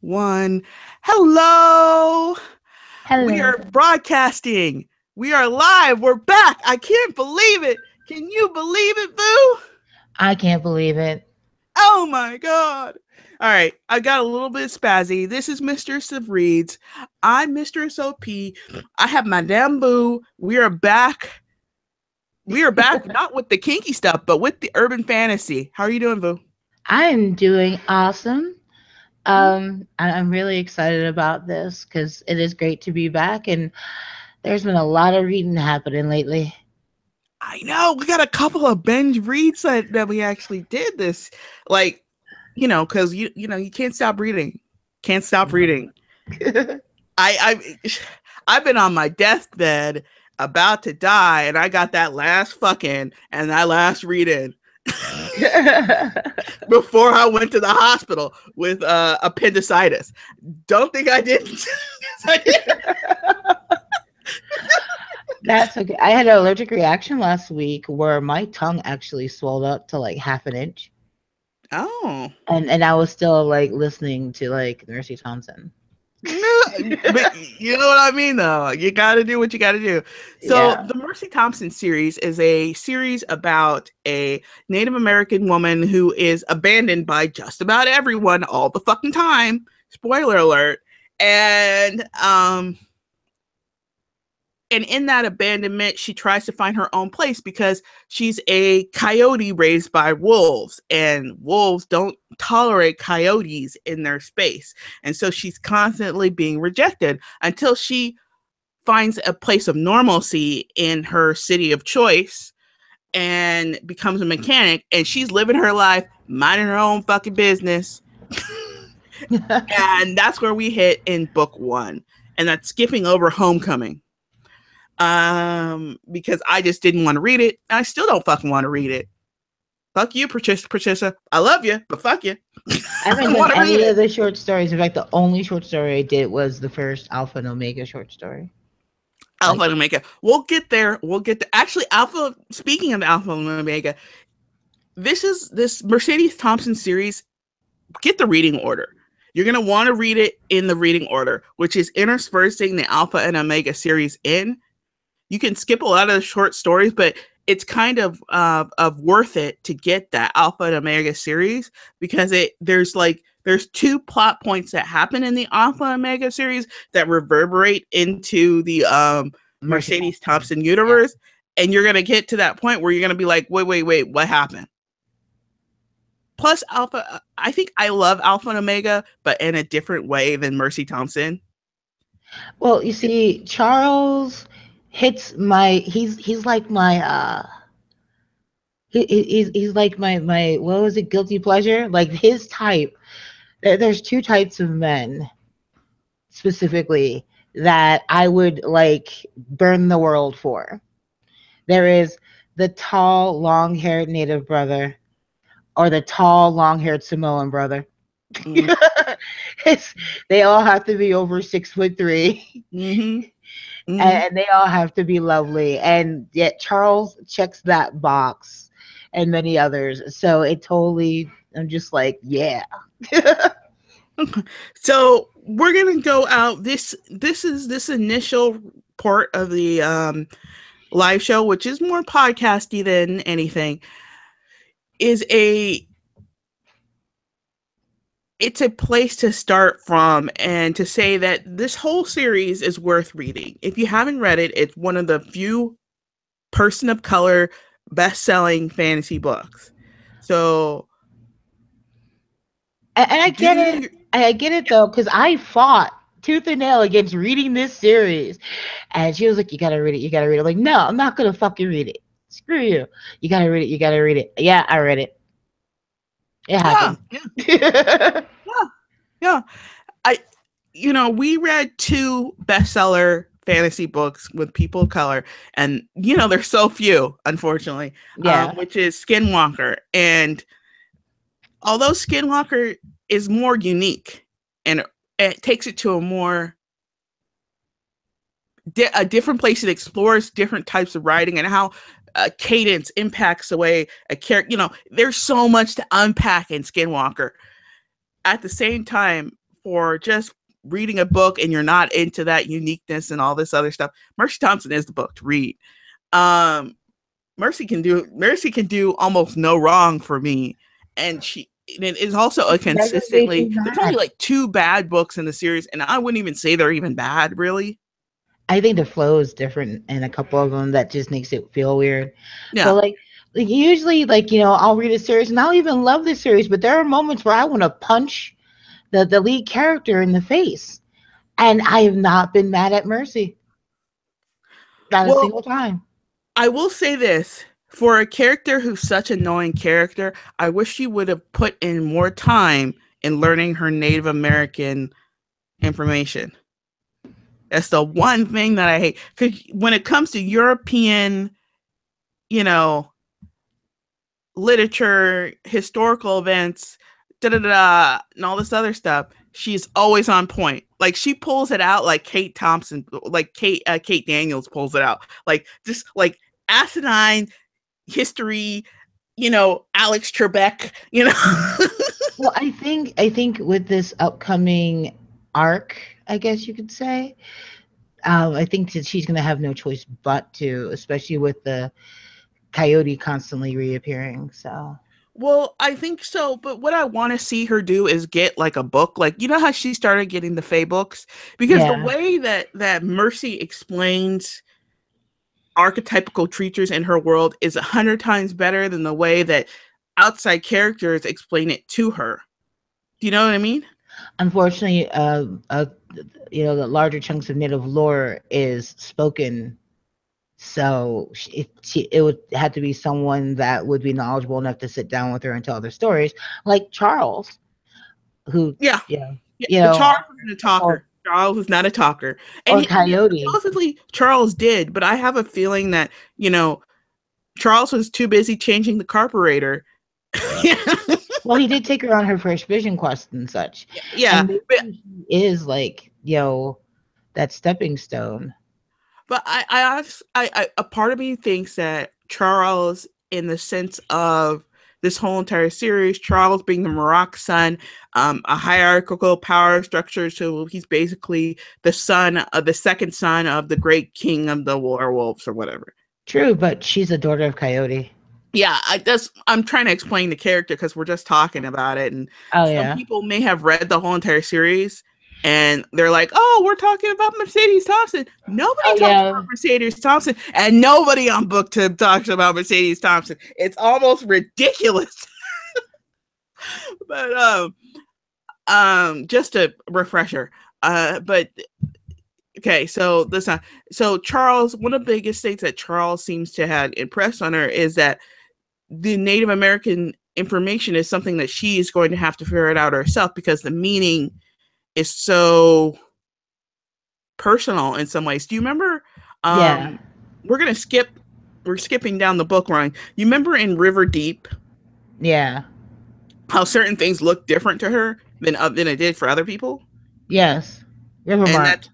One. Hello. We Hello. are broadcasting. We are live. We're back. I can't believe it. Can you believe it, Boo? I can't believe it. Oh my God. All right. I got a little bit spazzy. This is Mistress of Reads. I'm Mistress OP. I have Madame Boo. We are back. We are back not with the kinky stuff, but with the urban fantasy. How are you doing, Boo? I'm doing awesome. I'm really excited about this because it is great to be back, and there's been a lot of reading happening lately. I know we got a couple of binge reads that we actually did this, like, because you can't stop reading, can't stop reading. I I've been on my deathbed, about to die, and I got that last fucking and that last reading before I went to the hospital with appendicitis. Don't think I didn't. I did. That's okay. I had an allergic reaction last week where my tongue actually swelled up to like half an inch, Oh. and I was still like listening to like Mercy Thompson. No, but you know what I mean, though. You got to do what you got to do. So, Yeah. the Mercy Thompson series is a series about a Native American woman who is abandoned by just about everyone all the fucking time. Spoiler alert. And and in that abandonment, she tries to find her own place because she's a coyote raised by wolves, and wolves don't tolerate coyotes in their space. And so she's constantly being rejected until she finds a place of normalcy in her city of choice and becomes a mechanic, and she's living her life, minding her own fucking business. And that's where we hit in book one. And that's skipping over Homecoming, because I just didn't want to read it. I still don't fucking want to read it. Fuck you, Patricia. I love you, but fuck you. I I haven't don't done want to read any it. of the short stories. In fact, the only short story I did was the first Alpha and Omega short story. Alpha Like, and Omega. We'll get there. We'll get there. Actually, Alpha. Speaking of Alpha and Omega, this Mercedes Thompson series. Get the reading order. You're gonna want to read it in the reading order, which is interspersing the Alpha and Omega series in. You can skip a lot of the short stories, but it's kind of worth it to get that Alpha and Omega series, because there's two plot points that happen in the Alpha and Omega series that reverberate into the Mercy Mercedes Thompson. Thompson Yeah. universe, and you're gonna get to that point where you're gonna be like, wait, what happened? Plus, Alpha, I think I love Alpha and Omega, but in a different way than Mercy Thompson. Well, you see, Charles hits my. He's like my. He's like my. What was it? Guilty pleasure. Like his type. There's two types of men specifically that I would like burn the world for. There is the tall, long-haired native brother, or the tall, long-haired Samoan brother. Mm-hmm. it's, they all have to be over 6'3", Mm-hmm. Mm-hmm. and they all have to be lovely. And yet Charles checks that box, and many others. So it totally, I'm just like, yeah. So we're gonna go out. This is this initial part of the live show, which is more podcasty than anything. Is a It's a place to start from, and to say that this whole series is worth reading. If you haven't read it, it's one of the few person of color best-selling fantasy books. So And I get it. do I get it though, because I fought tooth and nail against reading this series. And she was like, "You gotta read it. You gotta read it." I'm like, "No, I'm not gonna fucking read it. Screw you. You gotta read it. You gotta read it." Yeah, I read it. It yeah, happened. yeah, yeah, yeah. I we read two bestseller fantasy books with people of color, and there's so few, unfortunately, Yeah. which is Skinwalker. And although Skinwalker is more unique, and it takes it to a different place, it explores different types of writing and how cadence impacts the way a character, there's so much to unpack in Skinwalker. At the same time, for just reading a book and you're not into that uniqueness and all this other stuff, Mercy Thompson is the book to read. Mercy can do almost no wrong for me, and it is also a consistently. There's only like 2 bad books in the series, and I wouldn't even say they're even bad, really. I think the flow is different in a couple of them that just makes it feel weird. Yeah. But like usually, like, I'll read a series and I'll even love the series, but there are moments where I want to punch the lead character in the face, and I have not been mad at Mercy. Not a single time. I will say this. For a character who's such an annoying character, I wish she would have put in more time in learning her Native American information. That's the one thing that I hate. Because when it comes to European, literature, historical events, and all this other stuff, she's always on point. Like, she pulls it out like Kate Thompson, like Kate Daniels pulls it out. Like, just like asinine history, Alex Trebek, Well, I think with this upcoming arc, I guess you could say, I think that she's going to have no choice but to, especially with the Coyote constantly reappearing. So, well, I think so, but what I want to see her do is get like a book, like how she started getting the Fae books, because the way that Mercy explains archetypical creatures in her world is 100 times better than the way that outside characters explain it to her. Do you know what I mean? Unfortunately, the larger chunks of native lore is spoken, so it would have to be someone that would be knowledgeable enough to sit down with her and tell their stories, like Charles, who Charles isn't a talker. Charles is not a talker. And Coyote. Supposedly Charles did, but I have a feeling that, Charles was too busy changing the carburetor. Well, he did take her on her first vision quest and such. Yeah. And he is like, that stepping stone. But I a part of me thinks that Charles, in the sense of this whole entire series, Charles being the Marok son, a hierarchical power structure, so he's basically the second son of the great king of the werewolves or whatever. True, but she's a daughter of Coyote. Yeah, I'm trying to explain the character because we're just talking about it, and some people may have read the whole entire series, and they're like, "Oh, we're talking about Mercedes Thompson." Nobody talks about Mercedes Thompson, and nobody on BookTube talks about Mercedes Thompson. It's almost ridiculous. But just a refresher. But okay, so listen. So Charles, one of the biggest things that Charles seems to have impressed on her is that the Native American information is something that she is going to have to figure it out herself, because the meaning is so personal in some ways. Do you remember? We're skipping down the book line. You remember in River Deep? Yeah. How certain things look different to her than it did for other people? Yes. And that,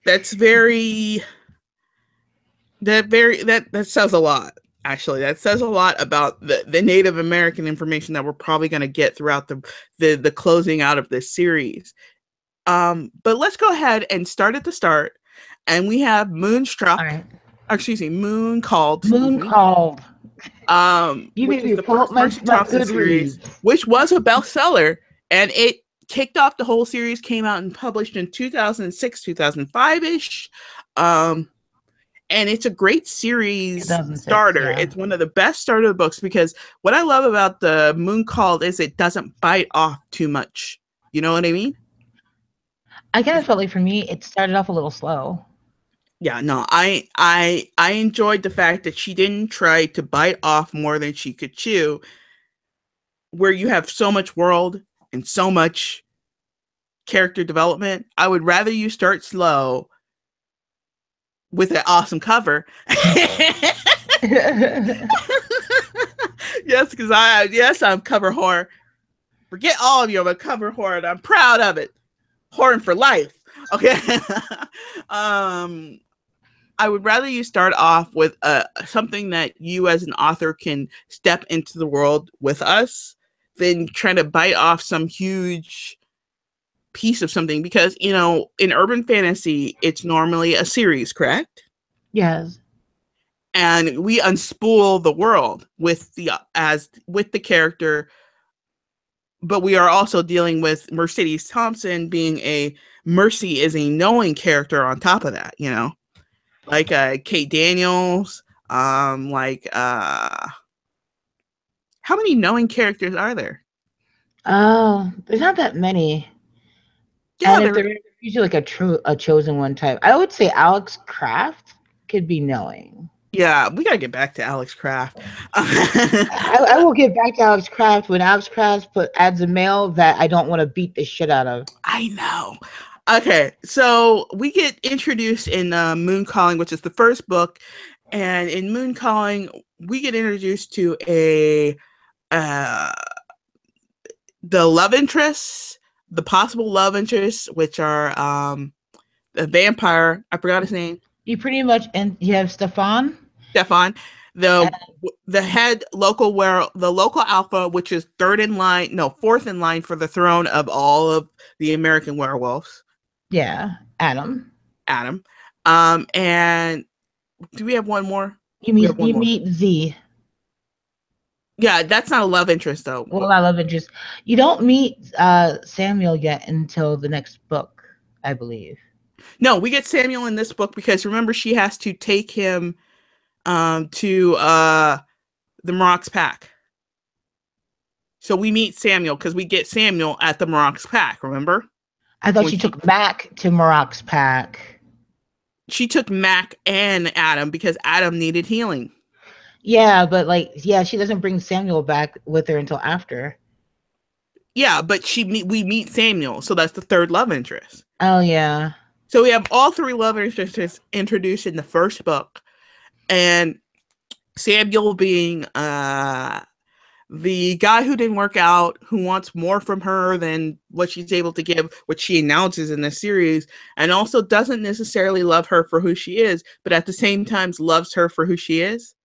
that's very, that says a lot. Actually, that says a lot about the Native American information that we're probably going to get throughout the closing out of this series. But let's go ahead and start at the start. And we have Moonstruck. Right. Excuse me, Moon Called. You which is the first Mercy Thompson series, which was a bestseller, and it kicked off the whole series. Came out and published in 2006, 2005-ish. And it's a great series starter. Yeah. It's one of the best starter books, because what I love about the Moon Called is it doesn't bite off too much. You know what I mean? I kind of felt like, for me, it started off a little slow. Yeah, no, I enjoyed the fact that she didn't try to bite off more than she could chew, where you have so much world and so much character development. I would rather you start slow with an awesome cover. Yes, because I'm cover whore. Forget all of you, I'm a cover whore, and I'm proud of it. Whoring for life. Okay. I would rather you start off with something that you as an author can step into the world with us than trying to bite off some huge piece of something because, you know, in urban fantasy, it's normally a series, correct? Yes. And we unspool the world with the character, but we are also dealing with Mercedes Thompson being Mercy is a knowing character on top of that, you know, like Kate Daniels, like how many knowing characters are there? Oh, there's not that many. Yeah, And if they're usually like a chosen one type, I would say Alex Kraft could be knowing. yeah, we gotta get back to Alex Kraft. I will get back to Alex Kraft when Alex Kraft adds a male that I don't want to beat the shit out of. I know. Okay, so we get introduced in Moon Calling, which is the first book, and in Moon Calling, we get introduced to the love interests, the possible love interests, which are the vampire. I forgot his name. You pretty much, and you have Stefan, the head local the local alpha, which is fourth in line for the throne of all of the American werewolves. Yeah, Adam. And do we have one more? You meet Z. Yeah, that's not a love interest though. Well, I love interest. You don't meet Samuel yet until the next book, I believe. No, we get Samuel in this book because remember she has to take him to the Marok's Pack. So we meet Samuel because we get Samuel at the Marok's Pack, remember? I thought she took Mac to Marok's Pack. She took Mac and Adam because Adam needed healing. Yeah, but she doesn't bring Samuel back with her until after. Yeah, but we meet Samuel, so that's the third love interest. Oh yeah. So we have all three love interests introduced in the first book, and Samuel being the guy who didn't work out, who wants more from her than what she's able to give, which she announces in this series, and also doesn't necessarily love her for who she is, but at the same time loves her for who she is.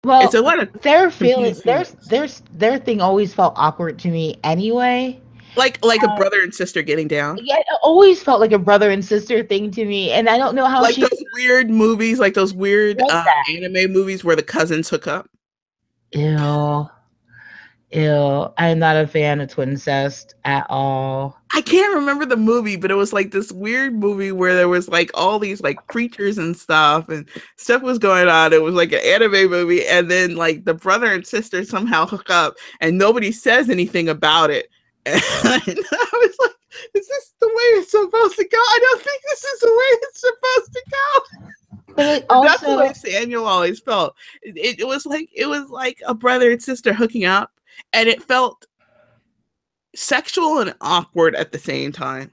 Well, it's a lot of their feelings. Their thing always felt awkward to me anyway. Like a brother and sister getting down. Yeah, it always felt like a brother and sister thing to me, and I don't know how those weird movies, like those weird anime movies where the cousins hook up. Ew. I'm not a fan of twincest at all. I can't remember the movie, but it was like this weird movie where there was like all these like creatures and stuff was going on. It was like an anime movie, and then like the brother and sister somehow hook up, and nobody says anything about it. And I was like, is this the way it's supposed to go? I don't think this is the way it's supposed to go. But that's the way Samuel always felt. It was like a brother and sister hooking up, and it felt sexual and awkward at the same time.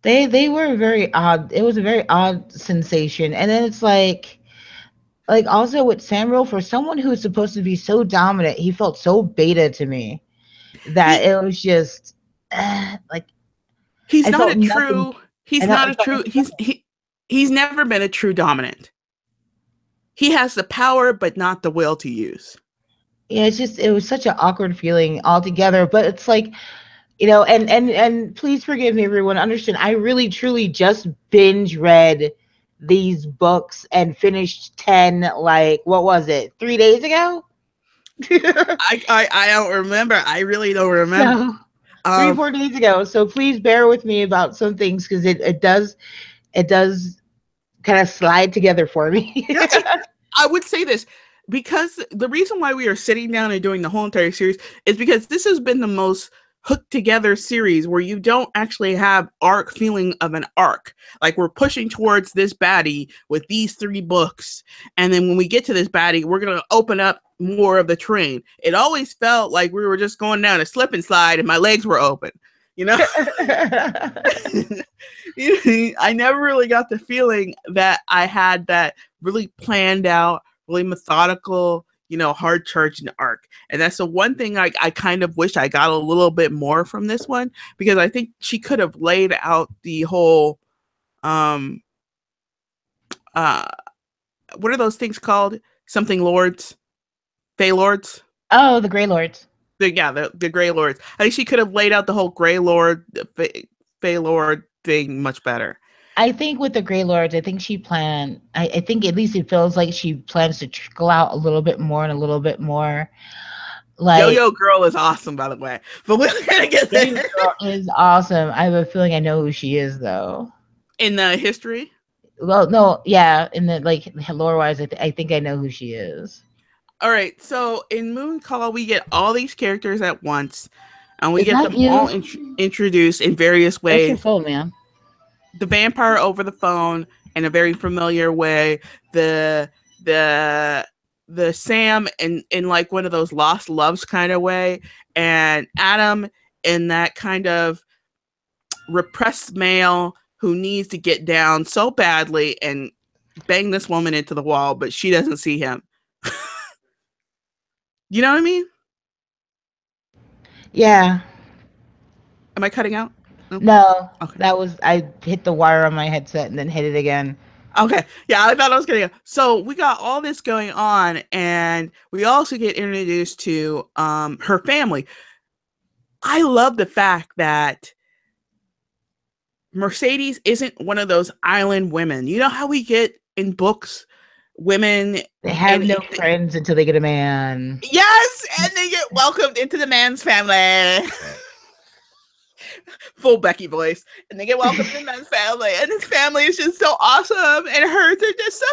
They were very odd. It was a very odd sensation. And then it's like also with Samuel, for someone who's supposed to be so dominant, he felt so beta to me that it was just he's never been a true dominant. He has the power but not the will to use. Yeah, it was such an awkward feeling altogether. But it's like, you know, and please forgive me, everyone. Understand, I really truly just binge read these books and finished 10, like, what was it, 3 days ago? I don't remember. I really don't remember. So, 3-4 days ago. So please bear with me about some things because it does kind of slide together for me. I would say this because the reason why we are sitting down and doing the whole entire series is because this has been the most hooked together series where you don't actually have feeling of an arc. Like we're pushing towards this baddie with these 3 books, and then when we get to this baddie, we're gonna open up more of the train. It always felt like we were just going down a slip and slide, and my legs were open. You know, I never really got the feeling that I had that really planned out, really methodical, you know, hard charging arc. And that's the one thing I kind of wish I got a little bit more from this one, because I think she could have laid out the whole what are those things called? Something lords? Fae lords? Oh, the Grey Lords. The Grey Lords. I think she could have laid out the whole Grey Lord Fae Lord thing much better. I think with the Grey Lords, I think she planned. I think at least it feels like she plans to trickle out a little bit more and a little bit more. Like Yo-Yo Girl is awesome, by the way. But we're gonna get Yo-Yo there. Girl is awesome. I have a feeling I know who she is though. In the history. Well, no, yeah, in the like lore wise, I think I know who she is. All right, so in Moon Call, we get all these characters at once, and we Is get that them all you? introduced in various That's your ways. phone, man. The vampire over the phone in a very familiar way. The the the Sam in like one of those lost loves kind of way, and Adam in that kind of repressed male who needs to get down so badly and bang this woman into the wall, but she doesn't see him. You know what I mean? Yeah. Am I cutting out? No? No, Okay. that was I hit the wire on my headset and then hit it again. Okay. Yeah, I thought I was getting. So we got all this going on, and we also get introduced to her family. I love the fact that Mercedes isn't one of those island women. You know how we get in books women They have and no friends until they get a man. yes, and they get welcomed into the man's family. Full Becky voice, and they get welcomed to the man's family, and his family is just so awesome, and hers are just so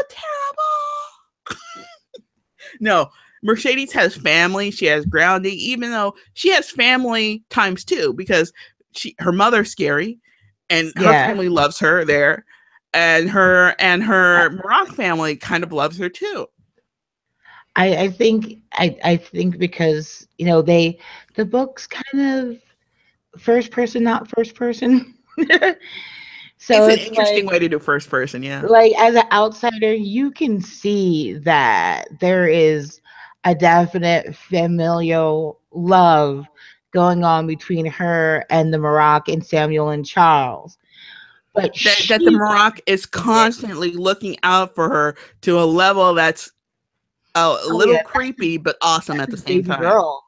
terrible. No, Mercedes has family. She has grounding, even though she has family times two because her mother's scary, and her family loves her there, and her Maroc family kind of loves her too. I think I think because the books kind of first person, not first person. So It's an it's interesting like way to do first person, yeah. like as an outsider, you can see that there is a definite familial love going on between her and the Maroc and Samuel and Charles. But That the she Maroc is it. constantly looking out for her to a level that's a Oh little yeah, creepy but awesome at the his same baby time. girl.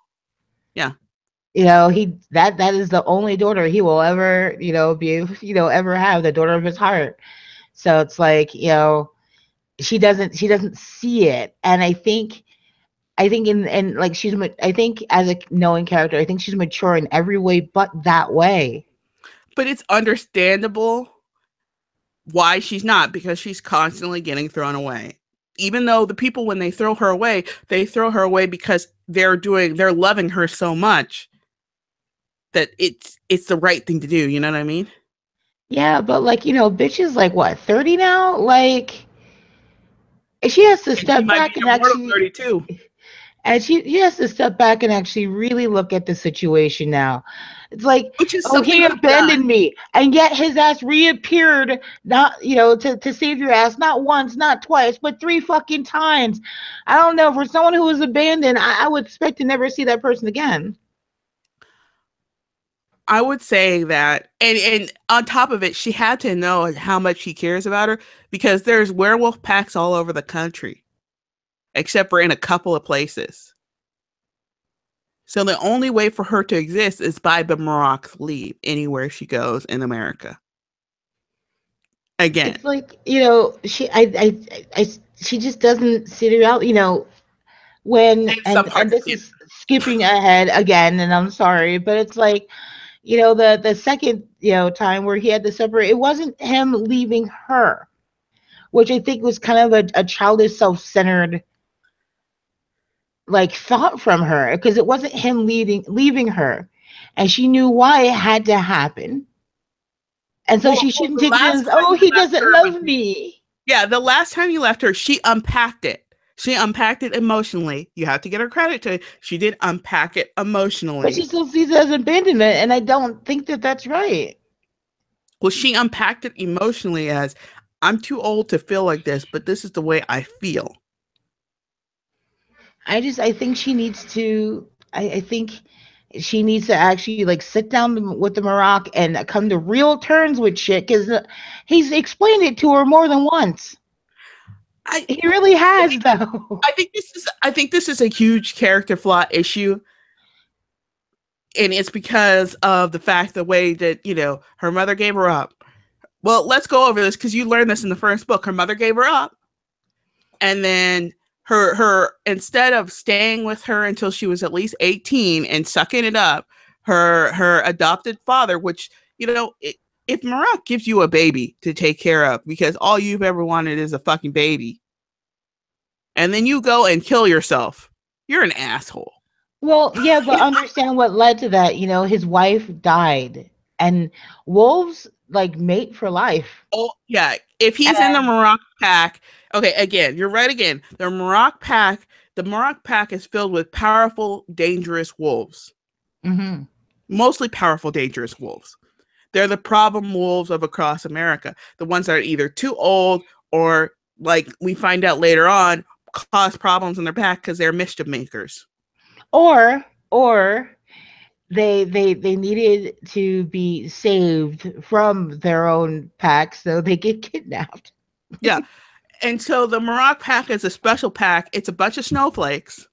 Yeah. He that is the only daughter he will ever be ever have, the daughter of his heart. So it's like she doesn't see it, and I think in like I think as a knowing character, I think she's mature in every way but that way. But it's understandable why she's not, because she's constantly getting thrown away. Even though the people, when they throw her away, they throw her away because they're loving her so much that it's the right thing to do. You know what I mean? Yeah, but like bitch is like what, 30 now? Like she has to And she step might be back and an immortal actually 32. and she has to step back and actually really look at the situation now. It's like, Which is oh, something he he's done. abandoned me, and yet his ass reappeared, not to save your ass, not once, not twice, but 3 fucking times. I don't know, for someone who was abandoned, I would expect to never see that person again. I would say that, and on top of it, she had to know how much he cares about her, because there's werewolf packs all over the country, except for in a couple of places. So the only way for her to exist is by the Maroc's leave anywhere she goes in America. Again, It's like she just doesn't sit around. When and and sometimes this again. is skipping ahead again, and I'm sorry, but it's like the second time where he had to separate, it wasn't him leaving her, which I think was kind of a childish, self-centered like thought from her, because it wasn't him leaving her, and she knew why it had to happen, and so she Well, shouldn't the take it last as, time oh, you he left doesn't her was love me. yeah, the last time you left her, she unpacked it. She unpacked it emotionally. You have to get her credit to it. She did unpack it But she emotionally. still sees it as abandonment, and I don't think that that's right. Well, she unpacked it emotionally as, I'm too old to feel like this, but this is the way I feel. I think she needs to. I think she needs to actually like sit down with the Maroc and come to real terms with shit, because he's explained it to her more than once. I He really has, though. I think this is a huge character flaw issue. and it's because of the fact the way that, you know, her mother gave her up. Well, let's go over this because you learned this in the first book. Her mother gave her up, and then her instead of staying with her until she was at least 18 and sucking it up, her adopted father, which, you know, if Marat gives you a baby to take care of because all you've ever wanted is a fucking baby, and then you go and kill yourself, you're an asshole. Well, yeah, but understand what led to that. You know, his wife died, and wolves like mate for life. Oh, yeah. If he's in the Marat pack, okay, again, you're right again. The Marat pack is filled with powerful, dangerous wolves. Mm-hmm. Mostly powerful, dangerous wolves. They're the problem wolves of across America. The ones that are either too old or, like we find out later on, cause problems in their pack because they're mischief makers. Or they needed to be saved from their own pack, so they get kidnapped. Yeah. And so the Marat pack is a special pack. It's a bunch of snowflakes.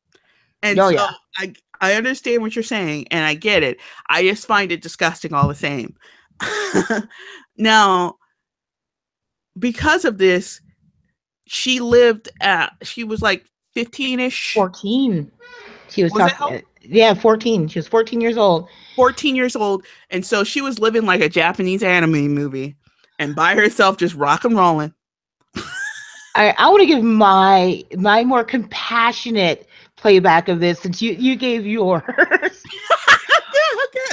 And so I understand what you're saying, and I get it. I just find it disgusting all the same. Now, because of this, she was like 15-ish. 14. She was talking. Yeah, 14. She was 14 years old. 14 years old. And so she was living like a Japanese anime movie and by herself just rock and rolling. I want to give my more compassionate playback of this since you gave yours.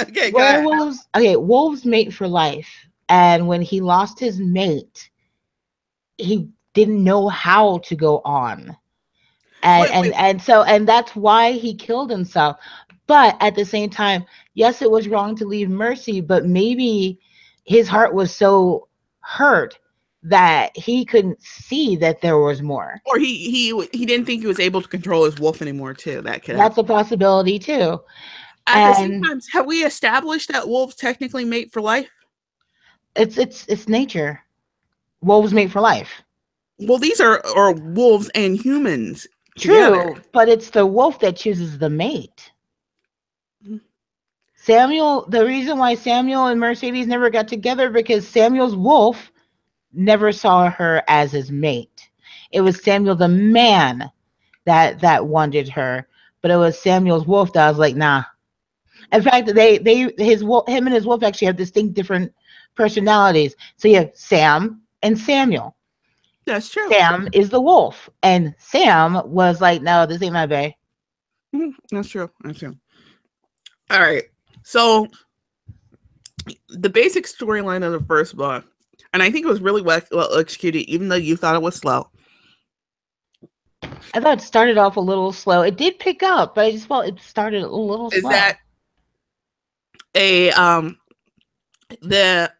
Okay, werewolves. Okay, wolves mate for life, and when he lost his mate, he didn't know how to go on, and so that's why he killed himself. But at the same time, yes, it was wrong to leave Mercy, but maybe his heart was so hurt that he couldn't see that there was more, or he didn't think he was able to control his wolf anymore too. That's a possibility too. At the same time, have we established that wolves technically mate for life? It's nature. Wolves mate for life. Well, these are wolves and humans together. True, but it's the wolf that chooses the mate. Mm-hmm. Samuel, the reason why Samuel and Mercedes never got together because Samuel's wolf never saw her as his mate. It was Samuel the man that wanted her, but it was Samuel's wolf that was like, nah. In fact, him and his wolf actually have distinct different personalities. So you have Sam and Samuel. That's true. Sam is the wolf, and Sam was like, no, this ain't my bae. That's true. All right. So the basic storyline of the first book, and I think it was really well executed, even though you thought it was slow. I thought it started off a little slow. It did pick up, but I just felt it started a little slow. Is that the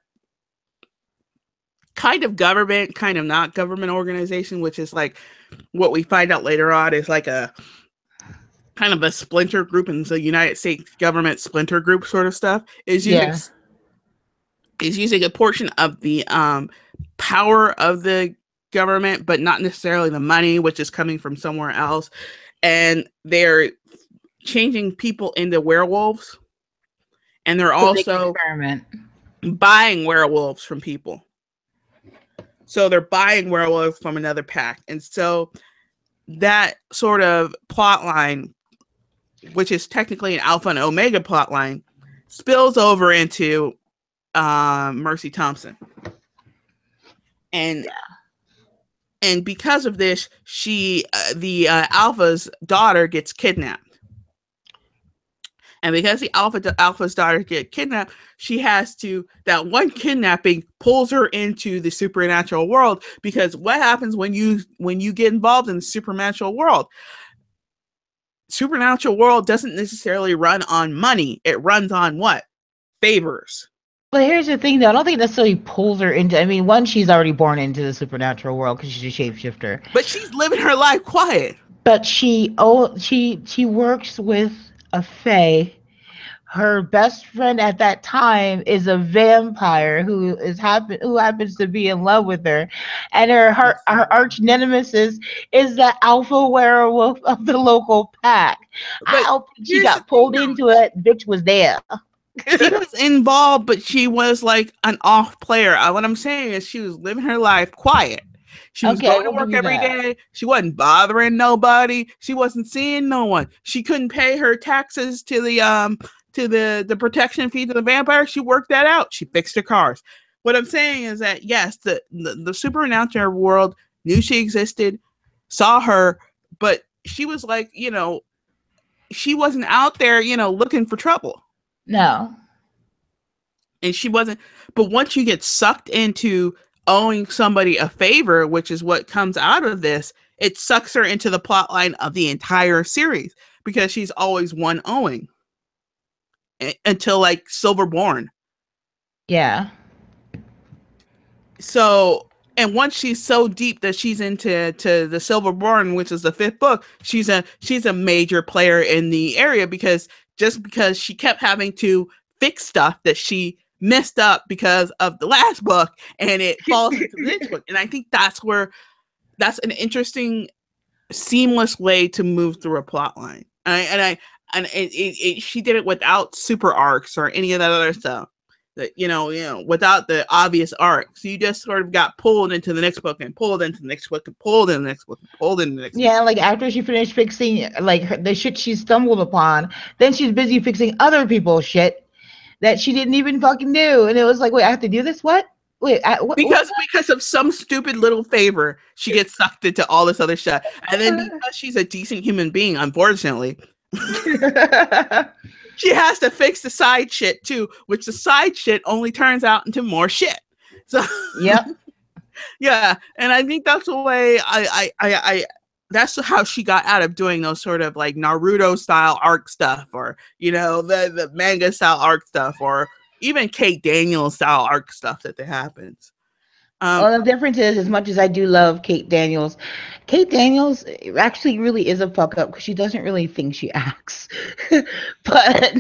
kind of government, kind of not government organization, which is like what we find out later on is like a kind of a splinter group in the United States government splinter group sort of stuff is using a portion of the power of the government, but not necessarily the money, which is coming from somewhere else. And they're changing people into werewolves. And they're also buying werewolves from people. So they're buying werewolves from another pack. And so that sort of plot line, which is technically an alpha and omega plot line, spills over into Mercy Thompson. And because of this, the alpha's daughter gets kidnapped. And because the alpha's daughter get kidnapped, she has to, that one kidnapping pulls her into the supernatural world, because what happens when you get involved in the supernatural world? Supernatural world doesn't necessarily run on money. It runs on what? Favors. But here's the thing, though. I don't think it necessarily pulls her into, I mean, one, she's already born into the supernatural world because she's a shapeshifter. But she's living her life quiet. But she works with a fae her best friend at that time is a vampire who happens to be in love with her, and her arch nemesis is the alpha werewolf of the local pack. I But don't think she here's the got thing, pulled though. into it. Bitch was there. She was involved, but she was like an off player. What I'm saying is she was living her life quiet. She was Okay, going to we'll give work you every that. day. She wasn't bothering nobody. She wasn't seeing no one. She couldn't pay her taxes to the protection fee to the vampire. She worked that out. She fixed her cars. What I'm saying is that yes, the supernatural world knew she existed, saw her, but she was like, she wasn't out there, looking for trouble. No. And she wasn't. But once you get sucked into owing somebody a favor, which is what comes out of this, it sucks her into the plot line of the entire series because she's always one owing until like Silver Borne. Yeah. So, and once she's so deep that she's into the Silver Borne, which is the fifth book, she's a major player in the area because she kept having to fix stuff that she messed up because of the last book, and it falls into the next book. And I think that's an interesting, seamless way to move through a plot line. She did it without super arcs or any of that other stuff. That without the obvious arcs, you just sort of got pulled into the next book and pulled into the next book and pulled in the next book and pulled in the next book. Yeah, like after she finished fixing the shit she stumbled upon, then she's busy fixing other people's shit that she didn't even fucking do. And it was like, wait, I have to do this? What? Wait, what? Because of some stupid little favor, she gets sucked into all this other shit. And then because she's a decent human being, unfortunately, she has to fix the side shit too, which the side shit only turns out into more shit. So Yep. yeah, and I think that's the way I that's how she got out of doing those sort of like Naruto style arc stuff, or the manga style arc stuff, or even Kate Daniels style arc stuff that happens. Well, the difference is, as much as I do love Kate Daniels actually really is a fuck up because she doesn't really think she acts. but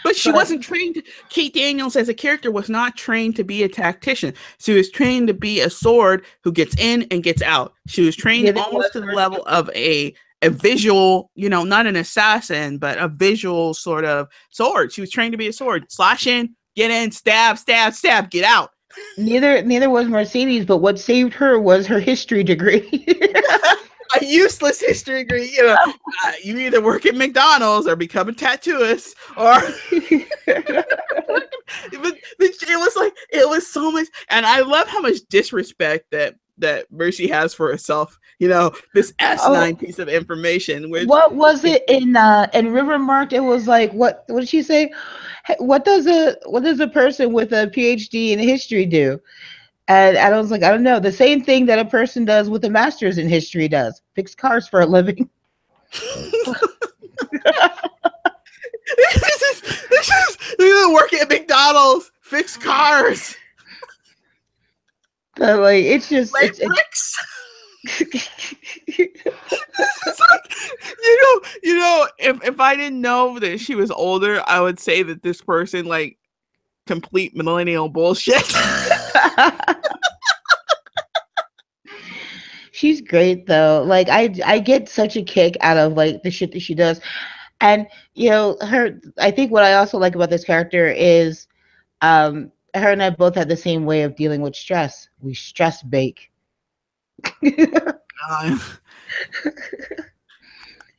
But she wasn't trained. Kate Daniels as a character was not trained to be a tactician. She was trained to be a sword who gets in and gets out. She was trained almost to the level of a visual, not an assassin, but a visual sort of sword. She was trained to be a sword. Slash in, get in, stab, stab, stab, get out. Neither was Mercedes, but what saved her was her history degree. A useless history degree. You either work at McDonald's or become a tattooist, or but it was so much, and I love how much disrespect that Mercy has for herself. This S9 piece of information. What was it in River Marked? It was like, what did she say? What does a person with a PhD in history do? And I was like, I don't know. The same thing that a person does with a master's in history does. Fix cars for a living. Work at McDonald's, fix cars. But like, it's just bricks. If I didn't know that she was older, I would say that this person like complete millennial bullshit. She's great though. Like I get such a kick out of like the shit that she does. And I think what I also like about this character is her and I both have the same way of dealing with stress. We stress bake. Yeah.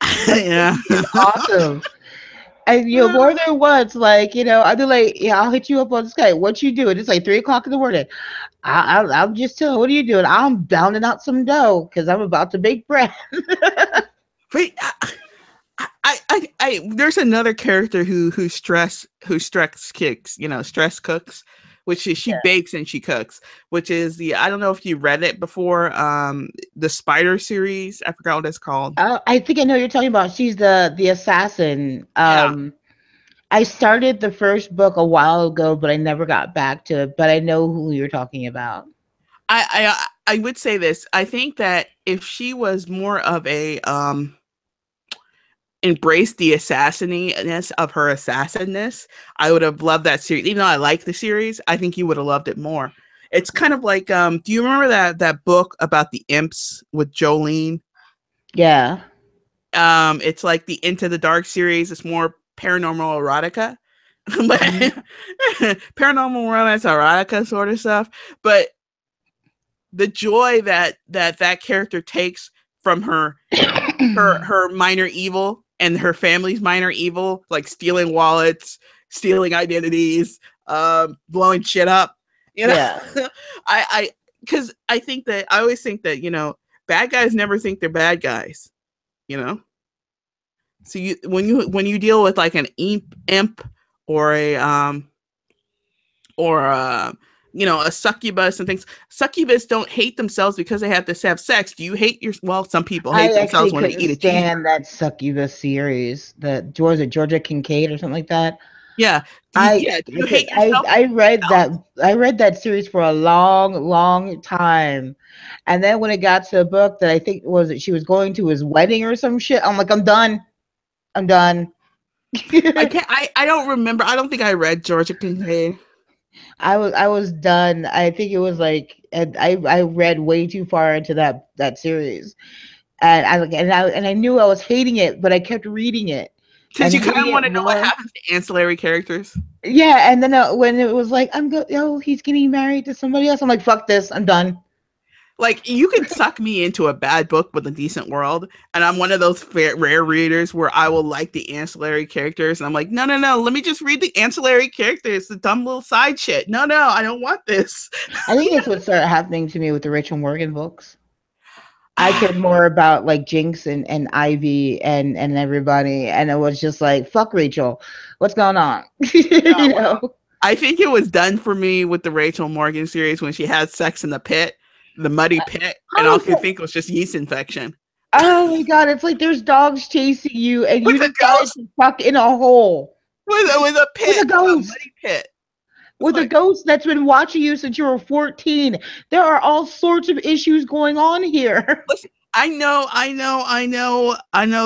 It's awesome. And more than once, like, I'll be like, yeah, I'll hit you up on Skype. What you doing? It's like 3:00 in the morning. I'm just telling. What are you doing? I'm pounding out some dough because I'm about to bake bread. Wait, there's another character who stress kicks, stress cooks, which she bakes and she cooks, which is I don't know if you read it before, the Spider series. I forgot what it's called. I think I know what you're talking about. She's the assassin. I started the first book a while ago, but I never got back to it. But I know who you're talking about. I would say this. I think that if she was more of embraced the assassininess of her assassinness, I would have loved that series. Even though I like the series, I think you would have loved it more. It's kind of like, do you remember that book about the imps with Jolene? Yeah. It's like the Into the Dark series. It's more paranormal erotica, but paranormal romance erotica sort of stuff. But the joy that character takes from her minor evil and her family's minor evil, like stealing wallets, stealing identities, blowing shit up. You know, Yeah. I because I think that I always think that bad guys never think they're bad guys. You know, so when you deal with like an imp or a a succubus and things. Succubus don't hate themselves because they have to have sex. Do you hate well, some people hate I themselves actually when they couldn't eat a stand cheeseburger. that Succubus series, the Georgia Kincaid or something like that. Yeah. Do you hate yourself? I read that series for a long time. And then when it got to a book that I think was that she was going to his wedding or some shit, I'm like, I'm done. I'm done. I can't I don't remember. I don't think I read Georgia Kincaid. I was done. I think it was like, and I read way too far into that series, and I knew I was hating it, but I kept reading it Because and you kind of hating want it to know what more. happens to ancillary characters. Yeah, and then when it was like, he's getting married to somebody else, I'm like, fuck this, I'm done. Like, you can suck me into a bad book with a decent world, and I'm one of those rare readers where I will like the ancillary characters, and I'm like, no, let me just read the ancillary characters, the dumb little side shit. No, I don't want this. I think that's what started happening to me with the Rachel Morgan books. I cared more about like Jinx and Ivy and everybody, and it was just like, fuck Rachel, what's going on? Oh, you well, know. I think it was done for me with the Rachel Morgan series when she had sex in the pit, the muddy pit, and I all I was could like, think was just yeast infection. oh my god, it's like there's dogs chasing you, and With you a decided ghost, to fuck in a hole with a with a pit, a ghost. muddy pit. It's With a like, ghost that's been watching you since you were 14. There are all sorts of issues going on here. listen, I know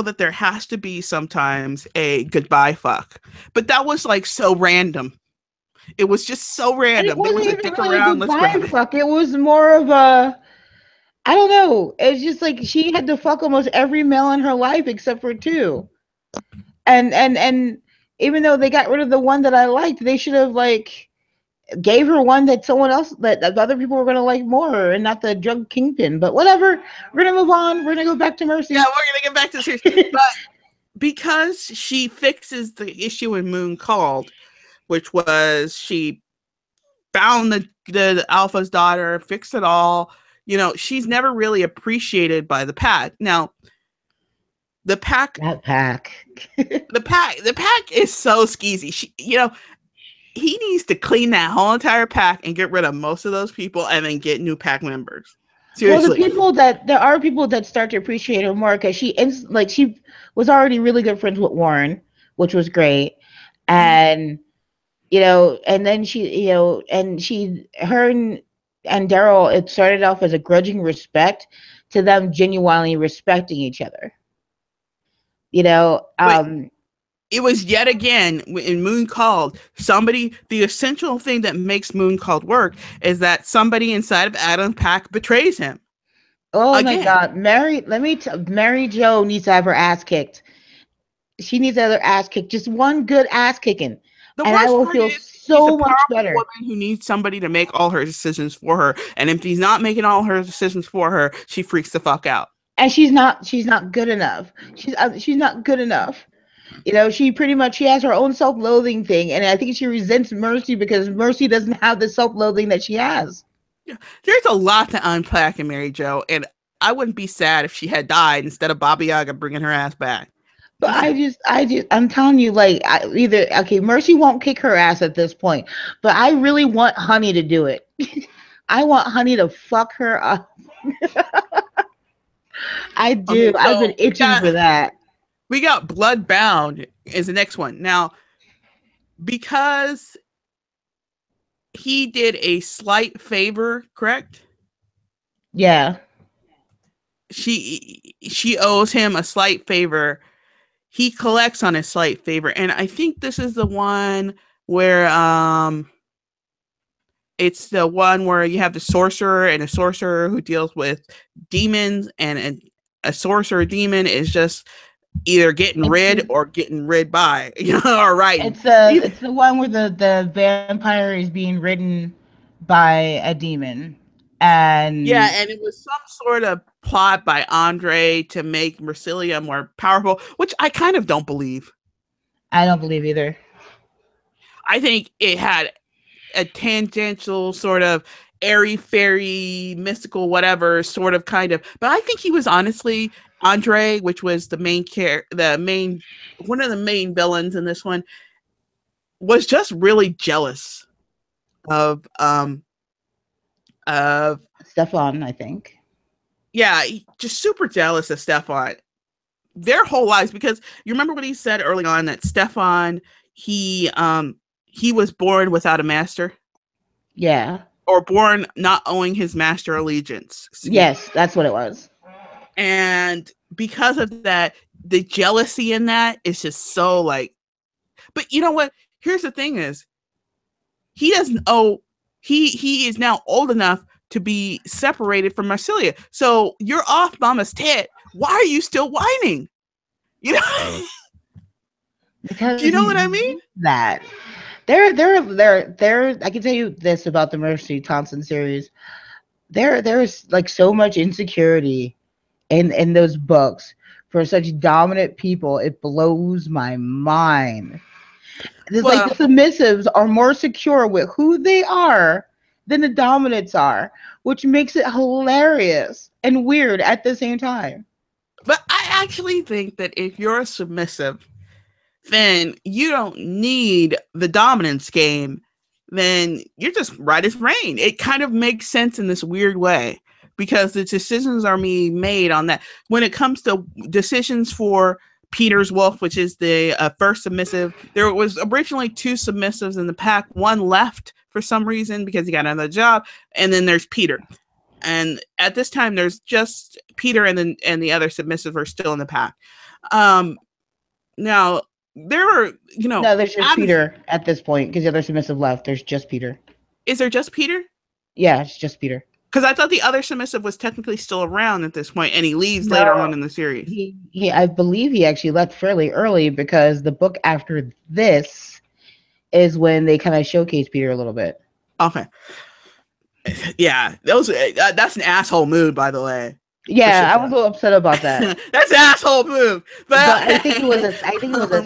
that there has to be sometimes a goodbye fuck, but that was like so random. It was just so And it random. There wasn't was a even dick really a around. Let's goodbye grab it. fuck. It was more of a, I don't know. It's just like she had to fuck almost every male in her life except for two. And even though they got rid of the one that I liked, they should have like gave her one that someone else that other people were gonna like more and not the drug kingpin. But whatever. We're gonna move on. We're gonna go back to Yeah, Mercy. we're gonna get back to the series, but because she fixes the issue in Moon Called, which was she found the alpha's daughter, fixed it all. She's never really appreciated by the pack. Now, the pack, That pack. the pack is so skeezy. He needs to clean that whole entire pack and get rid of most of those people, and then get new pack members. Well, Seriously, there are people that start to appreciate her more because she was already really good friends with Warren, which was great, and and then her and Daryl, it started off as a grudging respect to them genuinely respecting each other. You know, but it was yet again in Moon Called. The essential thing that makes Moon Called work is that somebody inside of Adam's pack betrays him oh my again. God, Mary Jo needs to have her ass kicked. She needs to have her ass kicked, just one good ass kicking, The and I worst will part feel is she's a so much powerful better. woman who needs somebody to make all her decisions for her. And if he's not making all her decisions for her, she freaks the fuck out. And she's not good enough. She's not good enough. She has her own self-loathing thing, and I think she resents Mercy because Mercy doesn't have the self-loathing that she has. Yeah. There's a lot to unpack in Mary Jo, and I wouldn't be sad if she had died instead of Baba Yaga bringing her ass back. But I'm telling you, like, either okay, Mercy won't kick her ass at this point, but I really want Honey to do it. I want Honey to fuck her up. I Okay, do. I've so been itching for that. we got Bloodbound is the next one. Now, because he did a slight favor, correct? Yeah. She owes him a slight favor. he collects on his slight favor. And I think this is the one where it's the one where you have the sorcerer and a sorcerer who deals with demons, and a sorcerer demon is just either getting rid or getting rid by, or right. It's the one where the vampire is being ridden by a demon. And and it was some sort of plot by Andre to make Marsilia more powerful, which I kind of don't believe. I don't believe either. I think it had a tangential sort of airy fairy mystical whatever sort of kind of, but I think he was honestly Andre, which was the main one of the main villains in this one, was just really jealous of Stefan, I think. Yeah, just super jealous of Stefan their whole lives, because you remember what he said early on, that Stefan, he was born without a master. Yeah. Or born not owing his master allegiance. Yes, that's what it was. And because of that, the jealousy in that is just so like, but you know what? Here's the thing is, he doesn't owe, he is now old enough to be separated from Marsilia. So you're off mama's tit. Why are you still whining? You know? Because you know what I mean? That there I can tell you this about the Mercy Thompson series. There's like so much insecurity in those books for such dominant people. It blows my mind. It's like the submissives are more secure with who they are than the dominants are, which makes it hilarious and weird at the same time. But I actually think that if you're a submissive, then you don't need the dominance game. Then you're just right as rain. It kind of makes sense in this weird way, because the decisions are being made on that. When it comes to decisions for Peter's Wolf, which is the first submissive, there was originally 2 submissives in the pack. One left for some reason because he got another job, and then there's Peter. And at this time, there's just Peter, and the other submissive are still in the pack. Now there are, no, there's just Peter at this point, because the other submissive left. There's just Peter. Is there just Peter? Yeah, it's just Peter. Because I thought the other submissive was technically still around at this point, and he leaves later on in the series. He I believe he actually left fairly early, because the book after this is when they kind of showcase Peter a little bit. Okay. Yeah, that's an asshole move, by the way. Yeah, I was a little upset about that. That's an asshole move. But I think it was a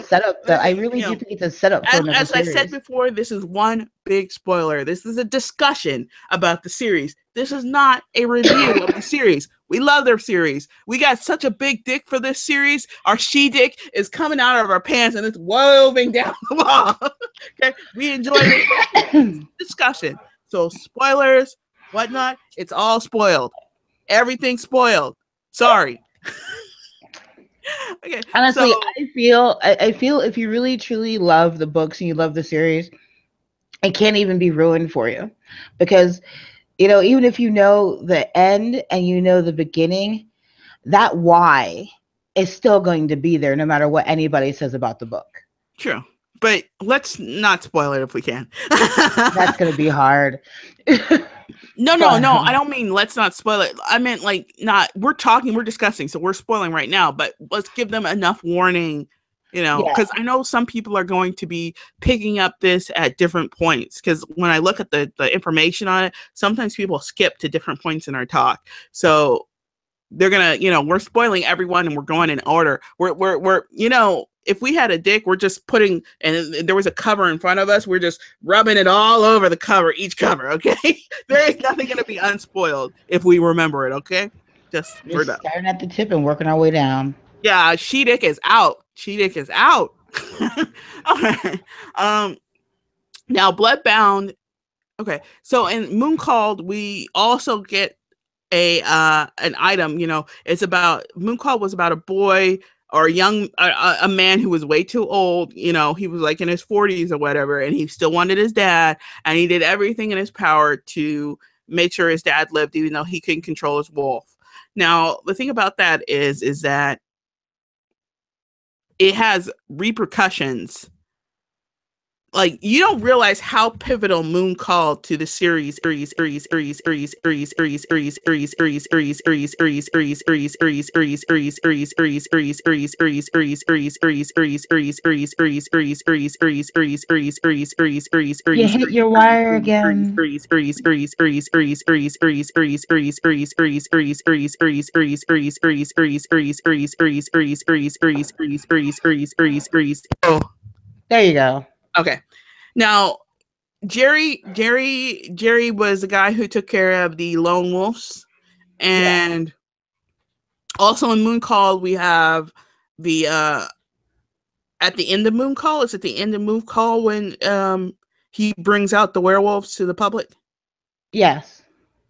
setup. Though. I really do think it's a setup for another series. I said before, this is one big spoiler. This is a discussion about the series. This is not a review of the series. We love their series. We got such a big dick for this series. Our she dick is coming out of our pants and it's woven down the wall. Okay, we enjoy this discussion. So spoilers, whatnot, it's all spoiled. Everything's spoiled. Sorry. Okay. Honestly, I feel if you really truly love the books and you love the series, it can't even be ruined for you, because even if you know the end and you know the beginning, that why is still going to be there no matter what anybody says about the book. True. But let's not spoil it if we can. That's going to be hard. No, I don't mean let's not spoil it. I meant we're discussing, so we're spoiling right now, but let's give them enough warning, because I know some people are going to be picking up this at different points, because when I look at the information on it, sometimes people skip to different points in our talk. So they're going to, we're spoiling everyone and we're going in order. We're if we had a dick, we're just putting, and there was a cover in front of us, we're just rubbing it all over the cover, each cover, okay? There is nothing going to be unspoiled if we remember it, okay? Just starting at the tip and working our way down. Yeah, she dick is out. She dick is out. Okay. Now, Bloodbound. Okay, so in Mooncalled, we also get an item. It's about Mooncalled was about a boy or a man who was way too old. He was like in his 40s or whatever, and he still wanted his dad, and he did everything in his power to make sure his dad lived, even though he couldn't control his wolf. Now, the thing about that is that it has repercussions. Like, you don't realize how pivotal Moon Call to the series You hit your wire again. There you go. Okay. Now, Jerry was the guy who took care of the lone wolves, and also in Moon Call we have the at the end of Moon Call. It's at the end of Moon Call when he brings out the werewolves to the public. Yes.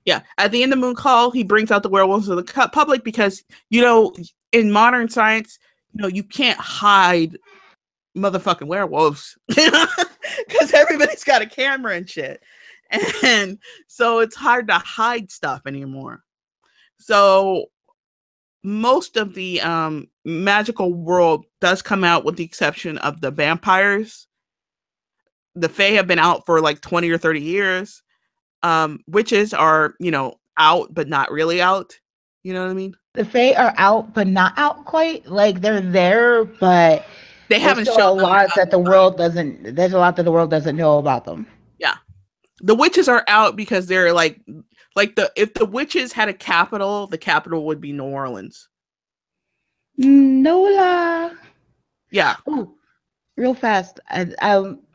Yeah, at the end of Moon Call, he brings out the werewolves to the public because, you know, in modern science, you know, you can't hide motherfucking werewolves because everybody's got a camera and shit, and so it's hard to hide stuff anymore. So most of the magical world does come out, with the exception of the vampires. The Fae have been out for like 20 or 30 years. Witches are, you know, out but not really out. You know what I mean? The Fae are out but not out quite. Like, they're there, but they haven't shown a lot that the world doesn't. There's a lot that the world doesn't know about them. Yeah, the witches are out because they're like if the witches had a capital, the capital would be New Orleans. Nola. Yeah. Ooh, real fast.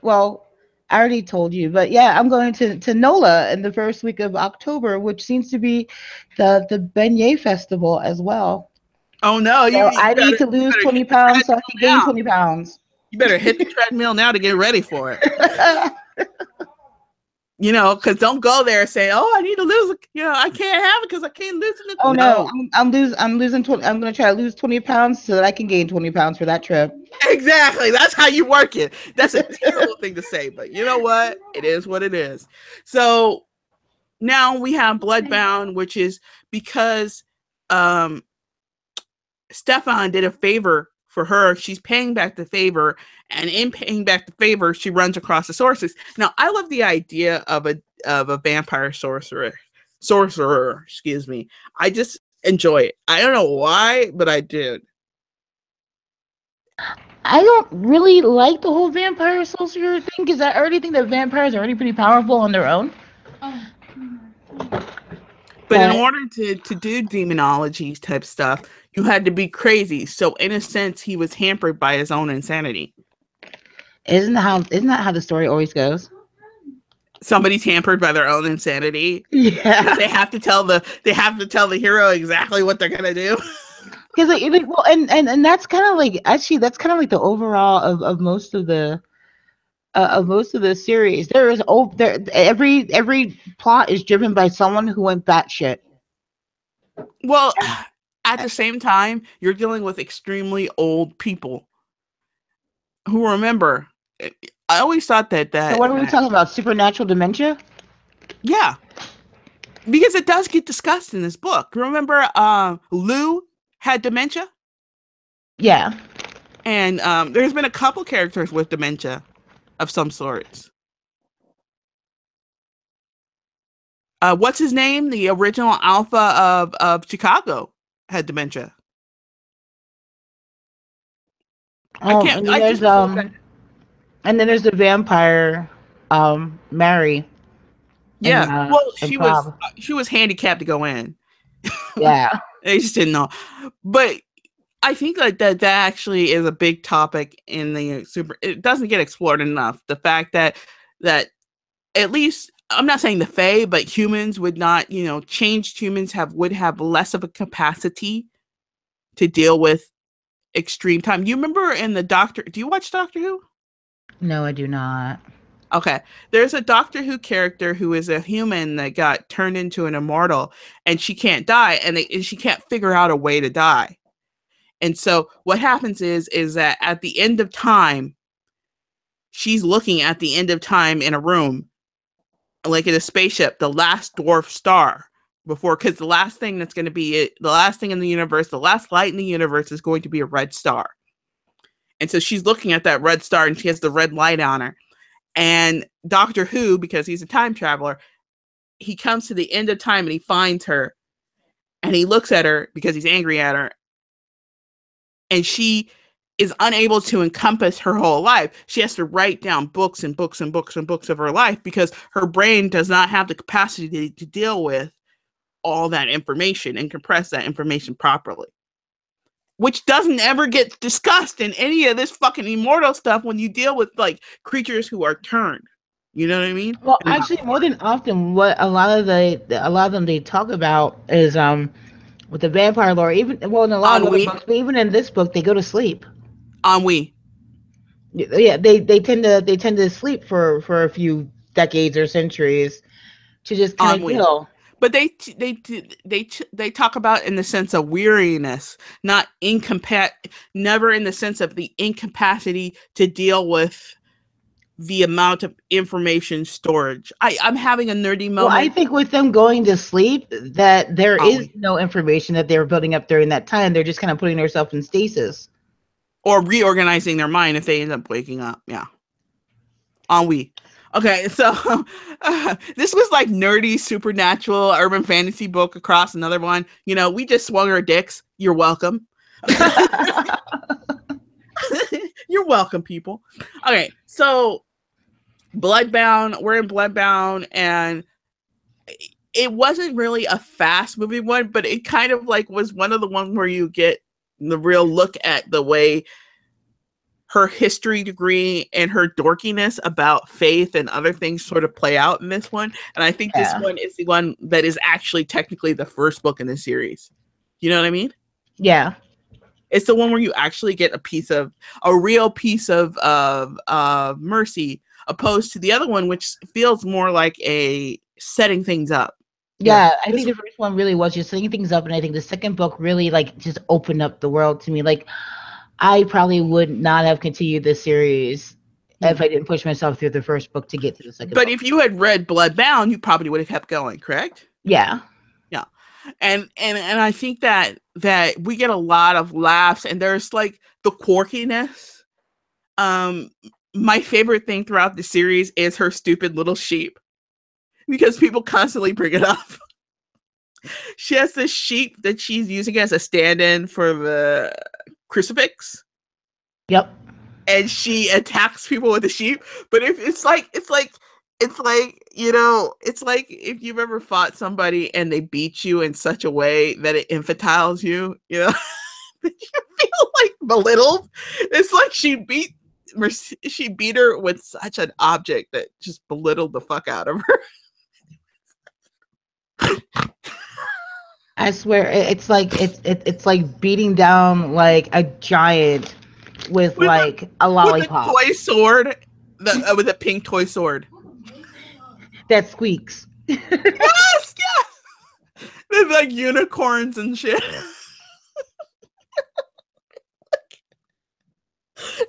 Well, I already told you, but yeah, I'm going to NOLA in the first week of October, which seems to be the beignet festival as well. Oh no! I need to lose 20 pounds so I can gain 20 pounds. You better hit the treadmill now to get ready for it. You know, because don't go there and say, "Oh, I need to lose." You know, I can't have it because I can't lose it. Oh no, I'm losing 20. I'm going to try to lose 20 pounds so that I can gain 20 pounds for that trip. Exactly. That's how you work it. That's a terrible thing to say, but you know what? It is what it is. So now we have Bloodbound, which is because Stefan did a favor for her. She's paying back the favor, and in paying back the favor, she runs across the sources. Now, I love the idea of a vampire sorcerer. Excuse me. I just enjoy it. I don't know why, but I do. I don't really like the whole vampire sorcerer thing because I already think that vampires are already pretty powerful on their own. But in order to do demonology type stuff, you had to be crazy. So in a sense, he was hampered by his own insanity. Isn't that how the story always goes? Somebody's hampered by their own insanity. Yeah. They have to tell the hero exactly what they're gonna do. Because and that's kind of like the overall of most of the series. Every plot is driven by someone who went batshit. Well, at the same time, you're dealing with extremely old people who remember. I always thought that. So what are we talking about? Supernatural dementia? Yeah, because it does get discussed in this book. Remember, Lou had dementia. Yeah, and there's been a couple characters with dementia of some sorts. What's his name? The original Alpha of Chicago had dementia. and then there's the vampire, Mary. Yeah, well, she was handicapped to go in. Yeah, they just didn't know. But I think that actually is a big topic in the super. It doesn't get explored enough. The fact that at least, I'm not saying the Fae, but humans would not, changed humans would have less of a capacity to deal with extreme time. You remember in the Doctor? Do you watch Doctor Who? No, I do not. Okay, there's a Doctor Who character who is a human that got turned into an immortal, and she can't die, and she can't figure out a way to die. And so what happens is that at the end of time, she's looking at the end of time in a room, like in a spaceship, the last dwarf star because the last thing that's going to be the last thing in the universe, the last light in the universe is going to be a red star. And so she's looking at that red star and she has the red light on her. And Doctor Who, because he's a time traveler, he comes to the end of time and he finds her and he looks at her because he's angry at her. And she is unable to encompass her whole life. She has to write down books and books and books and books of her life because her brain does not have the capacity to deal with all that information and compress that information properly. Which doesn't ever get discussed in any of this fucking immortal stuff when you deal with like creatures who are turned. You know what I mean? Well, actually, more than often, what a lot of them they talk about is with the vampire lore. Even in a lot of other books, but even in this book, they go to sleep. Ennui. Yeah, they tend to sleep for a few decades or centuries to just kind of heal. But they talk about in the sense of weariness, not never in the sense of the incapacity to deal with the amount of information storage. I'm having a nerdy moment. Well, I think with them going to sleep, that there is no information that they were building up during that time. They're just kind of putting themselves in stasis. Or reorganizing their mind if they end up waking up. Yeah. Ennui. Okay, so this was like nerdy, supernatural, urban fantasy book across another one. You know, we just swung our dicks. You're welcome. You're welcome, people. Okay, so Bloodbound, we're in Bloodbound, and it wasn't really a fast moving one, but it kind of like was one of the ones where you get the real look at the way her history degree and her dorkiness about faith and other things sort of play out in this one. And I think this one is the one that is actually technically the first book in the series. You know what I mean? Yeah. It's the one where you actually get a real piece of mercy, opposed to the other one, which feels more like a setting things up. Yeah, I think the first one really was just setting things up, and I think the second book really like just opened up the world to me. Like, I probably would not have continued this series if I didn't push myself through the first book to get to the second book. But if you had read Bloodbound, you probably would have kept going, correct? Yeah. Yeah. And I think that we get a lot of laughs, and there's like the quirkiness. My favorite thing throughout the series is her stupid little sheep, because people constantly bring it up. She has this sheep that she's using as a stand-in for the crucifix. Yep. And she attacks people with the sheep. But if it's like, you know, it's like if you've ever fought somebody and they beat you in such a way that it infantiles you, you know, that you feel like belittled. It's like she beat her with such an object that just belittled the fuck out of her. I swear, it's like beating down like a giant with like a lollipop. With a toy sword, with a pink toy sword that squeaks. Yes. There's like unicorns and shit.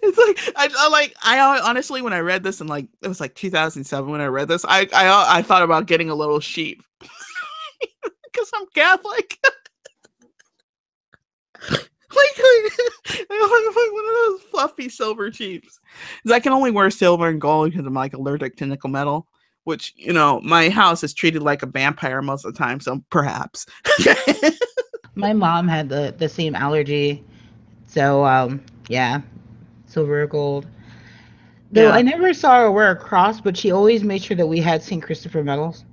It's like I honestly, when I read this, and like it was like 2007 when I read this, I thought about getting a little sheep. Because I'm Catholic. like one of those fluffy silver sheeps. Because I can only wear silver and gold because I'm like allergic to nickel metal, which, you know, my house is treated like a vampire most of the time, so perhaps. My mom had the same allergy, so yeah, silver or gold. Though I never saw her wear a cross, but she always made sure that we had St. Christopher medals.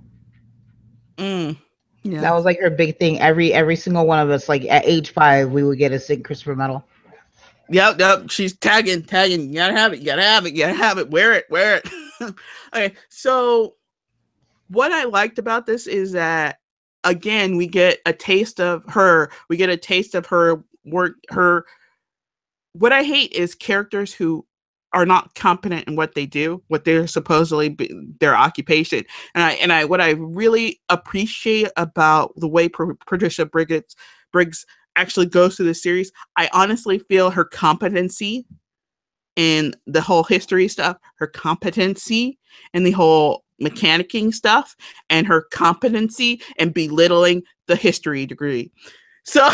Yeah. That was like her big thing. Every single one of us, like at age 5, we would get a St. Christopher medal. Yep. She's tagging. You gotta have it. Wear it. Okay. So what I liked about this is that, again, we get a taste of her. We get a taste of her work. What I hate is characters who are not competent in what they do, what they're supposedly their occupation. And I what I really appreciate about the way Patricia Briggs actually goes through the series, I honestly feel her competency in the whole history stuff, her competency in the whole mechanicking stuff, and her competency in belittling the history degree. So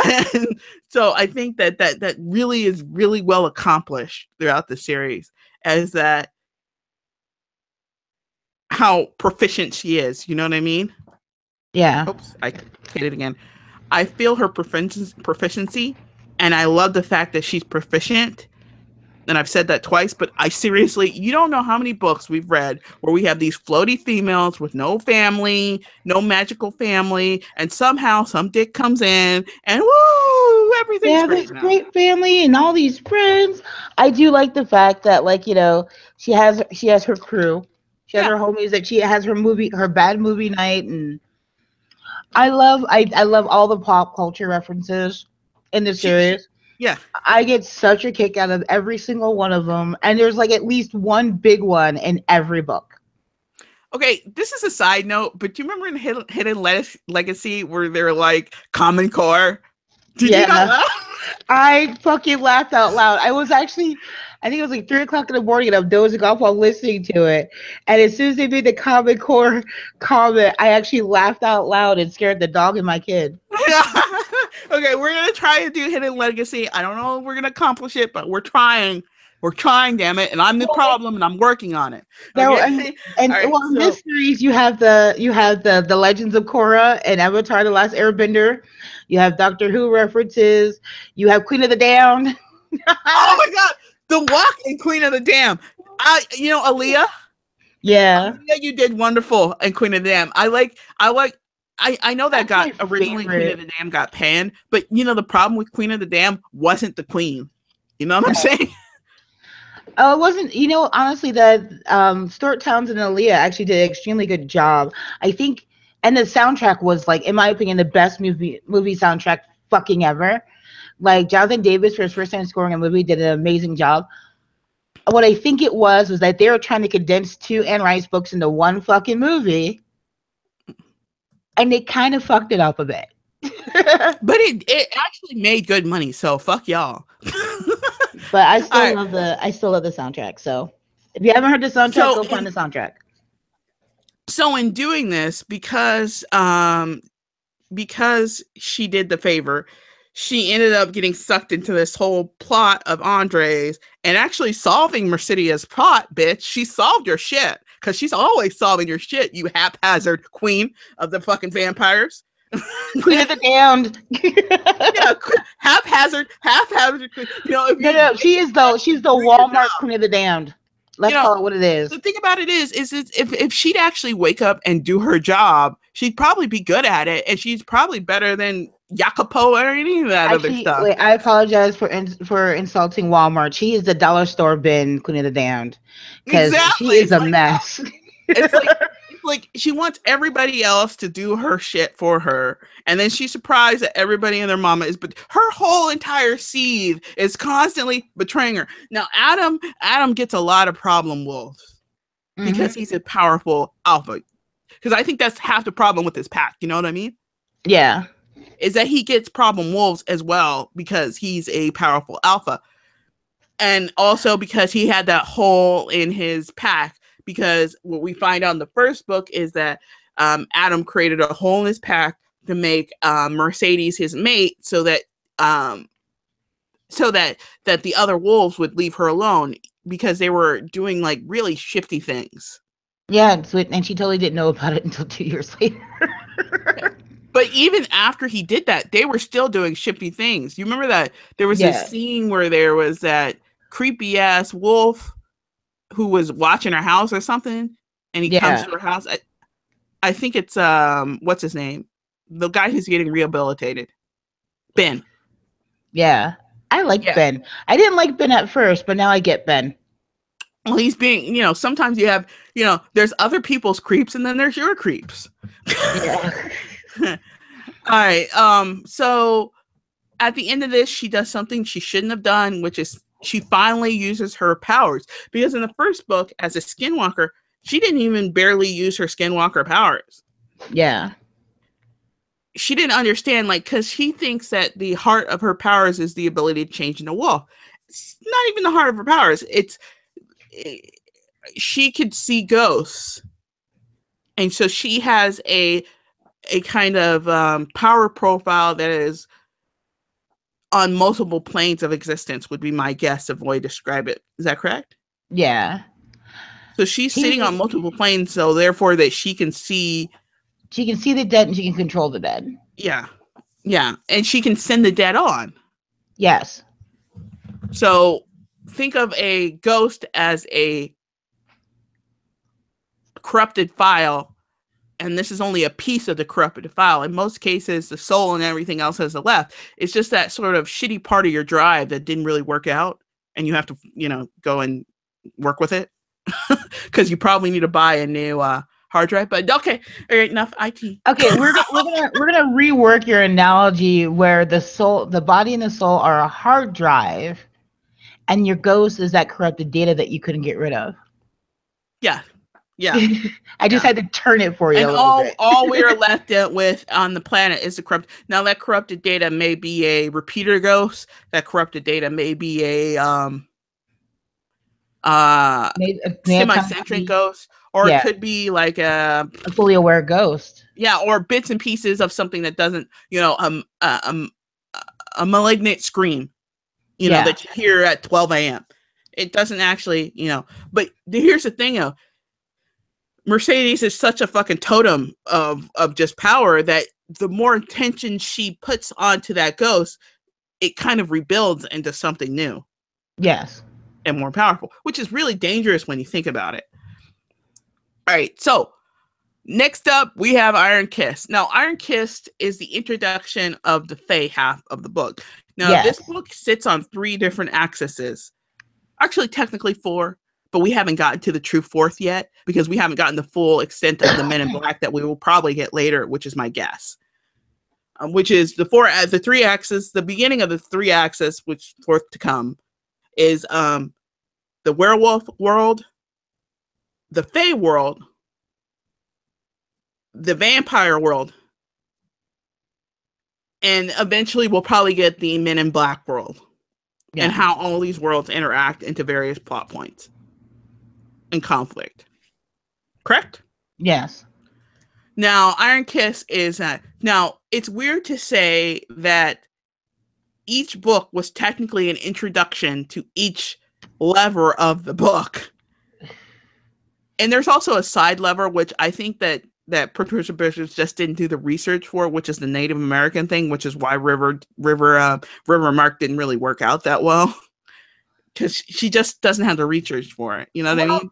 And so I think that really is really well accomplished throughout the series, as that how proficient she is. You know what I mean? Yeah. Oops, I hit it again. I feel her proficiency, and I love the fact that she's proficient. And I've said that twice, but I seriously, you don't know how many books we've read where we have these floaty females with no family, no magical family, and somehow some dick comes in and woo, everything's Yeah, great this now. great family and all these friends. I do like the fact that, like, she has her crew, she has Yeah, her homies, that she has her bad movie night, and I love all the pop culture references in the she series. yeah. I get such a kick out of every single one of them, and there's like at least one big one in every book. Okay, this is a side note, but do you remember in Legacy where they're like Common Core? Did you not Yeah, laugh? I fucking laughed out loud. I think it was like 3 o'clock in the morning, and I'm dozing off while listening to it. And as soon as they made the Common Core comment, I actually laughed out loud and scared the dog and my kid. Okay, we're gonna try to do Hidden Legacy. I don't know if we're gonna accomplish it, but we're trying. We're trying, damn it. And I'm the Well, problem and I'm working on it. there Okay. and All right. well, in So this series you have the Legends of Korra and Avatar: The Last Airbender. You have Doctor Who references. You have Queen of the Damned. oh my god, the walk in Queen of the Dam. Aaliyah. Yeah, Aaliyah, you did wonderful in Queen of the Dam. I know that that's got my originally Queen of favorite. the Dam got panned, but the problem with Queen of the Dam wasn't the queen. You know what I'm No. saying? Oh, it wasn't. Honestly, that Stuart Townsend and Aaliyah actually did an extremely good job. I think, and the soundtrack was, like, in my opinion, the best movie soundtrack fucking ever. Like, Jonathan Davis, for his first time scoring a movie, did an amazing job. What I think it was that they were trying to condense two Anne Rice books into one fucking movie, and they kind of fucked it up a bit. But it actually made good money, so fuck y'all. But I All still right. love the soundtrack. So if you haven't heard the soundtrack, So go find the soundtrack. in doing this, because she did the favor, she ended up getting sucked into this whole plot of Andre's and actually solving Mercidia's plot, bitch. She solved your shit because she's always solving your shit, you haphazard queen of the fucking vampires. Queen of the Damned. Yeah, haphazard queen. If No, you no, she's the do your Walmart job, Queen of the Damned. you Let's know, call it what it is. the thing about it is if she'd actually wake up and do her job, she'd probably be good at it, and she's probably better than Jacopo or any of that other Actually, stuff. wait, I apologize for insulting Walmart. She is the dollar store bin Queen of the Damned because Exactly. she is a mess. It's like it's like she wants everybody else to do her shit for her, and then she's surprised that everybody and their mama is. But her whole entire seed is constantly betraying her. Now, Adam gets a lot of problem wolves because Hmm. he's a powerful alpha. Because I think that's half the problem with this pack. You know what I mean? Yeah, Is that he gets problem wolves as well because he's a powerful alpha, and also because he had that hole in his pack. Because what we find out in the first book is that Adam created a hole in his pack to make Mercedes his mate, so that um, the other wolves would leave her alone because they were doing like really shifty things. yeah, and she totally didn't know about it until 2 years later. But even after he did that, they were still doing shifty things. You remember that there was this Yeah, scene where there was that creepy ass wolf who was watching her house or something, and he comes yeah, to her house. I think it's what's his name? The guy who's getting rehabilitated. Ben. yeah. I like Yeah. Ben. I didn't like Ben at first, but now I get Ben. Well, he's being, sometimes you have, there's other people's creeps and then there's your creeps. Yeah, All right. So at the end of this, she does something she shouldn't have done, which is she finally uses her powers. Because in the first book, as a skinwalker, she didn't even barely use her skinwalker powers. yeah, She didn't understand, like, because she thinks that the heart of her powers is the ability to change into a wolf. It's not even the heart of her powers. She could see ghosts, and so she has a kind of power profile that is on multiple planes of existence would be my guess of the way to describe it. Is that correct? Yeah. So she's sitting on multiple planes, so therefore that she can see the dead and she can control the dead. Yeah. Yeah. And she can send the dead on. Yes. So think of a ghost as a corrupted file, and this is only a piece of the corrupted file. In most cases, the soul and everything else has left. It's just that sort of shitty part of your drive that didn't really work out, and you have to, go and work with it because you probably need to buy a new hard drive. But okay, all right, enough IT. Okay, we're gonna rework your analogy where the body and the soul are a hard drive, and your ghost is that corrupted data that you couldn't get rid of. Yeah. Yeah. I just had to turn it for you. And all we are left with on the planet is the corrupt. Now that corrupted data may be a repeater ghost. That corrupted data may be a semi-sentient ghost, or it could be like a fully aware ghost. Yeah, or bits and pieces of something that doesn't, a malignant scream, that you hear at 12 a.m. It doesn't actually, But here's the thing, though. Mercedes is such a fucking totem of just power that the more attention she puts onto that ghost, it kind of rebuilds into something new. Yes. And more powerful, which is really dangerous when you think about it. All right, so next up, we have Iron Kissed. Now, Iron Kissed is the introduction of the Fae half of the book. Now, This book sits on 3 different axes. Actually, technically 4. But we haven't gotten to the true 4th yet because we haven't gotten the full extent of the Men in Black that we will probably get later, which is my guess. Which is the 3 axes. The beginning of the 3 axes, which 4th to come, is the werewolf world, the Fae world, the vampire world, and eventually we'll probably get the Men in Black world, and how all these worlds interact into various plot points and conflict. Correct? Yes. Now, Iron Kiss is now it's weird to say that each book was technically an introduction to each lever of the book. And there's also a side lever, which I think that Patricia just didn't do the research for, which is the Native American thing, which is why River Mark didn't really work out that well. Because she just doesn't have the research for it. You know what I mean?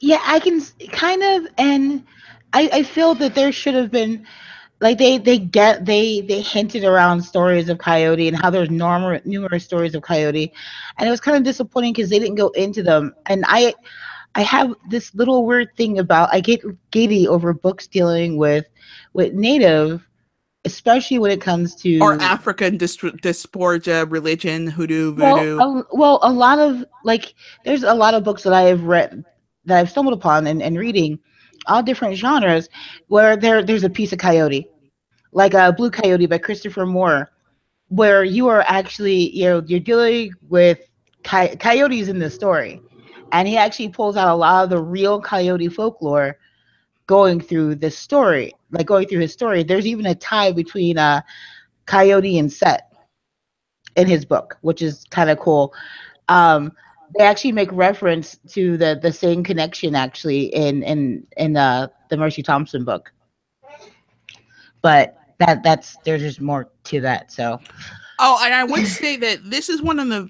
Yeah, I can kind of, and I feel that there should have been, like they hinted around stories of Coyote and how there's numerous stories of Coyote, and it was kind of disappointing because they didn't go into them. And I have this little weird thing about, I get giddy over books dealing with Native, especially when it comes to or African dysphoria, religion, hoodoo, voodoo. Well, a lot of there's a lot of books that I have read that I've stumbled upon and reading, all different genres, where there's a piece of Coyote, like a Blue Coyote by Christopher Moore, where you are actually you're dealing with coyotes in this story, and he actually pulls out a lot of the real Coyote folklore going through this story, going through his story. There's even a tie between Coyote and Set in his book, which is kind of cool. They actually make reference to the same connection actually in the Mercy Thompson book, but that's there's just more to that. So, and I would say that this is one of the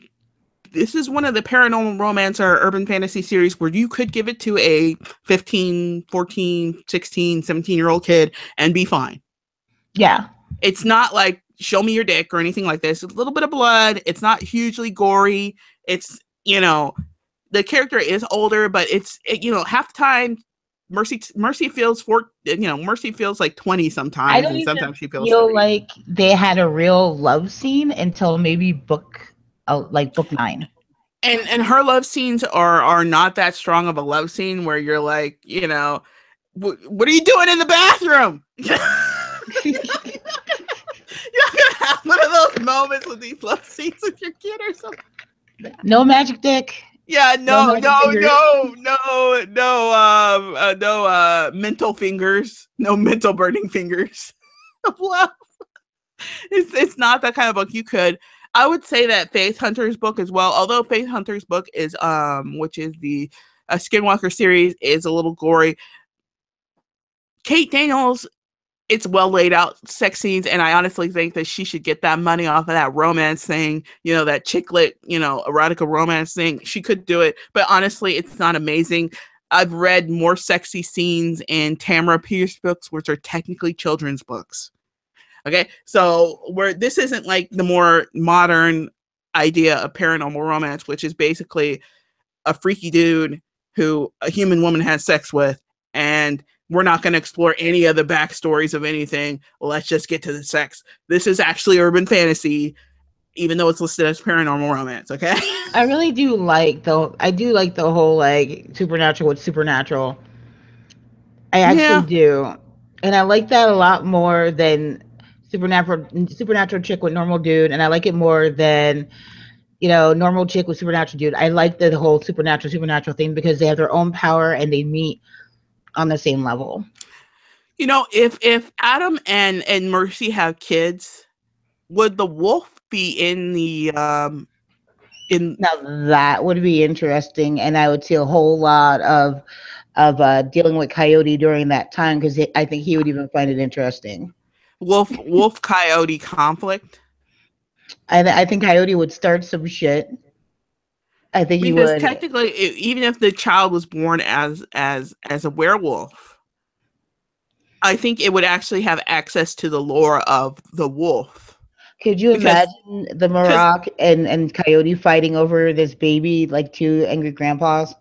paranormal romance or urban fantasy series where you could give it to a 15, 14, 16, 17-year-old kid and be fine. Yeah. It's not like show me your dick or anything like this. It's a little bit of blood. It's not hugely gory. It's, the character is older, but half the time Mercy feels Mercy feels like 20 sometimes. I don't even sometimes she feels 30. Like they had a real love scene until maybe book 9. And her love scenes are not that strong of a love scene where you're like, what are you doing in the bathroom? You're gonna have one of those moments with these love scenes with your kid or something. No magic dick. Yeah, No no, magic no, fingers. no, no, no, no, mental fingers, no mental burning fingers. Well, it's not that kind of book. You could, I would say that Faith Hunter's book as well. Although Faith Hunter's book is, which is the Skinwalker series, is a little gory. Kate Daniels, it's well laid out sex scenes, and I honestly think that she should get that money off of that romance thing, that chick lit, erotica romance thing. She could do it, but honestly, it's not amazing. I've read more sexy scenes in Tamara Pierce books, which are technically children's books. Okay, so where this isn't like the more modern idea of paranormal romance, which is basically a freaky dude who a human woman has sex with, and we're not going to explore any of the backstories of anything. Let's just get to the sex. This is actually urban fantasy, even though it's listed as paranormal romance. Okay. I really do like the whole like supernatural with supernatural. I actually Yeah. do. And I like that a lot more than supernatural chick with normal dude, and I like it more than normal chick with supernatural dude. I like the whole supernatural thing because they have their own power and they meet on the same level. If Adam and Mercy have kids, would the wolf be in the in Now that would be interesting, and I would see a whole lot of dealing with Coyote during that time because I think he would even find it interesting. wolf coyote conflict? I think Coyote would start some shit. I think he Because would. technically, even if the child was born as a werewolf, I think it would actually have access to the lore of the wolf. Could you because imagine the because Maroc and Coyote fighting over this baby like two angry grandpas?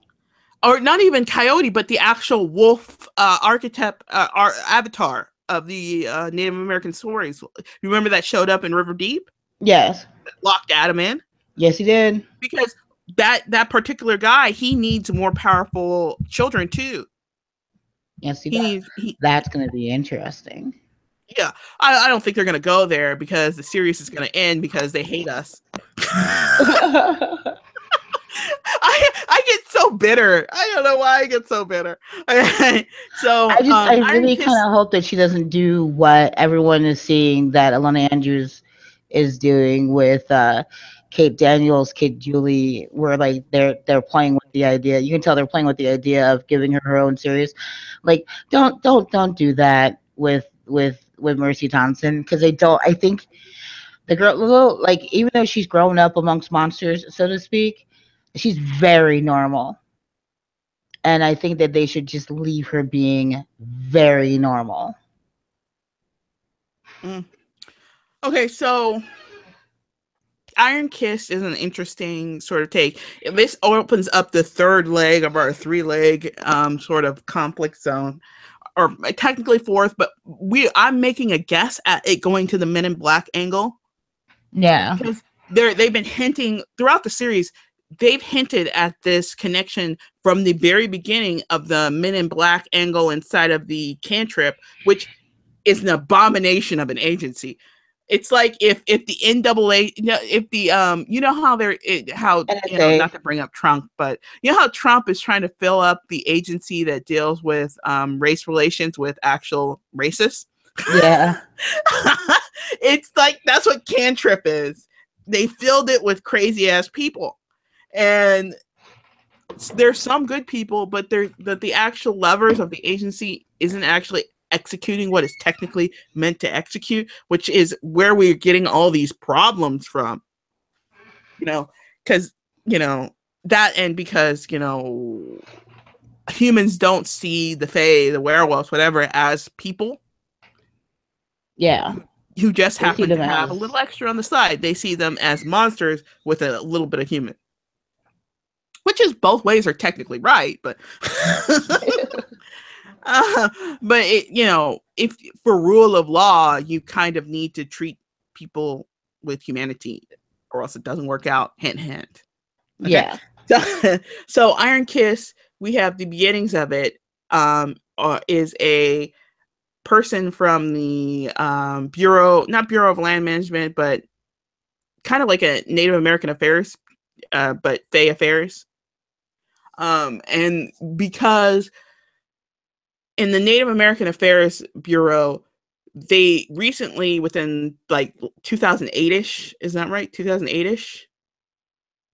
or not even coyote, but the actual wolf archetype avatar of the Native American stories. Remember that showed up in River Deep, Yes. that locked Adam in? Yes, he did. Because that particular guy, he needs more powerful children too. Yes, he He does. needs he That's going to be interesting. Yeah, I don't think they're gonna go there because the series is gonna end because they hate us. I get so bitter. I don't know why I get so bitter. So I Iron really kind Kiss. of hope that she doesn't do what everyone is seeing that Alana Andrews is doing with Kate Daniels, Kate Julie, where like they're playing with the idea. You can tell they're playing with the idea of giving her own series. Like, don't do that with Mercy Thompson because they don't. I think the girl, little like even though she's grown up amongst monsters, so to speak, she's very normal. And I think that they should just leave her being very normal. Mm. Okay, so Iron Kiss is an interesting sort of take. This opens up the third leg of our three-leg sort of conflict zone, or technically fourth, but I'm making a guess at it going to the Men in Black angle Yeah. because they've been hinting throughout the series. They've hinted at this connection from the very beginning of the Men in Black angle inside of the cantrip, which is an abomination of an agency. It's like if the NAA, if the how they're how NSA. not to bring up Trump, but how Trump is trying to fill up the agency that deals with race relations with actual racists. Yeah. It's like that's what Cantrip is. They filled it with crazy ass people, and there's some good people, but the actual levers of the agency isn't actually executing what is technically meant to execute, which is where we're getting all these problems from. Because that, and because humans don't see the Fae, the werewolves, whatever, as people Yeah. who just They see happen to them have a little as extra on the side. They see them as monsters with a little bit of human, which is both ways are technically right, but uh, but if for rule of law, you kind of need to treat people with humanity, or else it doesn't work out hand in hand. Okay, yeah. so Iron Kiss, we have the beginnings of it. Is a person from the not Bureau of Land Management, but kind of like a Native American Affairs, but Fae Affairs. And because in the Native American Affairs Bureau, they recently, within like 2008-ish, is that right? 2008-ish?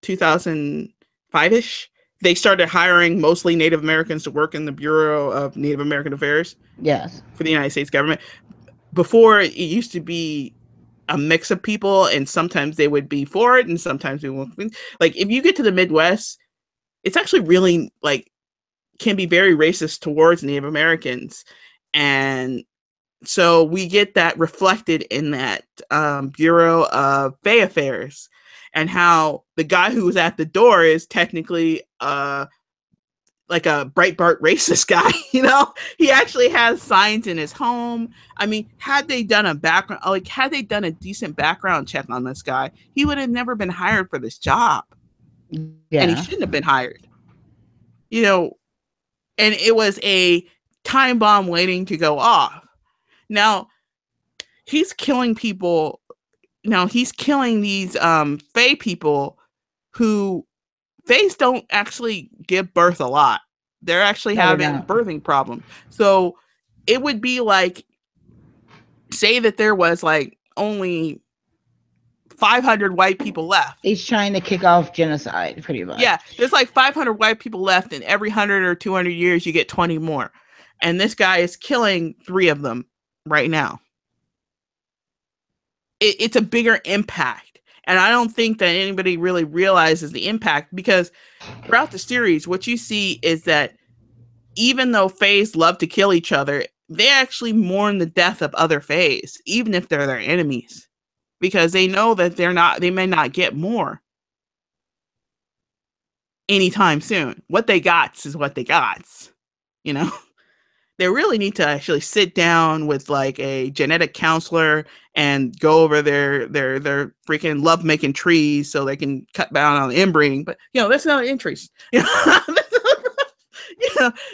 2005-ish? They started hiring mostly Native Americans to work in the Bureau of Native American Affairs. Yes. For the United States government. Before, it used to be a mix of people, and sometimes they would be for it, and sometimes they won't. Like, if you get to the Midwest, it's actually really, like, can be very racist towards Native Americans. And so we get that reflected in that Bureau of Fae Affairs, and how the guy who was at the door is technically like a Breitbart racist guy. He actually has signs in his home. I mean, had they done a decent background check on this guy, he would have never been hired for this job. Yeah. And he shouldn't have been hired. And it was a time bomb waiting to go off. Now, he's killing people. Now, he's killing these Fae people who Faes don't actually give birth a lot. They're actually having birthing problems. So it would be like, say that there was like only 500 white people left. He's trying to kick off genocide, pretty much. Yeah, there's like 500 white people left, and every 100 or 200 years you get 20 more. And this guy is killing 3 of them right now. It's a bigger impact. And I don't think that anybody really realizes the impact, because throughout the series, what you see is that even though Faes love to kill each other, they actually mourn the death of other Faes, even if they're their enemies, because they know that they may not get more anytime soon. What they got is what they got. They really need to actually sit down with like a genetic counselor and go over their freaking love-making trees so they can cut down on inbreeding. But that's not an interest.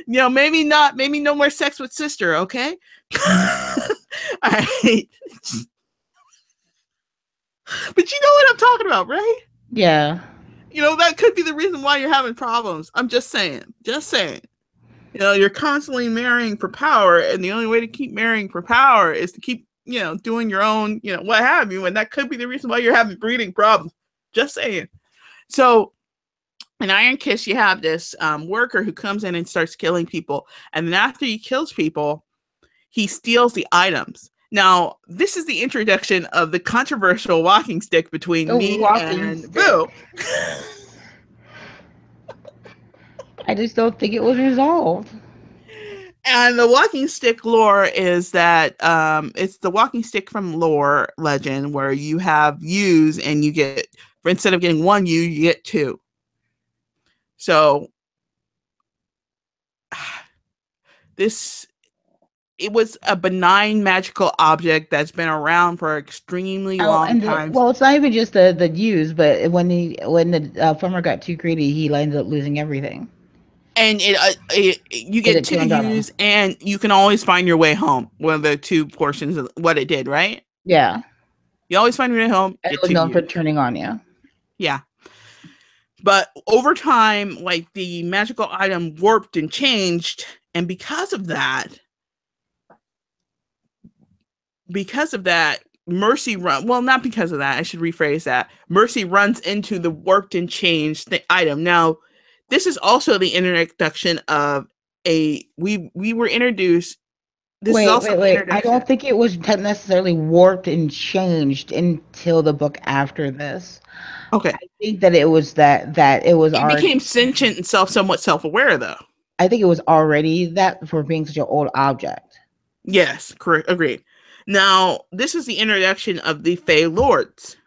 Maybe not. Maybe no more sex with sister. Okay. All right. But you know what I'm talking about, right? Yeah. That could be the reason why you're having problems. I'm just saying. Just saying. You're constantly marrying for power, and the only way to keep marrying for power is to keep, doing your own, what have you, and that could be the reason why you're having breeding problems. Just saying. So, in Iron Kiss, you have this worker who comes in and starts killing people, and then after he kills people, he steals the items. Now, this is the introduction of the controversial walking stick between me and Boo. I just don't think it was resolved. And the walking stick lore is that it's the walking stick from lore legend, where you have U's and you get, instead of getting 1 U, you get 2. So it was a benign magical object that's been around for an extremely long time. Well, it's not even just the U's, but when the farmer got too greedy, he ended up losing everything. And you get 2 U's, and you can always find your way home. One of the 2 portions of what it did, right? Yeah. You always find your way home. It was known for turning on you. Yeah. But over time, like, the magical item warped and changed, and because of that, Mercy not because of that, I should rephrase that. Mercy runs into the warped and changed item. Now, this is also the introduction of we were introduced. Wait. I don't think it was necessarily warped and changed until the book after this. Okay. I think that it was that it was it became sentient and somewhat self-aware, though. I think it was already that, for being such an old object. Yes, correct. Agreed. Now, this is the introduction of the Fae Lords.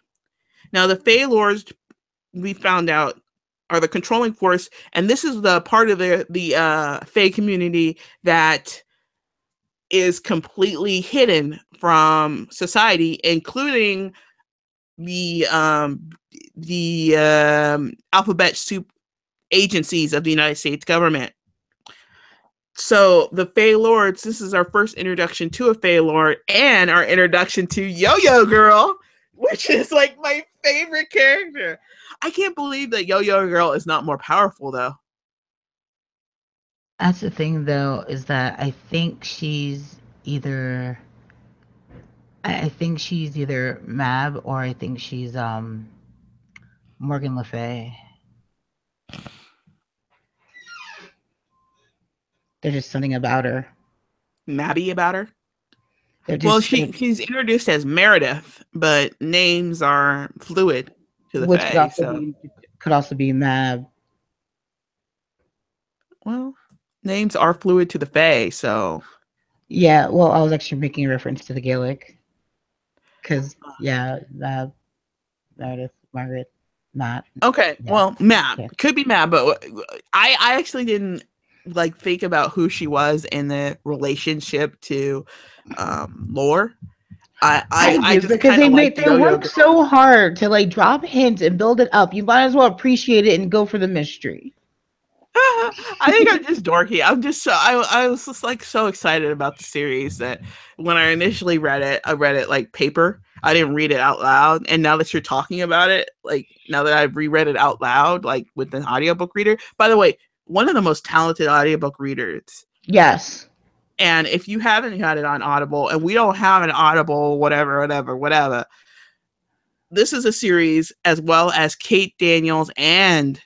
Now, the Fae Lords, we found out, are the controlling force, and this is the part of the Fae community that is completely hidden from society, including the alphabet soup agencies of the United States government. So the Fae Lords, this is our first introduction to a Fae Lord, and our introduction to Yo-Yo Girl, which is like my favorite character. I can't believe that Yo-Yo Girl is not more powerful, though. That's the thing, though, is that I think she's either. I think she's either Mab or I think she's Morgan Le Fay. There's just something about her. Mabby about her. They're Well, just she's introduced as Meredith, but names are fluid to the which Fae. So, could also be Mab. well, names are fluid to the Fae. So, Yeah, well, I was actually making a reference to the Gaelic. Because, yeah, Meredith, Margaret, not. okay, Yeah. well, Mab Okay. could be Mab, but I actually didn't like think about who she was in the relationship to Lore. I I do just because kind of like they Yo-Yo work Girl. so hard to like drop hints and build it up. You might as well appreciate it and go for the mystery. I think I'm just dorky. I'm just so I was just like so excited about the series that when I initially read it, I read it like paper. I didn't read it out loud. And now that you're talking about it, like now that I've reread it out loud, like with an audiobook reader. By the way, one of the most talented audiobook readers. Yes. And if you haven't had it on Audible, and we don't have an Audible, whatever, this is a series as well as Kate Daniels and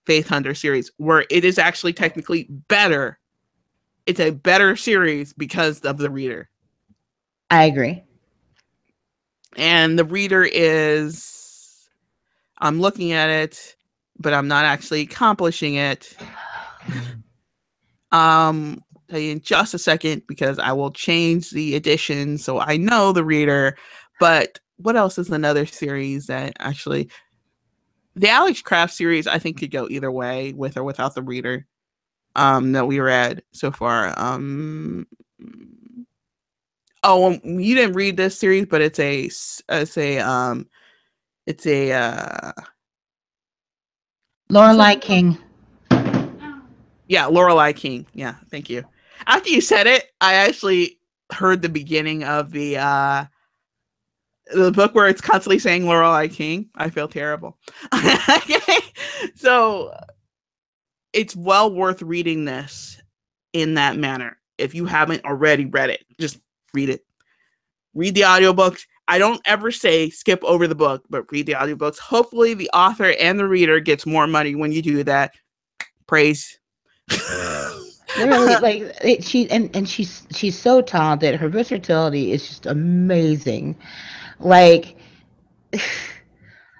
Faith Hunter series where it is actually technically better. It's a better series because of the reader. I agree. And the reader is, I'm looking at it, but I'm not actually accomplishing it. Tell you in just a second because I will change the edition so I know the reader. But what else is another series that actually the Alex Craft series I think could go either way with or without the reader that we read so far. You didn't read this series, but it's a Lorelai King. yeah, Lorelai King. Yeah, thank you. After you said it, I actually heard the beginning of the book where it's constantly saying Lorelai King. I feel terrible. Okay. So it's well worth reading this in that manner. If you haven't already read it, just read it. Read the audiobooks. I don't ever say skip over the book, but read the audiobooks. Hopefully the author and the reader gets more money when you do that. Praise. Literally, like she's so talented. Her versatility is just amazing. Like,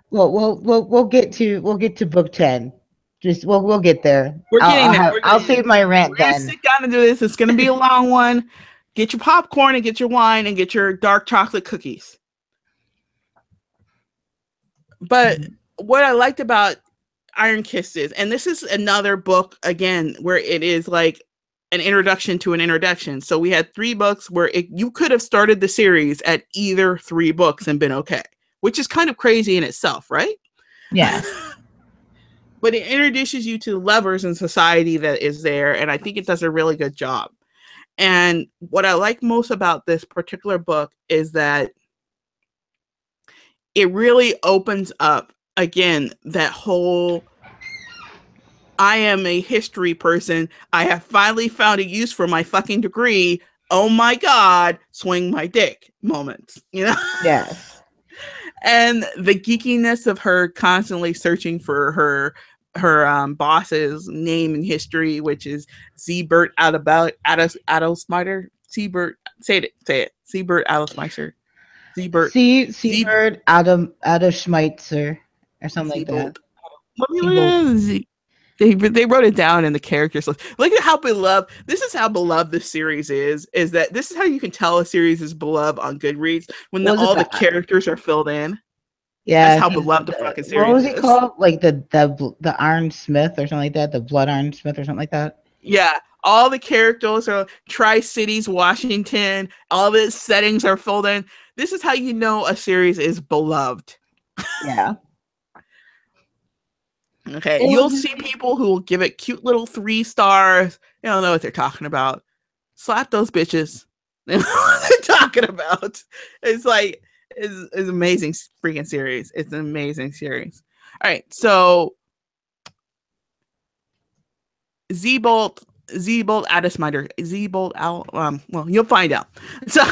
well, we'll get to book 10. Just we'll get there. We're getting there. We're I'll getting there. save my We're rant gonna then. sit down and do this. It's gonna be a long one. Get your popcorn and get your wine and get your dark chocolate cookies. But what I liked about Iron Kisses, and this is another book again where it is like an introduction to an introduction. So we had 3 books where you could have started the series at either 3 books and been okay, which is kind of crazy in itself, right? Yeah. But it introduces you to the levers in society that is there, and I think it does a really good job. And what I like most about this particular book is that it really opens up again that whole I am a history person. I have finally found a use for my fucking degree. Oh my god, swing my dick moments, you know? Yes. And the geekiness of her constantly searching for her boss's name in history, which is Zbert Adelsmeister. Zbert, say it. Zbert Adelsmeister. Zbert. Seabird out of Schmeitzer or something like that. Zbolt. What Seabolt. is it? They wrote it down in the characters list. Look at how beloved this is. How beloved this series is that this is how you can tell a series is beloved on Goodreads when What was it all the that? characters are filled in. That's Yeah, how beloved the fucking what series was it is. called? Like the Iron Smith or something like that. The Blood Iron Smith or something like that. Yeah, all the characters are Tri Cities, Washington. All the settings are filled in. This is how you know a series is beloved. Yeah. Okay, It you'll was see people who will give it cute little 3 stars. They don't know what they're talking about. Slap those bitches. They know what they're talking about. It's like it's amazing freaking series. It's an amazing series. All right, so Z-Bolt Z-Bolt Adismiter. Z-Bolt Al well, you'll find out. So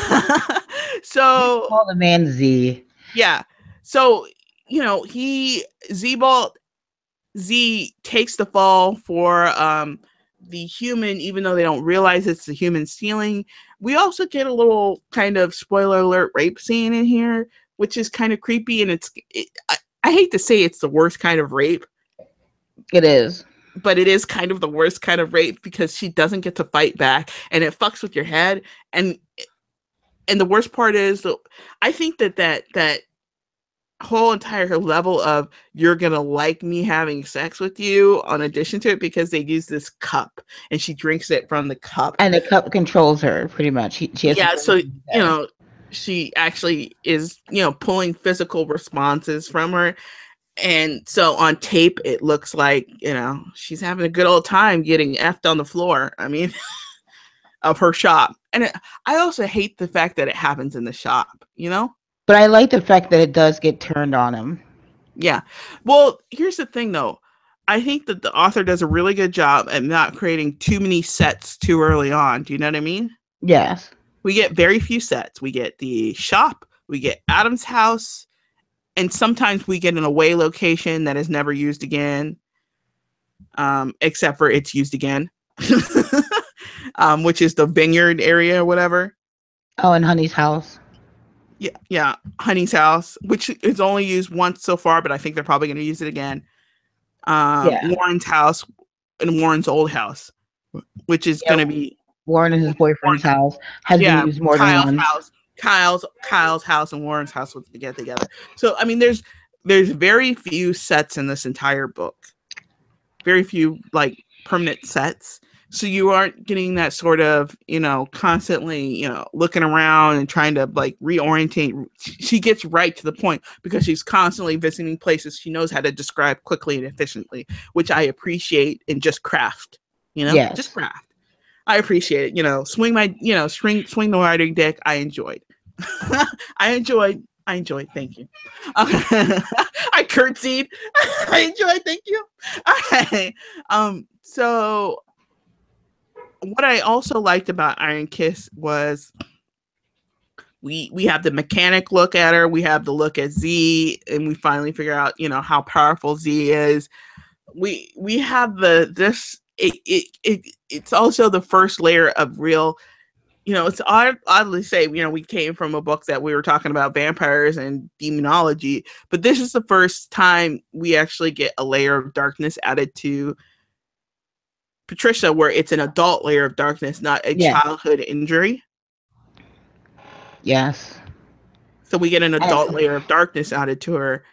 so Call the man Z. yeah. So, he Z-Bolt Z takes the fall for the human, even though they don't realize it's the human stealing. We also get a little kind of spoiler alert rape scene in here, which is kind of creepy, and I hate to say it's the worst kind of rape. It is. But it is kind of the worst kind of rape because she doesn't get to fight back, and it fucks with your head. And the worst part is, I think that whole entire level of you're gonna like me having sex with you, on addition to it, because they use this cup and she drinks it from the cup, and the cup controls her pretty much. She has so she actually is pulling physical responses from her. And so on tape, it looks like, she's having a good old time getting effed on the floor. I mean, of her shop. And I also hate the fact that it happens in the shop, But I like the fact that it does get turned on him. Yeah. Well, here's the thing, though. I think that the author does a really good job at not creating too many sets too early on. Do you know what I mean? Yes. We get very few sets. We get the shop, we get Adam's house, and sometimes we get an away location that is never used again, except for it's used again, which is the vineyard area or whatever. Oh, and Honey's house. Yeah, Honey's house, which is only used once so far, but I think they're probably going to use it again. Warren's house and Warren's old house, which is going to be Warren and his boyfriend's house has been used more Kyle's than once. house. Kyle's house and Warren's house would get together. So I mean, there's very few sets in this entire book. Very few like permanent sets. So you aren't getting that sort of, constantly, looking around and trying to like reorientate. She gets right to the point because she's constantly visiting places she knows how to describe quickly and efficiently, which I appreciate in just craft, Yes. just craft. I appreciate it. Swing the writing dick. I enjoyed. I enjoyed. Thank you. Okay. I curtsied. I enjoyed. Thank you. Okay. So what I also liked about Iron Kiss was we have the mechanic look at her. We have the look at Z, and we finally figure out, how powerful Z is. We have it's also the first layer of real, it's oddly say, we came from a book that we were talking about vampires and demonology, but this is the first time we actually get a layer of darkness added to Patricia, where it's an adult layer of darkness, not a childhood injury. Yes. So we get an adult layer of darkness added to her.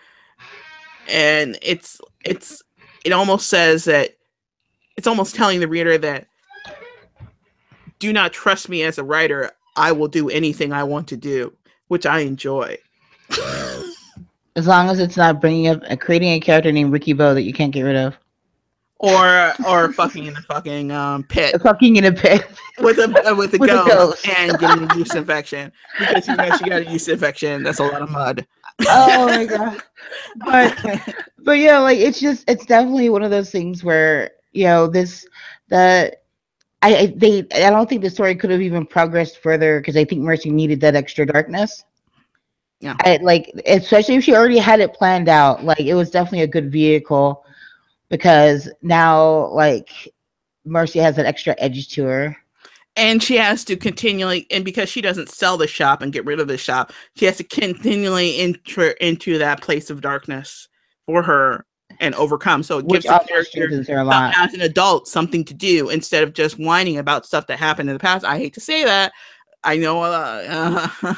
And it almost says that, it's almost telling the reader that, do not trust me as a writer. I will do anything I want to do, which I enjoy. As long as it's not creating a character named Ricky Bo that you can't get rid of. Or fucking in a fucking pit. Fucking in a pit. With a ghost and getting a yeast infection. Because she got a yeast infection. That's a lot of mud. Oh my god. But yeah, like it's definitely one of those things where, I don't think the story could have even progressed further because I think Mercy needed that extra darkness. Yeah. Especially if she already had it planned out. Like it was definitely a good vehicle because now like Mercy has an extra edge to her. And she has to continually, and because she doesn't sell the shop and get rid of the shop, she has to continually enter into that place of darkness for her and overcome. So it gives the character as an adult something to do instead of just whining about stuff that happened in the past. I hate to say that. I know,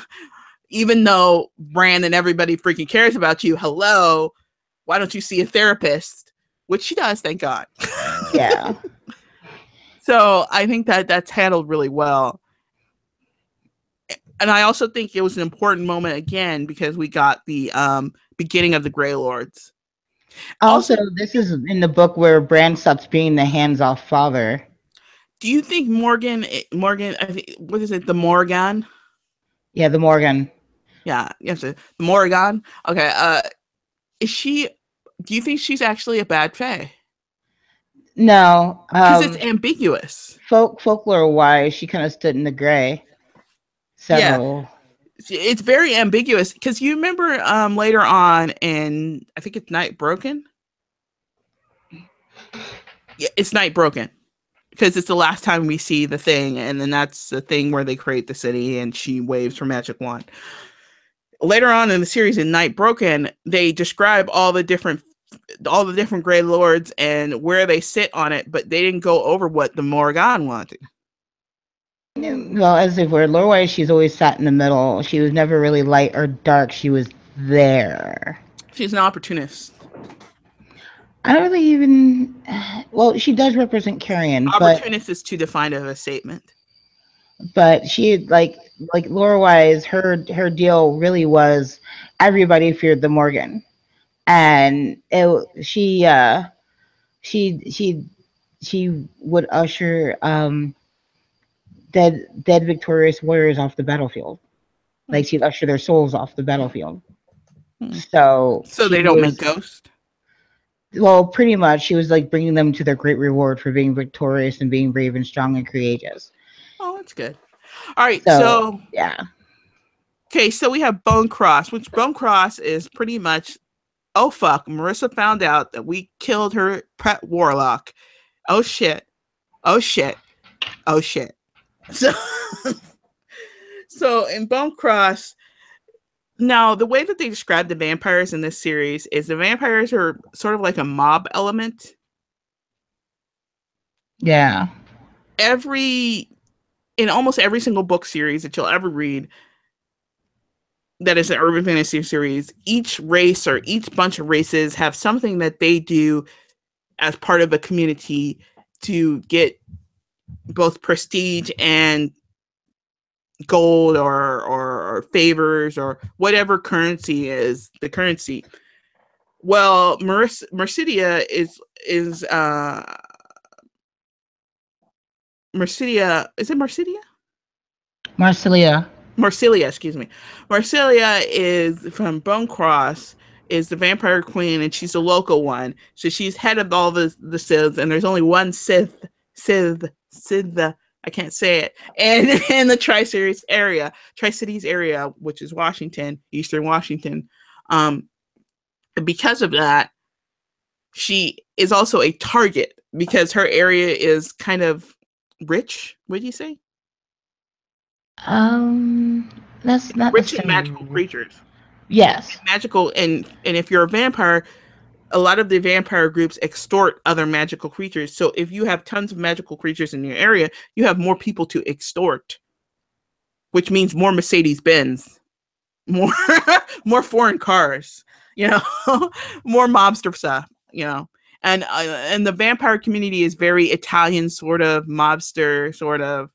even though Brand and everybody freaking cares about you, hello, why don't you see a therapist? Which she does, thank God. Yeah. So I think that that's handled really well. And I also think it was an important moment again because we got the beginning of the Grey Lords. Also, this is in the book where Brand stops being the hands-off father. Do you think Morgan, I think, what is it, the Morgan? Yeah, the Morgan. Yeah, yes, the Morgan. Okay, do you think she's actually a bad fae? No. Because it's ambiguous. Folklore wise, she kind of stood in the gray. Yeah. So It's very ambiguous. Because you remember later on in, I think it's Night Broken? Yeah, it's Night Broken. Because it's the last time we see the thing, and then that's the thing where they create the city and she waves her magic wand. Later on in the series in Night Broken, they describe all the different Grey Lords and where they sit on it, but they didn't go over what the Morrigan wanted. well, as if we're lore wise, she's always sat in the middle. She was never really light or dark. She was there. She's an opportunist. I don't really even. Well, she does represent Carrion, opportunist is too defined of a statement. But she like lore wise, her deal really was everybody feared the Morgan, and she would usher dead victorious warriors off the battlefield. Like she'd usher their souls off the battlefield. So they don't make ghosts. Well, pretty much, she was like bringing them to their great reward for being victorious and being brave and strong and courageous. Oh, that's good. All right, so yeah. Okay, so we have Bone Cross, which Bone Cross is pretty much, oh fuck, Marissa found out that we killed her pet warlock. Oh shit. Oh shit. Oh shit. So, so in Bone Cross, now the way that they describe the vampires in this series is the vampires are sort of like a mob element. Yeah. In almost every single book series that you'll ever read, that is an urban fantasy series, each race or each bunch of races have something that they do as part of a community to get both prestige and gold or favors or whatever currency is the currency. Well, Mercidia is Mercidia, is it Mercidia? Marsilia, excuse me. Marsilia is from Bone Cross, is the vampire queen, and she's a local one. So she's head of all the Siths, and there's only one Sith, I can't say it, and in the Tri-Cities area, which is Washington, Eastern Washington. Because of that, she is also a target because her area is kind of rich. What do you say? That's not rich in magical creatures. Yes, magical, and if you're a vampire, a lot of the vampire groups extort other magical creatures. So if you have tons of magical creatures in your area, you have more people to extort, which means more Mercedes-Benz, more foreign cars, more mobster stuff, and the vampire community is very Italian sort of mobster sort of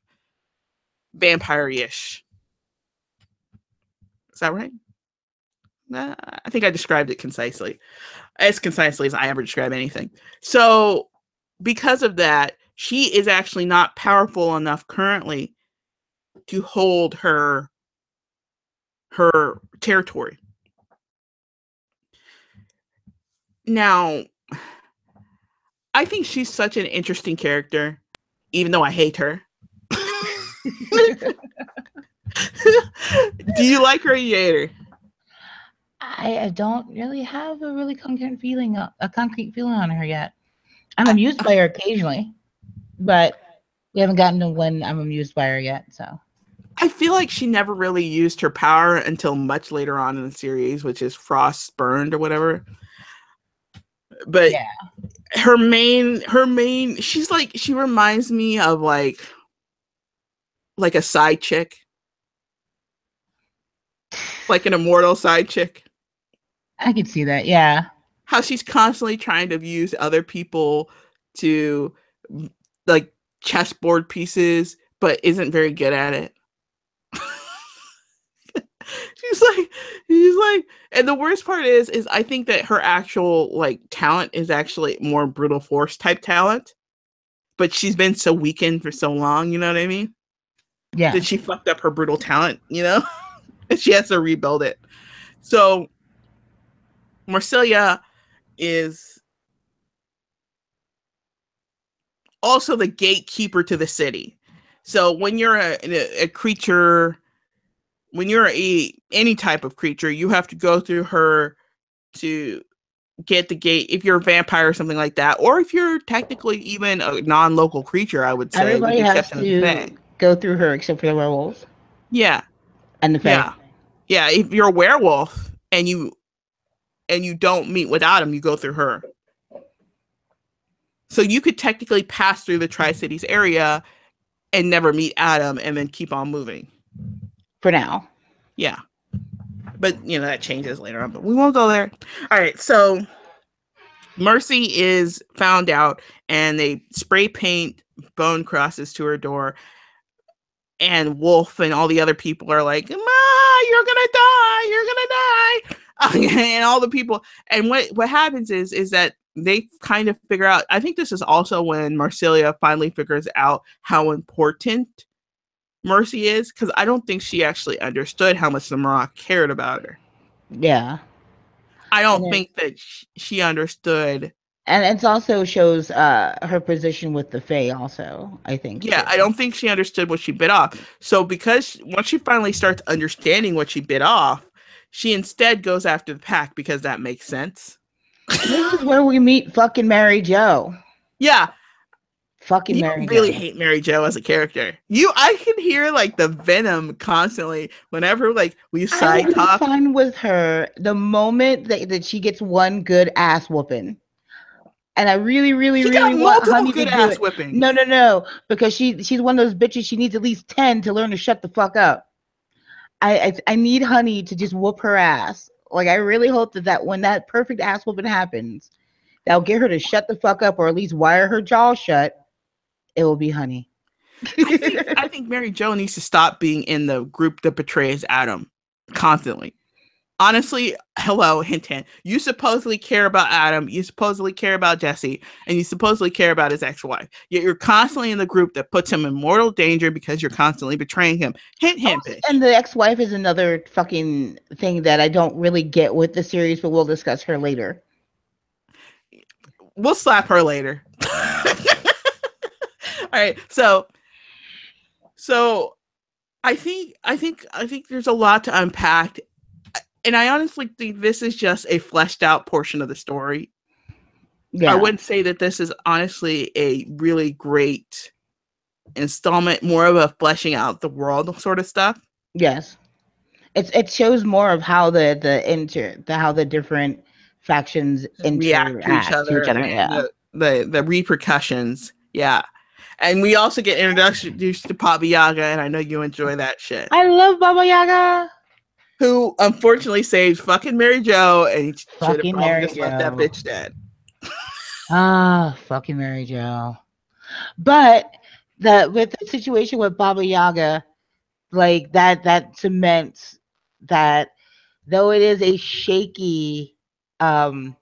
vampire-ish. Is that right? I think I described it concisely as I ever describe anything. So because of that, she is actually not powerful enough currently to hold her territory. Now, I think she's such an interesting character, even though I hate her. Do you like her or you hate her? I don't really have a really concrete feeling on her yet. I'm amused by her occasionally, but we haven't gotten to when I'm amused by her yet. So I feel like she never really used her power until much later on in the series, which is Frost Burned or whatever. But yeah, her main, she reminds me of like a side chick, like an immortal side chick. I could see that, yeah. How she's constantly trying to use other people to like chessboard pieces, but isn't very good at it. She's like, and the worst part is I think that her actual like talent is actually more brutal force type talent, but she's been so weakened for so long, you know what I mean? Yeah. That she fucked up her brutal talent, and she has to rebuild it. So Marsilia is also the gatekeeper to the city. So when you're a creature, when you're any type of creature, you have to go through her to get the gate. If you're a vampire or something like that, or if you're technically even a non-local creature, I would say, with Everybody the has exception of the Fae. to go through her except for the werewolves Yeah, and the Fae. yeah. If you're a werewolf and you don't meet with Adam, you go through her. So you could technically pass through the Tri-Cities area and never meet Adam and then keep on moving. For now. Yeah. But, that changes later on, but we won't go there. All right, so Mercy is found out and they spray paint bone crosses to her door. And Wolf and all the other people are like, Ma, you're going to die. You're going to die. And all the people. And what happens is that they kind of figure out, I think this is also when Marcelia finally figures out how important Mercy is, because I don't think she actually understood how much the Maroc cared about her. Yeah. I don't think that she understood. And it also shows her position with the Fae also, I think. Yeah, too. I don't think she understood what she bit off. So because once she finally starts understanding what she bit off, she instead goes after the pack because that makes sense. This is where we meet fucking Mary Jo. Yeah. Fucking you Mary really Jo. hate Mary Jo as a character. I can hear like the venom constantly whenever like we side talk. I'm fine with her the moment that she gets one good ass whooping. And I really want Honey to do it. Whippings. No, because she's one of those bitches. She needs at least 10 to learn to shut the fuck up. I need Honey to just whoop her ass. Like I really hope that when that perfect ass whooping happens, that'll get her to shut the fuck up or at least wire her jaw shut. It will be Honey. I think Mary Jo needs to stop being in the group that betrays Adam constantly. Honestly, hello, hint, hint. You supposedly care about Adam, you supposedly care about Jesse, and you supposedly care about his ex-wife. Yet you're constantly in the group that puts him in mortal danger because you're constantly betraying him. Hint, hint, bitch. And the ex-wife is another fucking thing that I don't really get with the series, but we'll discuss her later. We'll slap her later. All right, so I think there's a lot to unpack. And I honestly think this is just a fleshed out portion of the story. Yeah. I wouldn't say that this is honestly a really great installment, more of a fleshing out the world sort of stuff. Yes. It shows more of how how the different factions react to each other. Yeah. The repercussions. Yeah. And we also get introduced to Baba Yaga, and I know you enjoy that shit. I love Baba Yaga. Who unfortunately saved fucking Mary Jo, and he should have probably just left that bitch dead. Fucking Mary Jo. But with the situation with Baba Yaga, like that cements that though it is a shaky bond,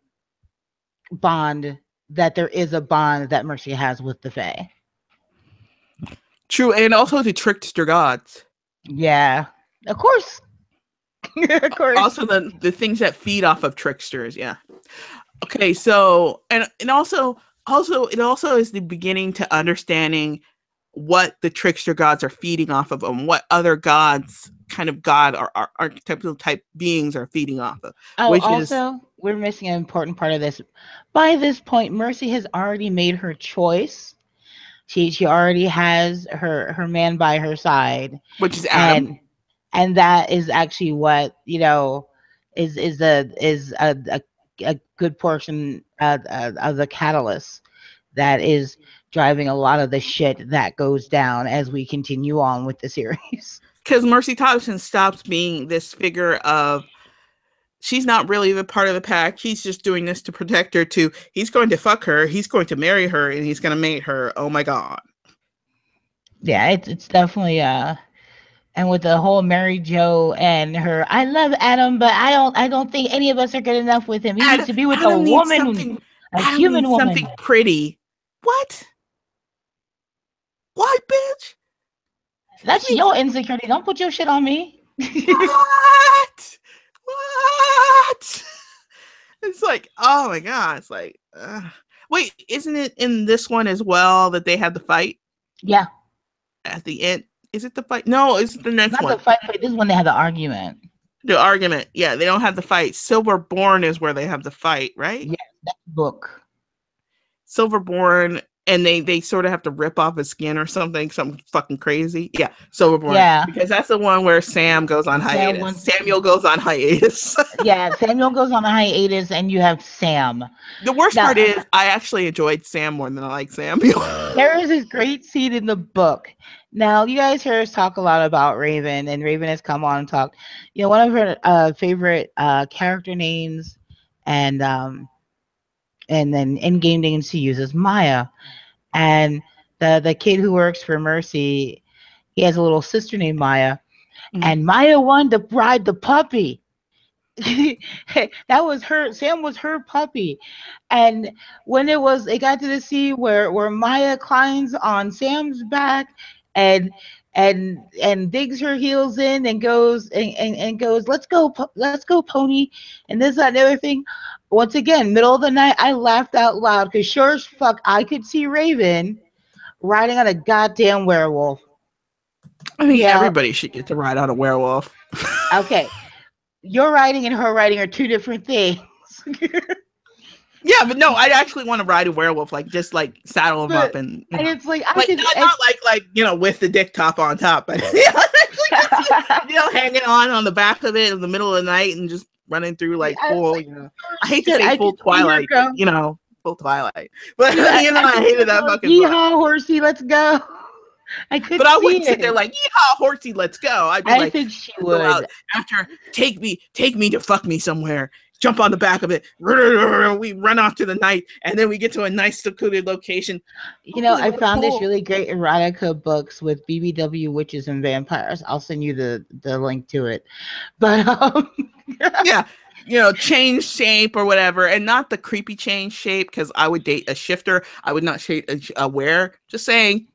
that there is a bond that Mercy has with the Fae. True, and also the trickster gods. Yeah, of course. Of course. Also the things that feed off of tricksters, yeah. Okay, so and also it also is the beginning to understanding what the trickster gods are feeding off of and what other gods kind of god or archetypal type beings are feeding off of. We're missing an important part of this. By this point, Mercy has already made her choice. She already has her man by her side, which is Adam. And that is actually what is a good portion of the catalyst that is driving a lot of the shit that goes down as we continue on with the series. Because Mercy Thompson stops being this figure of she's not really the part of the pack. He's just doing this to protect her. He's going to fuck her. He's going to marry her, and he's going to mate her. Oh my god. Yeah, it's definitely and with the whole Mary Jo and her, I love Adam, but I don't think any of us are good enough with him. He needs to be with a woman, a human woman. Something pretty. What? What, bitch? That's your insecurity. Don't put your shit on me. What? What? It's like, oh my god. It's like, Wait, isn't it in this one as well that they have the fight Yeah, at the end? Is it the fight? No, it's the next not the one. fight. This is when they had the argument. The argument. Yeah, they don't have the fight. Silverborn is where they have the fight, right? Yes, that book. Silverborn, and they sort of have to rip off his skin or something fucking crazy. Yeah, Silverborn, Yeah, because that's the one where Sam goes on Sam hiatus. wants. Samuel goes on hiatus. Yeah, Samuel goes on a hiatus, and you have Sam. The worst Now, part is I actually enjoyed Sam more than I like Samuel. there is this great scene in the book. Now, you guys heard us talk a lot about Raven, and Raven has come on and talked. You know, one of her favorite character names, and then in-game names she uses Maya. And the kid who works for Mercy, he has a little sister named Maya, and Maya wanted to ride the puppy. That was her. Sam was her puppy, and when it got to the scene where Maya climbs on Sam's back and digs her heels in and goes and goes, let's go, pony, and this, that, and the other thing. Once again, middle of the night, I laughed out loud because sure as fuck I could see Raven riding on a goddamn werewolf. I think Yeah. everybody should get to ride on a werewolf. Okay. Your riding and her riding are two different things. Yeah, but no, I actually want to ride a werewolf, like just like saddle him up and it's like not like with the dick top on top, but hanging on the back of it in the middle of the night and just running through like full, I hate to say full Twilight, full Twilight, but I hated that fucking. Yeehaw, horsey, let's go. But I wouldn't sit there like, yeehaw, horsey, let's go. I'd be I think she would. Out after take me to fuck me somewhere. Jump on the back of it. We run off to the night, and then we get to a nice secluded location. I found this really great erotica books with BBW witches and vampires. I'll send you the link to it. But yeah. Change shape or whatever, and not the creepy change shape, because I would date a shifter. I would not date a wear. Just saying.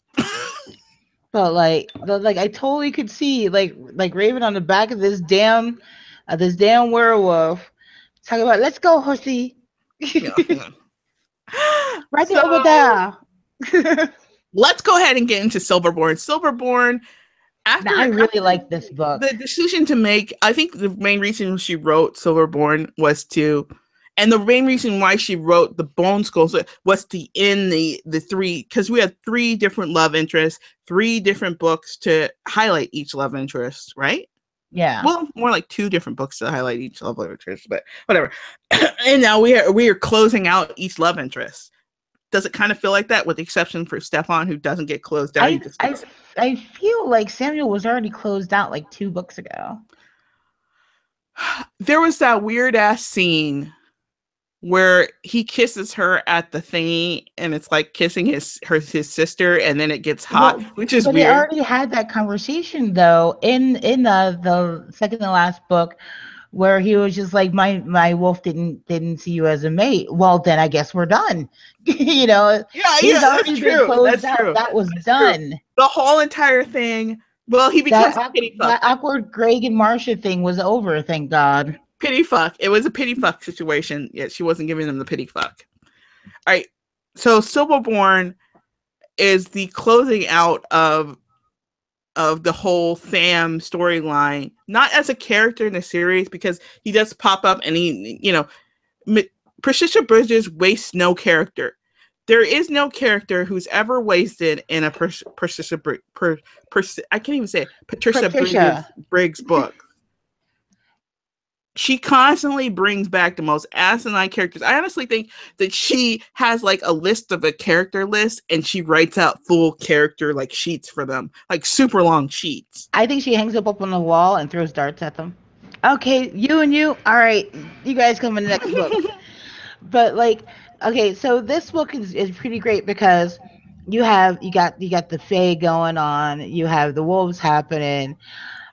But like I totally could see like Raven on the back of this damn werewolf talking about, let's go, horsey. Right there, over there. Let's go ahead and get into Silverborn. Silverborn. I really like this book. The decision to make, I think the main reason she wrote Silverborn was and the main reason why she wrote the Bone Skulls was to end the three, because we had 3 different love interests, 3 different books to highlight each love interest, right? Yeah. Well, more like 2 different books to highlight each love interest, but whatever. And now we are closing out each love interest. Does it kind of feel like that, with the exception for Stefan, who doesn't get closed out? I feel like Samuel was already closed out like 2 books ago. There was that weird ass scene where he kisses her at the thingy, and it's like kissing his sister, and then it gets hot, which is weird. They already had that conversation though in the second to last book, where he was just like, my wolf didn't see you as a mate. Well, then I guess we're done. He's already been closed out. That was done. True. The whole entire thing. Well, he becomes a pity fuck. That awkward Greg and Marcia thing was over, thank God. Pity fuck. It was a pity fuck situation. Yeah, she wasn't giving them the pity fuck. All right. So Silverborn is the closing out of the whole Sam storyline, not as a character in the series, because he does pop up and Patricia Bridges wastes no character. There is no character who's ever wasted in a Patricia Briggs book. She constantly brings back the most asinine characters. I honestly think that she has like a list of a character list, and she writes out full character like sheets for them, like super long sheets. I think she hangs them up on the wall and throws darts at them. Okay, you and you. All right, you guys come in the next book. But okay, so this book is pretty great because you got the Fae going on. You have the wolves happening.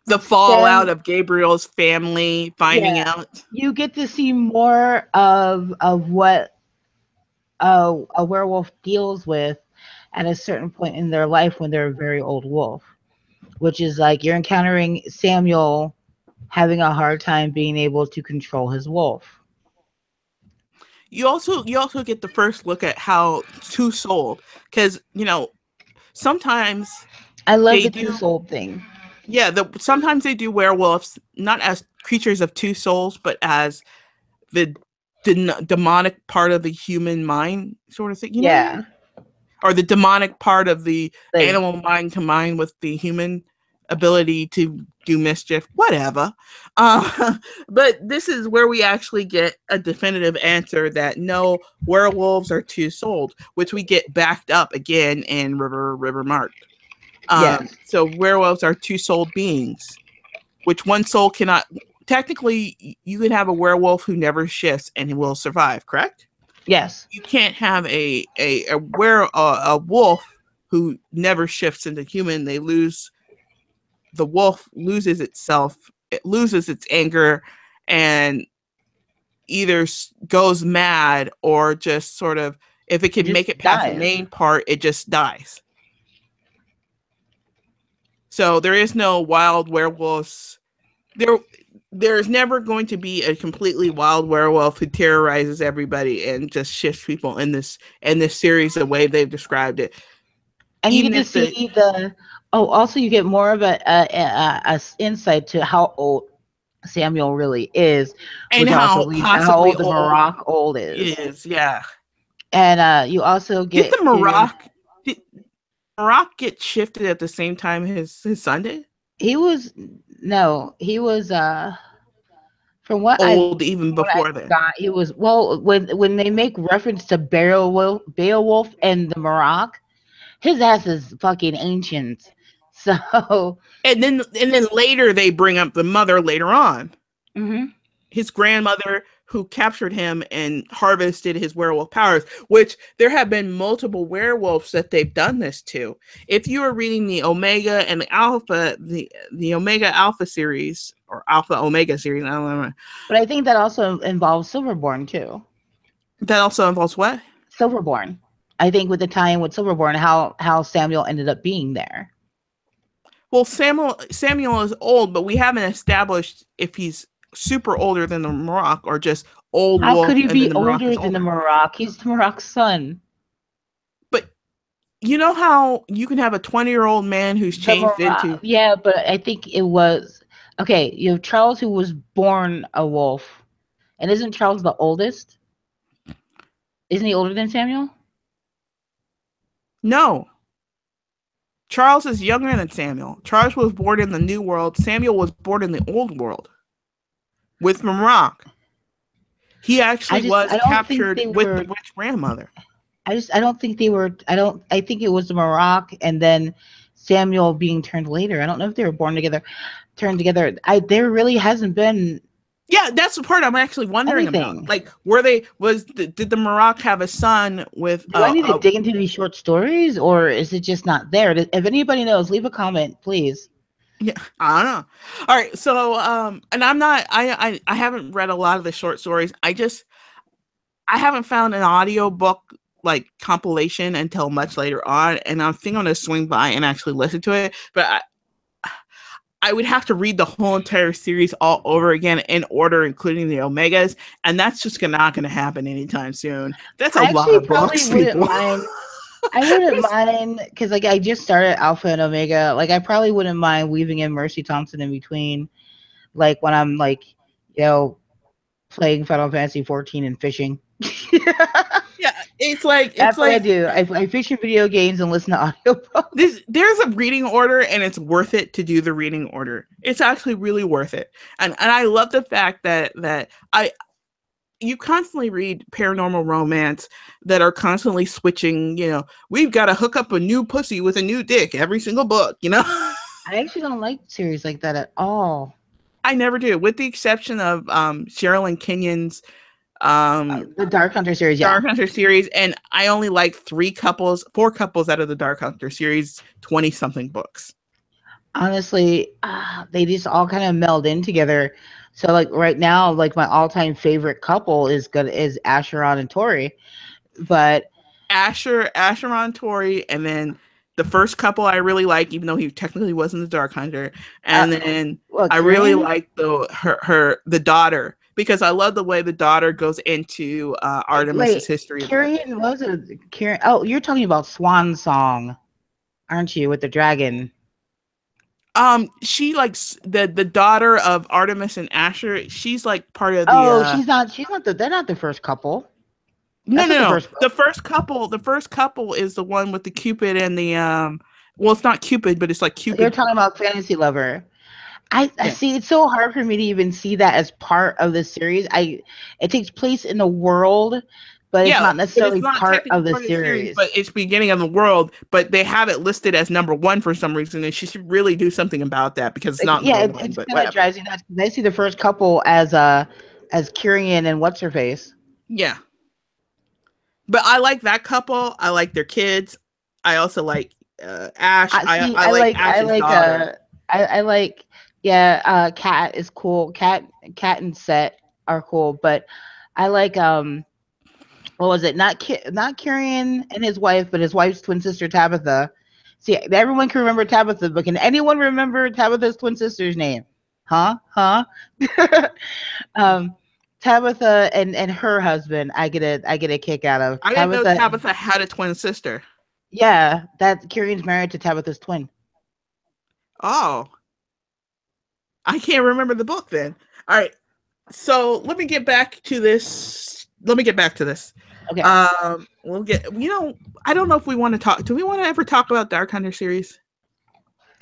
The fallout of Gabriel's family finding out. You get to see more of what a werewolf deals with at a certain point in their life when they're a very old wolf, which is like you're encountering Samuel having a hard time being able to control his wolf. you also get the first look at how two-souled, because sometimes I love they the do. two-souled thing. Yeah, sometimes they do werewolves not as creatures of two souls, but as the demonic part of the human mind, sort of thing. Yeah. Or the demonic part of the Like, animal mind combined with the human ability to do mischief, whatever. But this is where we actually get a definitive answer that no, werewolves are two-souled, which we get backed up again in River Marked. yes. So werewolves are two-souled beings, which one soul cannot. Technically, you can have a werewolf who never shifts and he will survive. Correct? Yes. You can't have a wolf who never shifts into human. The wolf loses itself. It loses its anger and either goes mad or just sort of, if it can Just make it past the dies. main part, it just dies. So there is no wild werewolves. There's never going to be a completely wild werewolf who terrorizes everybody and just shifts people in this series the way they've described it. And you Even get to if the see also you get more of a insight to how old Samuel really is, and which also how leads to how possibly old the old Maroc old is. yeah. And you also Did get the to Maroc get shifted at the same time his son did? he was no, he was from Old even what I before then. got, he was well when they make reference to Beowulf and the Maroc, his ass is fucking ancient. So And then later they bring up the mother later on. mhm. His grandmother who captured him and harvested his werewolf powers, which there have been multiple werewolves that they've done this to. If you are reading the Omega and the Alpha, the Omega Alpha series or Alpha Omega series, I don't know. But I think that also involves Silverborn too. That also involves what? Silverborn. I think with the tie-in with Silverborn, how Samuel ended up being there. Well, Samuel is old, but we haven't established if he's super older than the Maroc or just old How could wolf he and then be the Maroc older is than the older. Maroc? He's the Maroc's son. But you know how you can have a 20-year-old man who's The changed Maroc, into. yeah, but I think it was okay. You have Charles, who was born a wolf, and isn't Charles the oldest? Isn't he older than Samuel? No. Charles is younger than Samuel. Charles was born in the New World. Samuel was born in the Old World with Maroc. He actually was I don't think captured they with the were. witch grandmother. I don't think they were. I think it was the Maroc and then Samuel being turned later. I don't know if they were born together, turned together. There really hasn't been Yeah, that's the part I'm actually wondering about. anything. Like, did the Maroc have a son with Do I need to dig into these short stories, or is it just not there? If anybody knows, leave a comment, please. yeah, I don't know. All right, so and I'm not I haven't read a lot of the short stories. I haven't found an audio book like compilation until much later on, and I think I'm gonna swing by and actually listen to it. But I would have to read the whole entire series all over again in order, including the Omegas, and that's just not going to happen anytime soon. That's a I lot actually of probably books, wouldn't people. mind. I wouldn't mind because like I just started Alpha and Omega. Like I probably wouldn't mind weaving in Mercy Thompson in between, like when I'm like, you know, playing Final Fantasy 14 and fishing. Yeah, it's like That's what I do. I fish in video games and listen to audiobooks. there's a reading order, and it's worth it to do the reading order. It's actually really worth it, and I love the fact that you constantly read paranormal romance that are constantly switching. We've got to hook up a new pussy with a new dick every single book. I actually don't like series like that at all. I never do, with the exception of Sherilyn Kenyon's The Dark Hunter series, yeah. Dark Hunter series, and I only like 4 couples out of the Dark Hunter series, 20 something books. Honestly, they just all kind of meld in together. So like right now, like my all-time favorite couple is Asheron and Tori, but Asheron, Tori, and then the first couple I really like, even though he technically wasn't the Dark Hunter, and then what, I really Corinne? like the daughter, because I love the way the daughter goes into Artemis's Wait, history of that. Kyrian, what was it? Kyrian, oh, you're talking about Swan Song, aren't you, with the dragon? She likes the daughter of Artemis and Asher. She's like part of the Oh, she's not they're not the first couple. no, That's no, not the no. first book. The first couple is the one with the Cupid and the well, it's not Cupid, but it's like You're Cupid. talking about Fantasy Lover. I Yeah. see. It's so hard for me to even see that as part of the series. It takes place in the world, but it's Yeah, not but it's necessarily not part technically of the part of the series, series. but it's beginning of the world, but they have it listed as number one for some reason, and she should really do something about that because it's Like, not yeah, number one, it's but kind of whatever. drives you nuts. I see the first couple as Kyrian and what's her face. Yeah. But I like that couple. I like their kids. I also like Ash. I see. I like Ash's daughter. I like. Yeah, Cat is cool. Cat and Set are cool, but I like what was it? Not Kyrian and his wife, but his wife's twin sister Tabitha. See, everyone can remember Tabitha, but can anyone remember Tabitha's twin sister's name? Huh? um, Tabitha and her husband. I get a kick out of I didn't know Tabitha. Tabitha had a twin sister. Yeah, that Kyrian's married to Tabitha's twin. Oh, I can't remember the book then. All right. So let me get back to this. Okay. We'll get, I don't know if we want to talk. Do we want to ever talk about Dark Hunter series?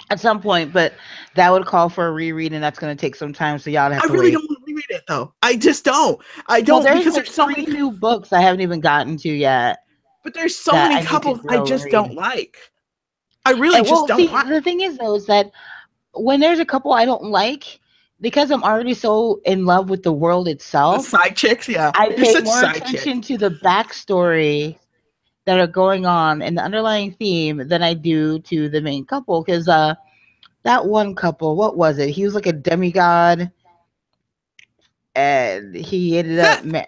At some point, but that would call for a reread, and that's going to take some time, so y'all have I to really wait. don't want to reread it though. I just don't. I Well, don't there's because like there's so three many, new books I haven't even gotten to yet but there's so that many I need to couples I go just read. don't like. I really And just well, don't see, like. the thing is though, is that when there's a couple I don't like, because I'm already so in love with the world The itself, side chicks, yeah. I You're pay such a more side chick. attention to the backstory that are going on and the underlying theme than I do to the main couple. Because that one couple, what was it? He was like a demigod, and he ended up. Seth.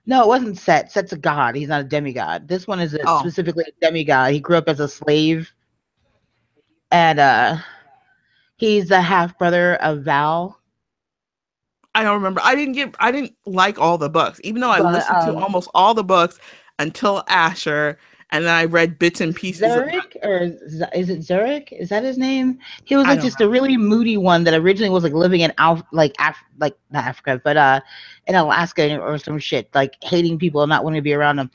No, it wasn't Set. Set's a god. He's not a demigod. This one is Oh, specifically a demigod. He grew up as a slave, and he's the half brother of Val. I don't remember. I didn't like all the books, even though I But listened to almost all the books until Asher, and then I read bits and pieces of. Zurich, or is it Zurich? Is that his name? He was I like don't just know. a really moody one that originally was like living in like not Africa, but in Alaska or some shit, like hating people and not wanting to be around them.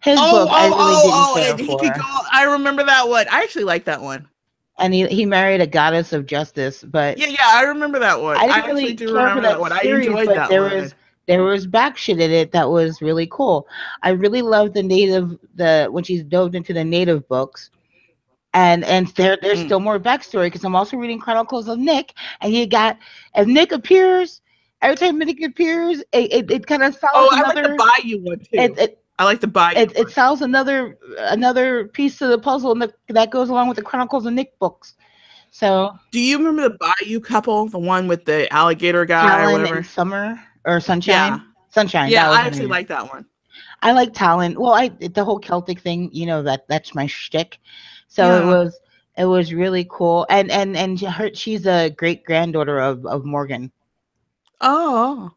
His book I really didn't And care he could for. go. I remember that one. I actually like that one. And he married a goddess of justice, but Yeah, I remember that one. I I didn't actually really do care for remember that that one. I series, enjoyed but that one. there was back shit in it that was really cool. I really loved the when she's dove into the native books. And there's Mm. still more backstory because I'm also reading Chronicles of Nick, and you got as Nick appears, every time Nick appears, it kind of Oh, solves I like the another Bayou one it too. it I like the Bayou it one. solves another piece to the puzzle that goes along with the Chronicles of Nick books. So Do you remember the Bayou couple, the one with the alligator guy or Talon and whatever? Summer or Yeah, Sunshine, yeah. that was I her actually name. like that one. I like Talon. Well, I the whole Celtic thing, that's my shtick. So Yeah. it was really cool. And she's a great granddaughter of Morgan. Oh.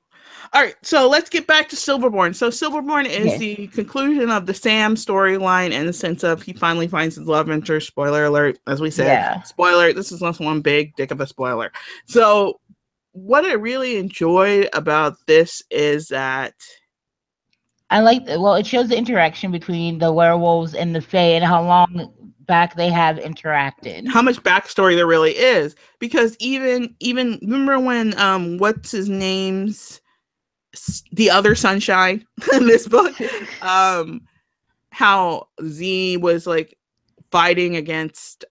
All right, so let's get back to Silverborn. So Silverborn is Okay. the conclusion of the Sam storyline in the sense of he finally finds his love interest. Spoiler alert, as we said. Yeah. Spoiler, this is just one big dick of a spoiler. So what I really enjoy about this is that It shows the interaction between the werewolves and the Fae and how long back they have interacted. how much backstory there really is. Because even remember when what's his name's the other Sunshine in this book, how Z was like fighting against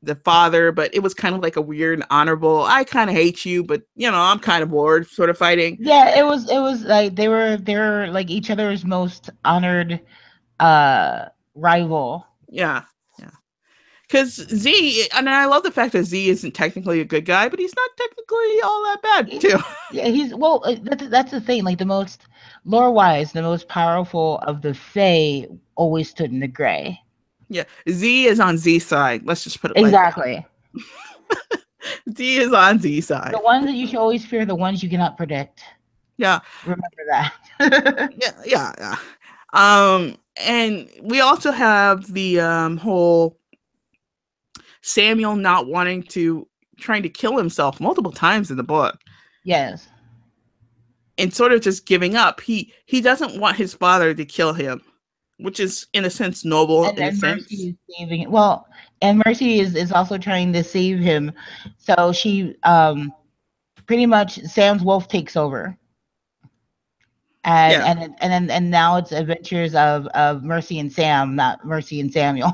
the father, but it was kind of like a weird honorable, I kind of hate you, but I'm kind of bored sort of fighting. Yeah, it was like they were like each other's most honored rival. Yeah, yeah. Because Z, and I love the fact that Z isn't technically a good guy, but he's not technically all that bad too. Yeah, that's the thing. Like the most lore wise, the most powerful of the Fae always stood in the gray. Yeah, Z is on Z side. Let's just put it like that. Exactly. Z is on Z The side. ones that you should always fear, the ones you cannot predict. Yeah. Remember that. Yeah. And we also have the whole Samuel not wanting to, trying to kill himself multiple times in the book, Yes. and sort of just giving up. He doesn't want his father to kill him, which is in a sense noble in a And sense. Mercy is saving it. Well, and Mercy is also trying to save him. So she pretty much Sam's wolf takes over. And Yeah. and now it's adventures of Mercy and Sam, not Mercy and Samuel.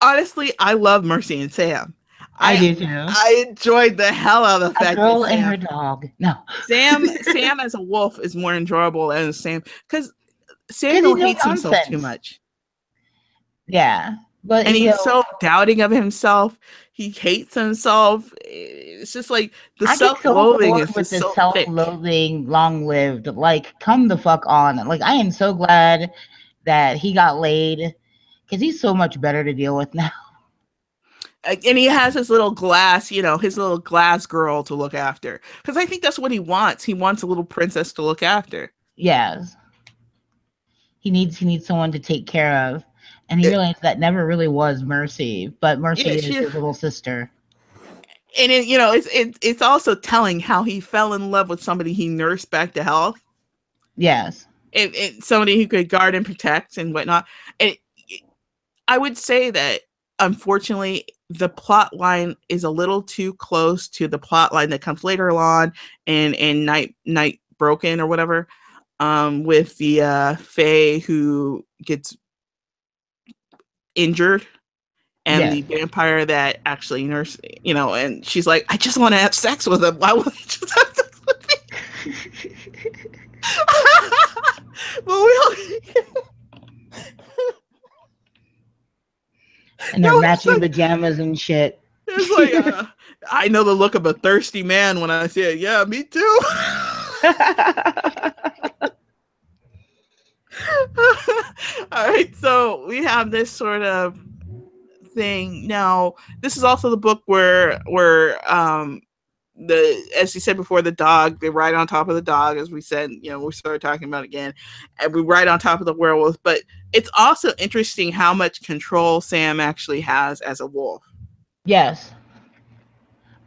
Honestly, I love Mercy and Sam. I I do too. I enjoyed the hell out of the A fact that girl and her dog. No, Sam as a wolf is more enjoyable as Sam, because because Samuel he's no hates himself too nonsense. much. Yeah, but And you he's know, so doubting of himself. He hates himself. It's just like the I get so self-loathing bored is with just this so thick. self-loathing, long-lived. Like, come the fuck on. Like, I am so glad that he got laid because he's so much better to deal with now. And he has his little glass, his little glass girl to look after. Because I think that's what he wants. He wants a little princess to look after. Yes, he needs someone to take care of, and he It, realized that never really was Mercy, but Mercy yeah, is his little sister. and it's also telling how he fell in love with somebody he nursed back to health. Yes. Somebody who could guard and protect and whatnot. And I would say that unfortunately the plot line is a little too close to the plot line that comes later on in Night Broken or whatever, with the Fae who gets injured and the Yes. vampire that actually nurse, and she's like, I just want to have sex with him. Why would I just have sex with me? Well, And they're matching pajamas and shit. it's like, I know the look of a thirsty man when I say it. Yeah, me too. All right, so we have this sort of thing now. This is also the book where as you said before, the dog, they ride on top of the dog, as we said, we started talking about it again, and we ride on top of the werewolf. But it's also interesting how much control Sam actually has as a wolf. Yes.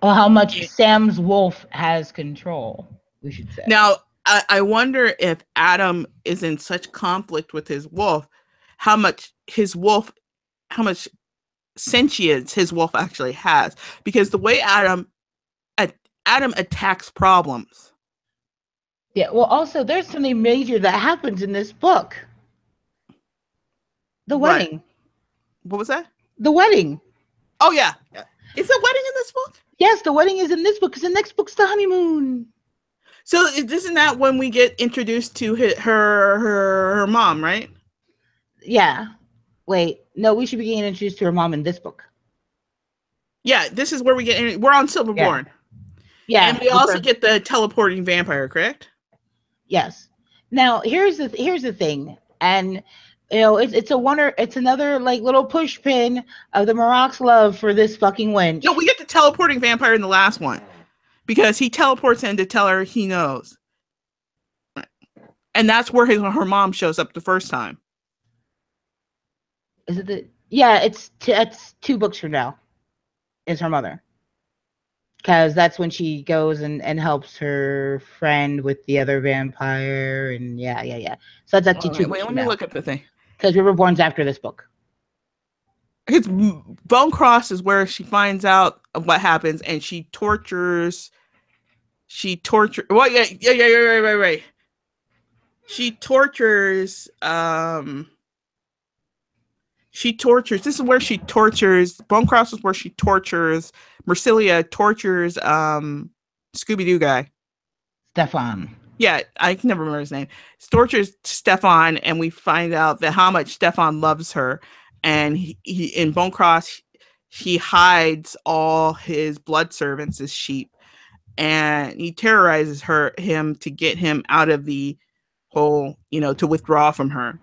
Well, how much Sam's wolf has control, we should say. Now, I wonder if Adam is in such conflict with his wolf, how much sentience his wolf actually has, because the way Adam attacks problems. Yeah, well, also, there's something major that happens in this book. The What? wedding. What was that? The wedding. Oh, yeah. Is the wedding in this book? Yes, the wedding is in this book, because the next book's the honeymoon. So isn't that when we get introduced to her mom, right? Yeah. Wait, no, we should be getting introduced to her mom in this book. Yeah, this is where we're on Silverborn. Yeah. And we also get the teleporting vampire, correct? Yes. Now, here's the thing. And it's another like little push pin of the Maroc's love for this fucking wench. No, we get the teleporting vampire in the last one, because he teleports in to tell her he knows. And that's where her mom shows up the first time. Is it yeah, it's 2 books from now. Is her mother. Because that's when she goes and helps her friend with the other vampire, and yeah. So that's actually 2 books Wait, from let me now. look at the thing. Because Riverborn's after this book. His Bone Cross is where she finds out what happens, and she tortures. Well, yeah, right. She tortures. This is where she tortures. Bone Cross is where she tortures. Marsilia tortures. Scooby Doo guy. Stefan. Yeah, I can never remember his name. Tortures Stefan, and we find out that how much Stefan loves her. And he in Bone Cross, he hides all his blood servants as sheep, and he terrorizes him to get him out of the whole, to withdraw from her.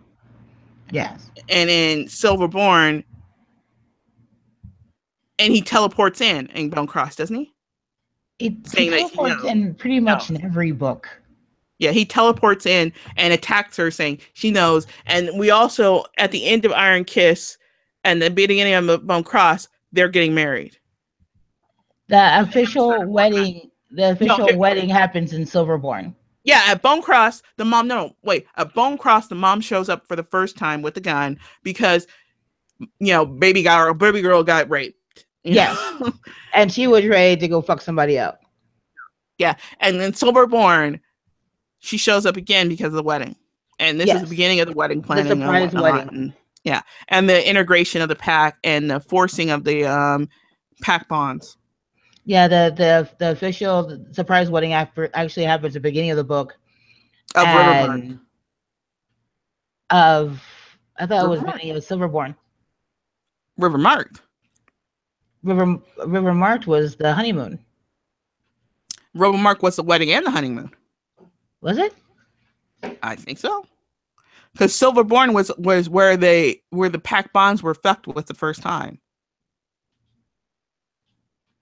Yes. And in Silverborn, and he teleports in Bone Cross, doesn't he? He teleports in pretty much in every book. Yeah, he teleports in and attacks her, saying she knows. And we also, at the end of Iron Kiss and the beginning of Bone Cross, they're getting married. The official No, wedding happens in Silverborn. yeah, at Bone Cross, the mom, no, wait, at Bone Cross, the mom shows up for the first time with the gun because, baby girl got raped. Yes. And she was ready to go fuck somebody up. Yeah. And then Silverborn, she shows up again because of the wedding. And this is the beginning of the wedding planning. The surprise wedding. And, yeah. And the integration of the pack and the forcing of the pack bonds. Yeah, the official surprise wedding actually happens at the beginning of the book. Of Rivermark. I thought it was beginning of Silverborn. Rivermark. Rivermark was the honeymoon. Rivermark was the wedding and the honeymoon. Was it? I think so. Because Silverborn was where the pack bonds were fucked with the first time.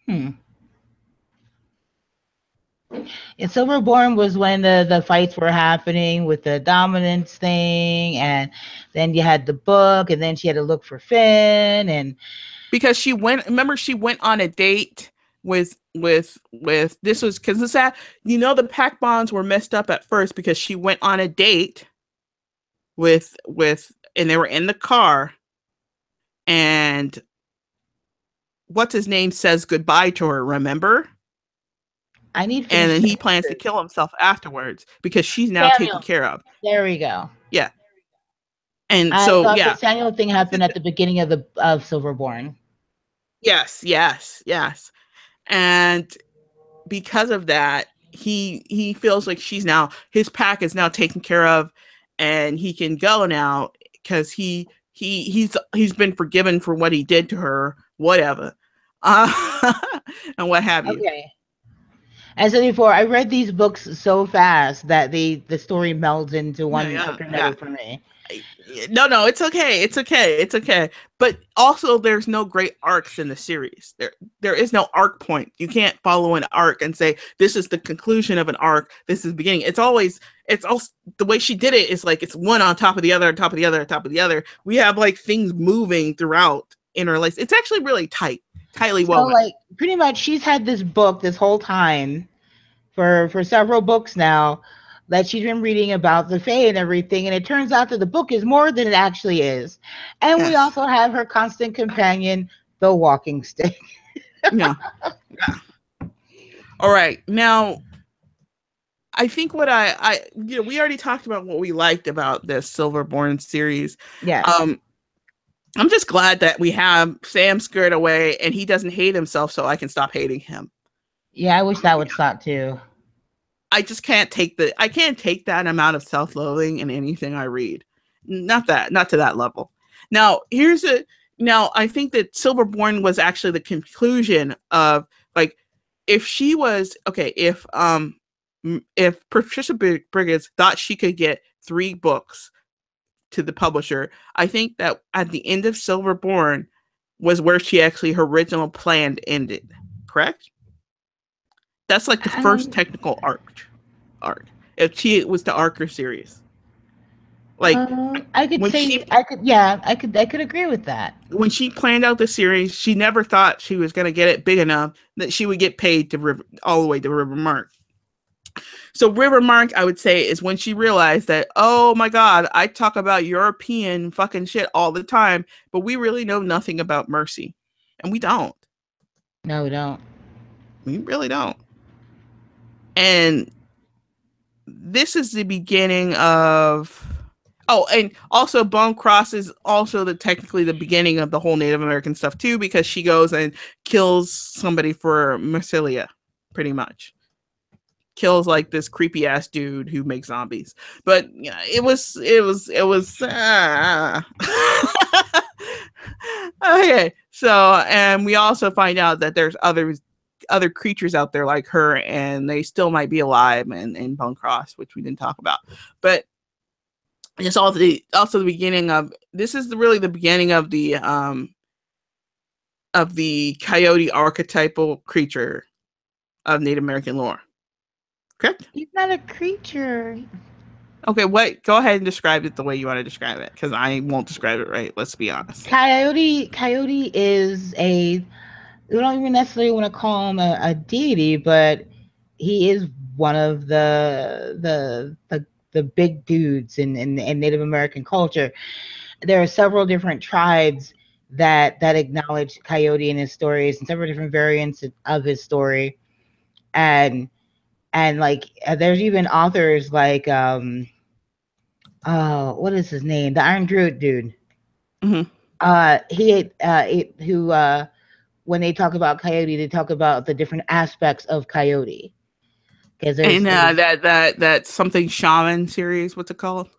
And Silverborn was when the fights were happening with the dominance thing, and then you had the book, and then she had to look for Finn, and because she went on a date with this was because it's that the pack bonds were messed up at first because she went on a date with and they were in the car, and what's his name says goodbye to her, remember? And then he plans to kill himself afterwards because she's now taken care of. There we go. Yeah. And I so thought the Samuel thing happened at the beginning of Silverborn. Yes. And because of that, he feels like his pack is now taken care of, and he can go now because he's been forgiven for what he did to her, whatever, and what have you. Okay. As I said before, I read these books so fast that the story melds into one after another for me. No, it's okay. But also, there's no great arcs in the series. There is no arc point. You can't follow an arc and say this is the conclusion of an arc. This is the beginning. It's also the way she did it is like it's one on top of the other, on top of the other, on top of the other. We have like things moving throughout interlaced. It's actually really tightly woven. So like pretty much, she's had this book this whole time for several books now that she's been reading about the Fae and everything, and it turns out that the book is more than it actually is. And we also have her constant companion, the walking stick. Yeah. All right. Now, I think what we already talked about what we liked about this Silverborn series. Yeah. I'm just glad that we have Sam scared away and he doesn't hate himself, so I can stop hating him. Yeah, I wish that would stop too. I just can't take that amount of self-loathing in anything I read. Not to that level. Now, I think that Silverborn was actually the conclusion of like if Patricia Briggs thought she could get 3 books to the publisher, I think that at the end of Silverborn was where her original plan ended. Correct? That's like the first technical arc. If she was to arc her series, like I could agree with that. When she planned out the series, she never thought she was going to get it big enough that she would get paid all the way to Rivermark. So Rivermark, I would say, is when she realized that, oh my God, I talk about European fucking shit all the time, but we really know nothing about Mercy, and we don't. No, we don't. We really don't. And this is the beginning of... Oh, and also Bone Cross is also technically the beginning of the whole Native American stuff too, because she goes and kills somebody for Mercilia, pretty much. Kills like this creepy ass dude who makes zombies. But yeah, it was okay. So, and we also find out that there's other creatures out there like her, and they still might be alive in Bone Cross, which we didn't talk about. But it's also the beginning of really the beginning of the coyote archetypal creature of Native American lore. Correct? He's not a creature. Okay, what? Go ahead and describe it the way you want to describe it, because I won't describe it right. Let's be honest. Coyote is a, we don't even necessarily want to call him a deity, but he is one of the big dudes in Native American culture. There are several different tribes that acknowledge Coyote in his stories, and several different variants of his story. And like there's even authors like what is his name, the Iron Druid dude. Mm-hmm. Who when they talk about Coyote, they talk about the different aspects of Coyote, because And that something shaman series, what's it called?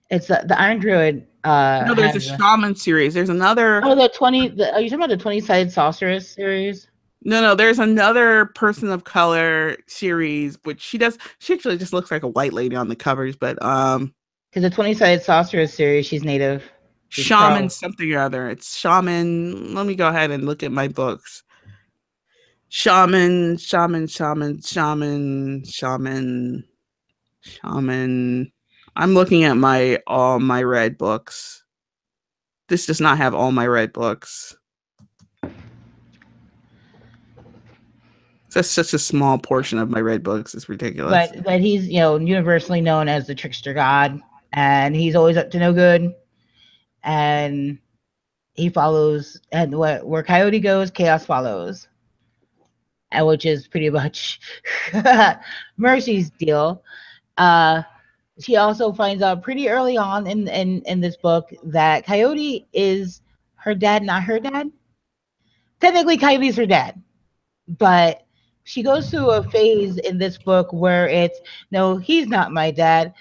it's the Iron Druid No, there's a has shaman series. There's another. oh, are you talking about the 20-sided sorceress series? No, there's another person of color series, which she actually just looks like a white lady on the covers, but Because the 20-sided sorceress series, she's native. She's shaman crow. something or other. It's shaman. Let me go ahead and look at my books. Shaman. I'm looking at my all my red books. This does not have all my red books. That's such a small portion of my red books. It's ridiculous. But he's, you know, universally known as the trickster god, and he's always up to no good. And he follows, and where Coyote goes, chaos follows, and which is pretty much Mercy's deal. She also finds out pretty early on in this book that Coyote is her dad, not her dad. Technically, Coyote's her dad, but she goes through a phase in this book where it's, no, he's not my dad.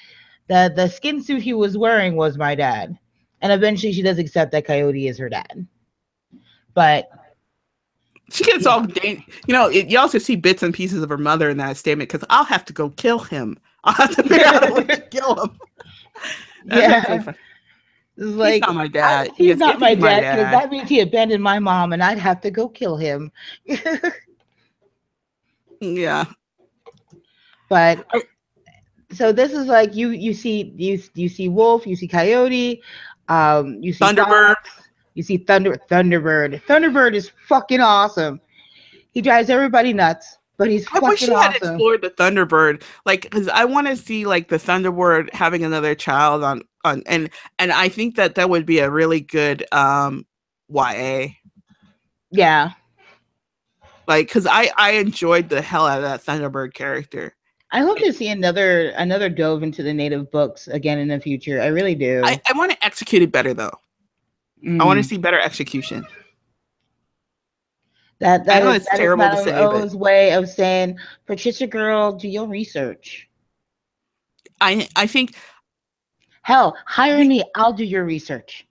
The skin suit he was wearing was my dad. And eventually she does accept that Coyote is her dad. But she gets all, you also see bits and pieces of her mother in that statement, because I'll have to go kill him. I'll have to figure out a way to kill him. Yeah. Like, he's not my dad. He's not my dad, because that means he abandoned my mom and I'd have to go kill him. Yeah. But so this is like you see Wolf, you see Coyote, you see Thunderbird. Fox, you see Thunderbird. Thunderbird is fucking awesome. He drives everybody nuts, but he's fucking awesome. I wish you had explored the Thunderbird, like, because I want to see like the Thunderbird having another child on and I think that would be a really good YA. Yeah. Like, because I enjoyed the hell out of that Thunderbird character. I hope to see another dove into the native books again in the future. I really do. I want to execute it better though. I want to see better execution. That is terrible to say, but way of saying, Patricia girl, do your research. I think, hell, hire me, I'll do your research.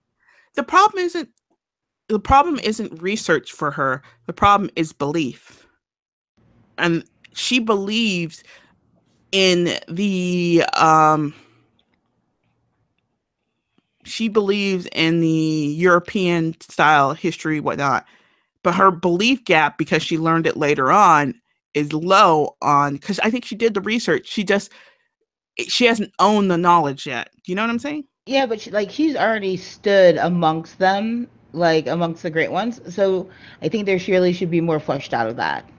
The problem isn't research for her. The problem is belief. And she believes in the European style history, whatnot. But her belief gap, because she learned it later on, is low on, because I think she did the research. She hasn't owned the knowledge yet. Do you know what I'm saying? Yeah, but she's already stood amongst them, like amongst the great ones. So I think there surely should be more fleshed out of that.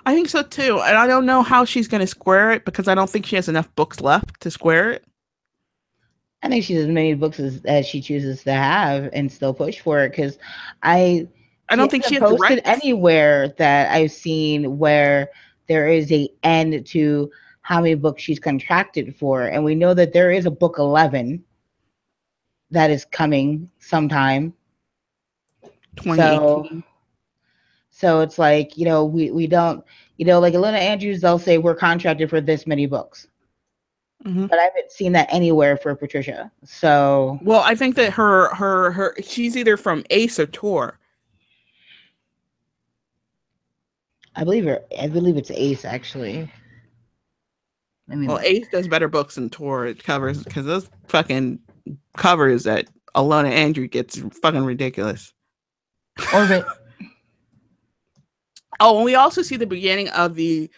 I think so too. And I don't know how she's going to square it, because I don't think she has enough books left to square it. I think she has as many books as she chooses to have and still push for it, because I don't think she has posted anywhere that I've seen where there is a end to how many books she's contracted for. And we know that there is a book 11 that is coming sometime. 2018. So it's like, we don't, like Elena Andrews, they'll say we're contracted for this many books. Mm-hmm. But I haven't seen that anywhere for Patricia. So, well, I think that her she's either from Ace or Tor. I believe it's Ace, actually. Well, Ace does better books than Tor covers, because those fucking covers that Alona Andrew gets fucking ridiculous. Orbit. Oh, and we also see the beginning of the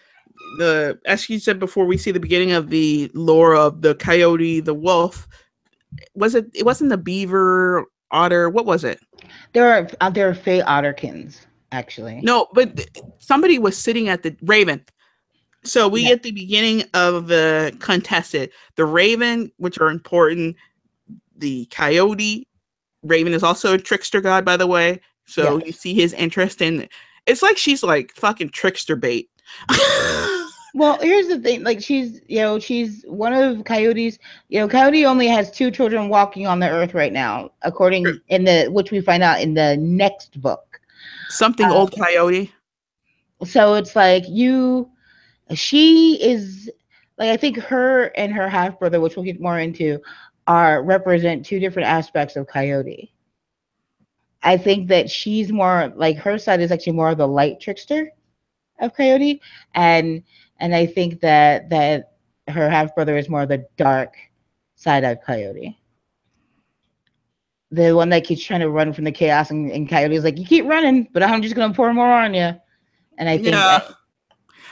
as you said before, we see the beginning of the lore of the coyote, the wolf. It wasn't the beaver, otter. What was it? There are Fae Otterkins, actually. No, but somebody was sitting at the raven. So we Yeah. get the beginning of the contested. The raven, which are important. The coyote. Raven is also a trickster god, by the way. So Yes. you see his interest in. It's like she's like fucking trickster bait. Well, here's the thing. Like she's one of Coyote's. Coyote only has 2 children walking on the earth right now, according which we find out in the next book. Something old coyote. So it's like she is like, I think her and her half brother, which we'll get more into, represent 2 different aspects of Coyote. I think that she's more like, her side is actually more of the light trickster of Coyote, and I think that her half brother is more of the dark side of Coyote. The one that keeps trying to run from the chaos, and Coyote is like, you keep running, but I'm just gonna pour more on you. And I think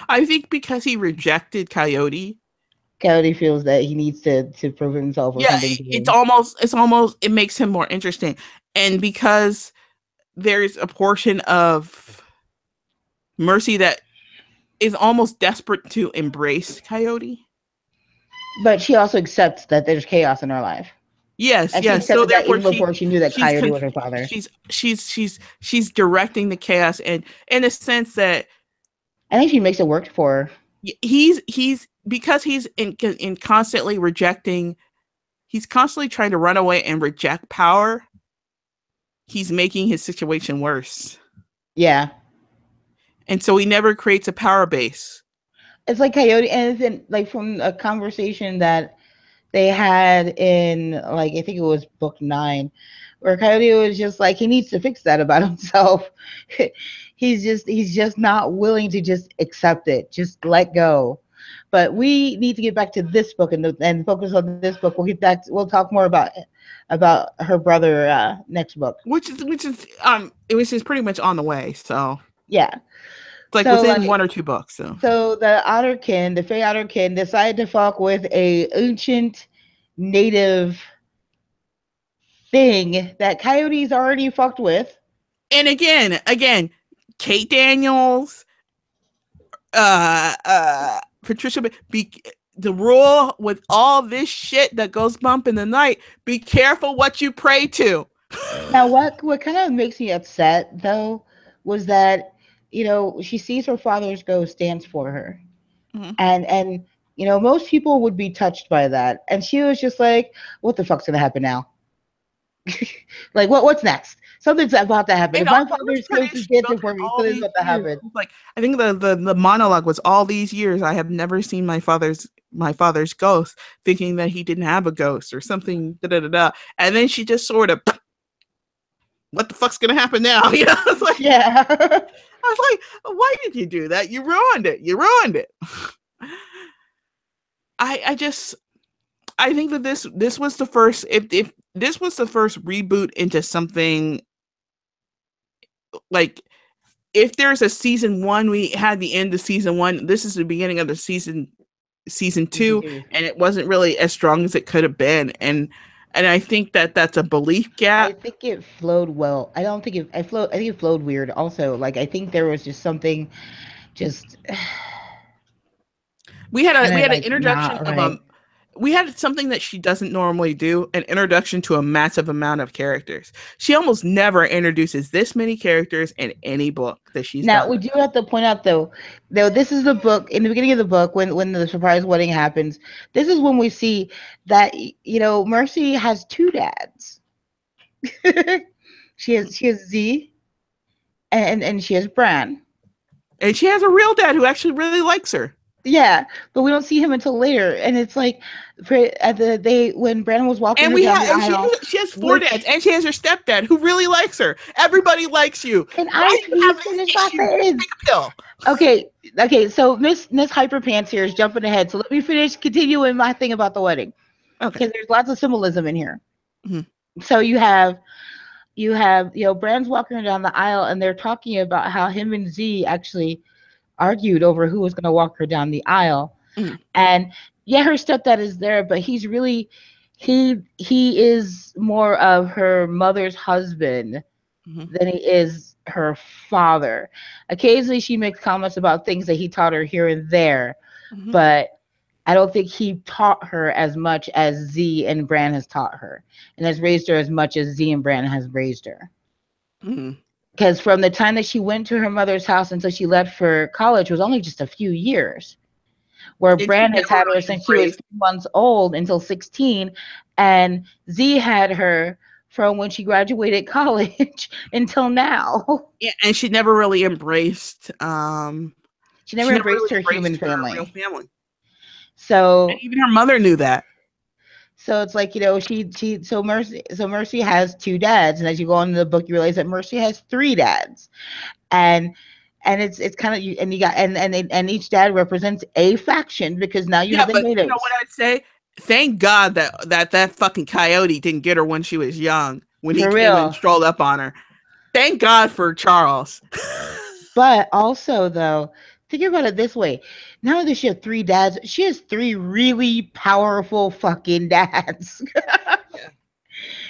I think because he rejected Coyote, Coyote feels that he needs to prove himself or something. It makes him more interesting, and because there's a portion of Mercy that is almost desperate to embrace Coyote, but she also accepts that there's chaos in her life. Yes, and yes. So therefore, even before she knew that Coyote was her father, she's directing the chaos, and in a sense that I think she makes it work for her. He's because he's in constantly rejecting. He's constantly trying to run away and reject power. He's making his situation worse. Yeah. And so he never creates a power base. It's like Coyote, and then like from a conversation that they had in, like, I think it was book 9, where Coyote was just like, he needs to fix that about himself. he's just not willing to just accept it, just let go. But we need to get back to this book and focus on this book. We'll get back. We'll talk more about her brother next book, which is pretty much on the way. So yeah. It's like within 1 or 2 books. So the Otterkin, the Fae Otterkin, decided to fuck with a ancient native thing that Coyote's already fucked with. And again, Kate Daniels, Patricia, the rule with all this shit that goes bump in the night, be careful what you pray to. Now, what kind of makes me upset, though, was that, she sees her father's ghost dance for her. Mm-hmm. And most people would be touched by that. And she was just like, what the fuck's going to happen now? Like, what's next? Something's about to happen. If my father's ghost is dancing for me, something's about to happen. Like, I think the monologue was, all these years I have never seen my father's ghost, thinking that he didn't have a ghost or something. And then she just sort of, what the fuck's gonna happen now? It's like, yeah. I was like, why did you do that? You ruined it. I think that this was the first, if this was the first reboot into something, like, if there's a season 1, we had the end of season 1. This is the beginning of the season 2, and it wasn't really as strong as it could have been. And I think that's a belief gap. I think it flowed well. I don't think I think it flowed weird. Also, like, I think there was just something, we had an introduction of we had something that she doesn't normally do, an introduction to a massive amount of characters. She almost never introduces this many characters in any book that she's now done. We do have to point out, though this is the book, in the beginning of the book, when the surprise wedding happens, this is when we see that Mercy has 2 dads. she has Z, and she has Bran, and she has a real dad who actually really likes her. Yeah, but we don't see him until later, and it's like when Brandon was walking and down the aisle, she has 4 dads, and she has her stepdad who really likes her. Everybody likes you. Can I finish my sentence? Take a pill. Okay. So Miss Hyperpants here is jumping ahead. So let me continuing my thing about the wedding. Okay. Because there's lots of symbolism in here. Mm-hmm. So you have Brand's walking down the aisle, and they're talking about how him and Z actually argued over who was going to walk her down the aisle. Mm. And yeah, her stepdad is there, but he's really he is more of her mother's husband Mhm. than he is her father. Occasionally she makes comments about things that he taught her here and there, Mhm. but I don't think he taught her as much as Z and Bran has taught her, and has raised her as much as Z and Bran has raised her. Mhm. Because from the time that she went to her mother's house until she left for college was only just a few years. Where And she Bran has never had her really since she was embraced. 3 months old until 16, and Z had her from when she graduated college until now. Yeah, and she never really embraced. She She never never embraced really her human embraced her real family. family, and So even her mother knew that. so it's like, Mercy has two dads, and as you go on in the book you realize that Mercy has three dads. And it's kind of you, and you got and each dad represents a faction, because now you Yeah, have the but you know what natives. I'd say? Thank God that fucking coyote didn't get her when she was young, when he For came and real. strolled up on her. Thank God for Charles. But also, though, think about it this way: not only does she have three dads, she has three really powerful fucking dads.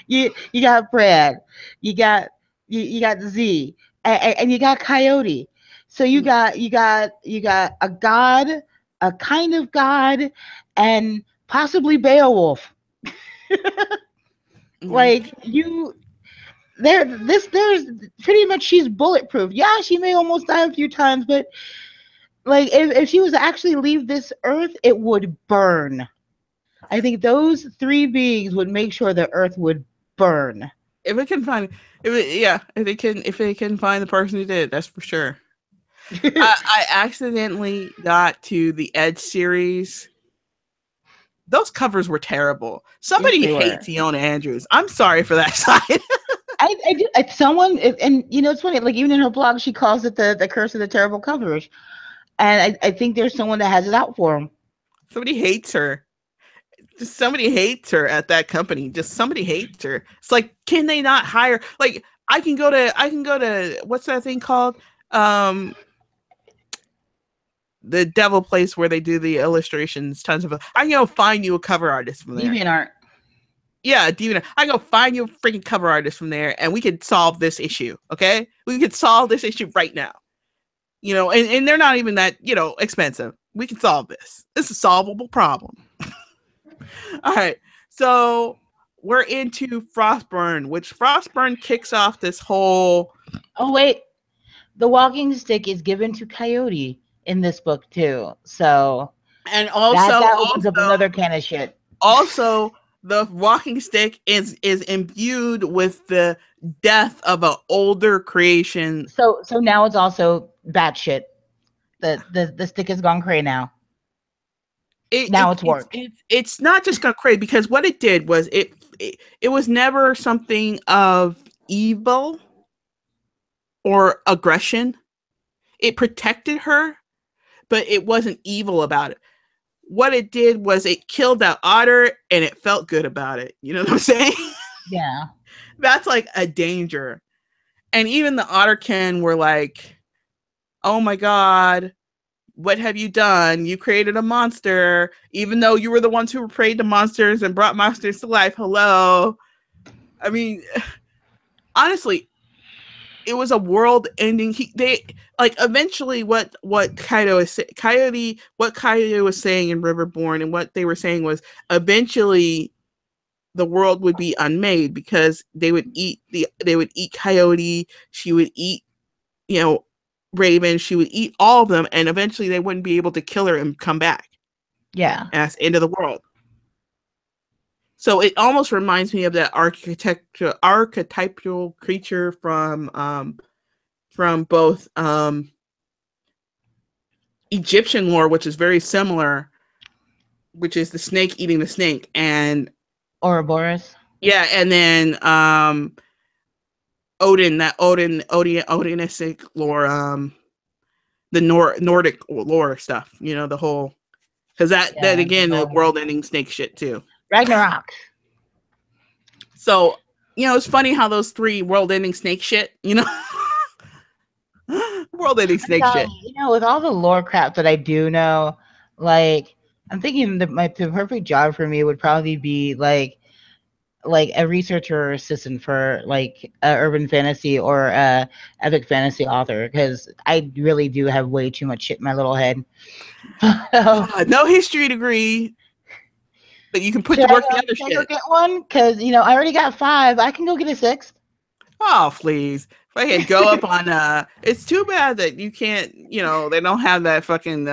Yeah. You got Brad, you got you got Z, and you got Coyote. So you got a god, a kind of god, and possibly Beowulf. Mhm. Like you, there's pretty much, she's bulletproof. Yeah, she may almost die a few times, but like if she was to actually leave this earth, it would burn. I think those three beings would make sure the earth would burn. If it can find, if they can find the person who did it, that's for sure. I accidentally got to the Edge series. Those covers were terrible. Yes, Somebody they were. hates Iona Andrews. I'm sorry for that side. I do. Someone, and it's funny. Like, even in her blog, she calls it the curse of the terrible covers, and I think there's someone that has it out for him. Somebody hates her. Just somebody hates her at that company. Just somebody hates her. It's like, can they not hire? Like, I can go to what's that thing called? Um, the devil place where they do the illustrations. Tons of. I can go find you a cover artist from there. DeviantArt. Yeah, Demon. I can go find you a freaking cover artist from there, and we could solve this issue. Okay, we could solve this issue right now. And they're not even that expensive. We can solve this. It's a solvable problem. All right. So we're into Frostburn, which Frostburn kicks off this whole. Oh wait, the walking stick is given to Coyote in this book too. So And that opens up another can of shit. also the walking stick is imbued with the death of an older creation. So now it's also batshit. The stick has gone cray now. It, Now it it's it's worked. it's not just gone crazy, because what it did was it was never something of evil or aggression. It protected her, but it wasn't evil about it. What it did was it killed that otter, and it felt good about it. You know what I'm saying? Yeah. That's like a danger. And even the otterkin were like, "Oh my god, what have you done? You created a monster, even though you were the ones who prayed to monsters and brought monsters to life. Hello." I mean, honestly, it was a world-ending. They like eventually what Coyote was saying in Riverborn, and what they were saying was eventually the world would be unmade, because they would eat Coyote. She would eat, you know, Raven. She would eat all of them, and eventually they wouldn't be able to kill her and come back. Yeah. And that's the end of the world. So it almost reminds me of that archetypal creature from both Egyptian lore, which is very similar, which is the snake eating the snake, and Ouroboros. yeah, and then Odinistic lore, the Nordic lore stuff. The whole, because that Yeah. again, the world-ending snake shit too. Ragnarok. So it's funny how those three world-ending snake shit. world of these snake shit. You know, with all the lore crap that I do know, like I'm thinking that the perfect job for me would probably be like a researcher or assistant for like a urban fantasy or a epic fantasy author, because I really do have way too much shit in my little head. No history degree, but you can put to work the other shit. Go get one? Because you know I already got 5. I can go get a 6th. Oh, please. If I could go up on it's too bad that you can't, you know, they don't have that fucking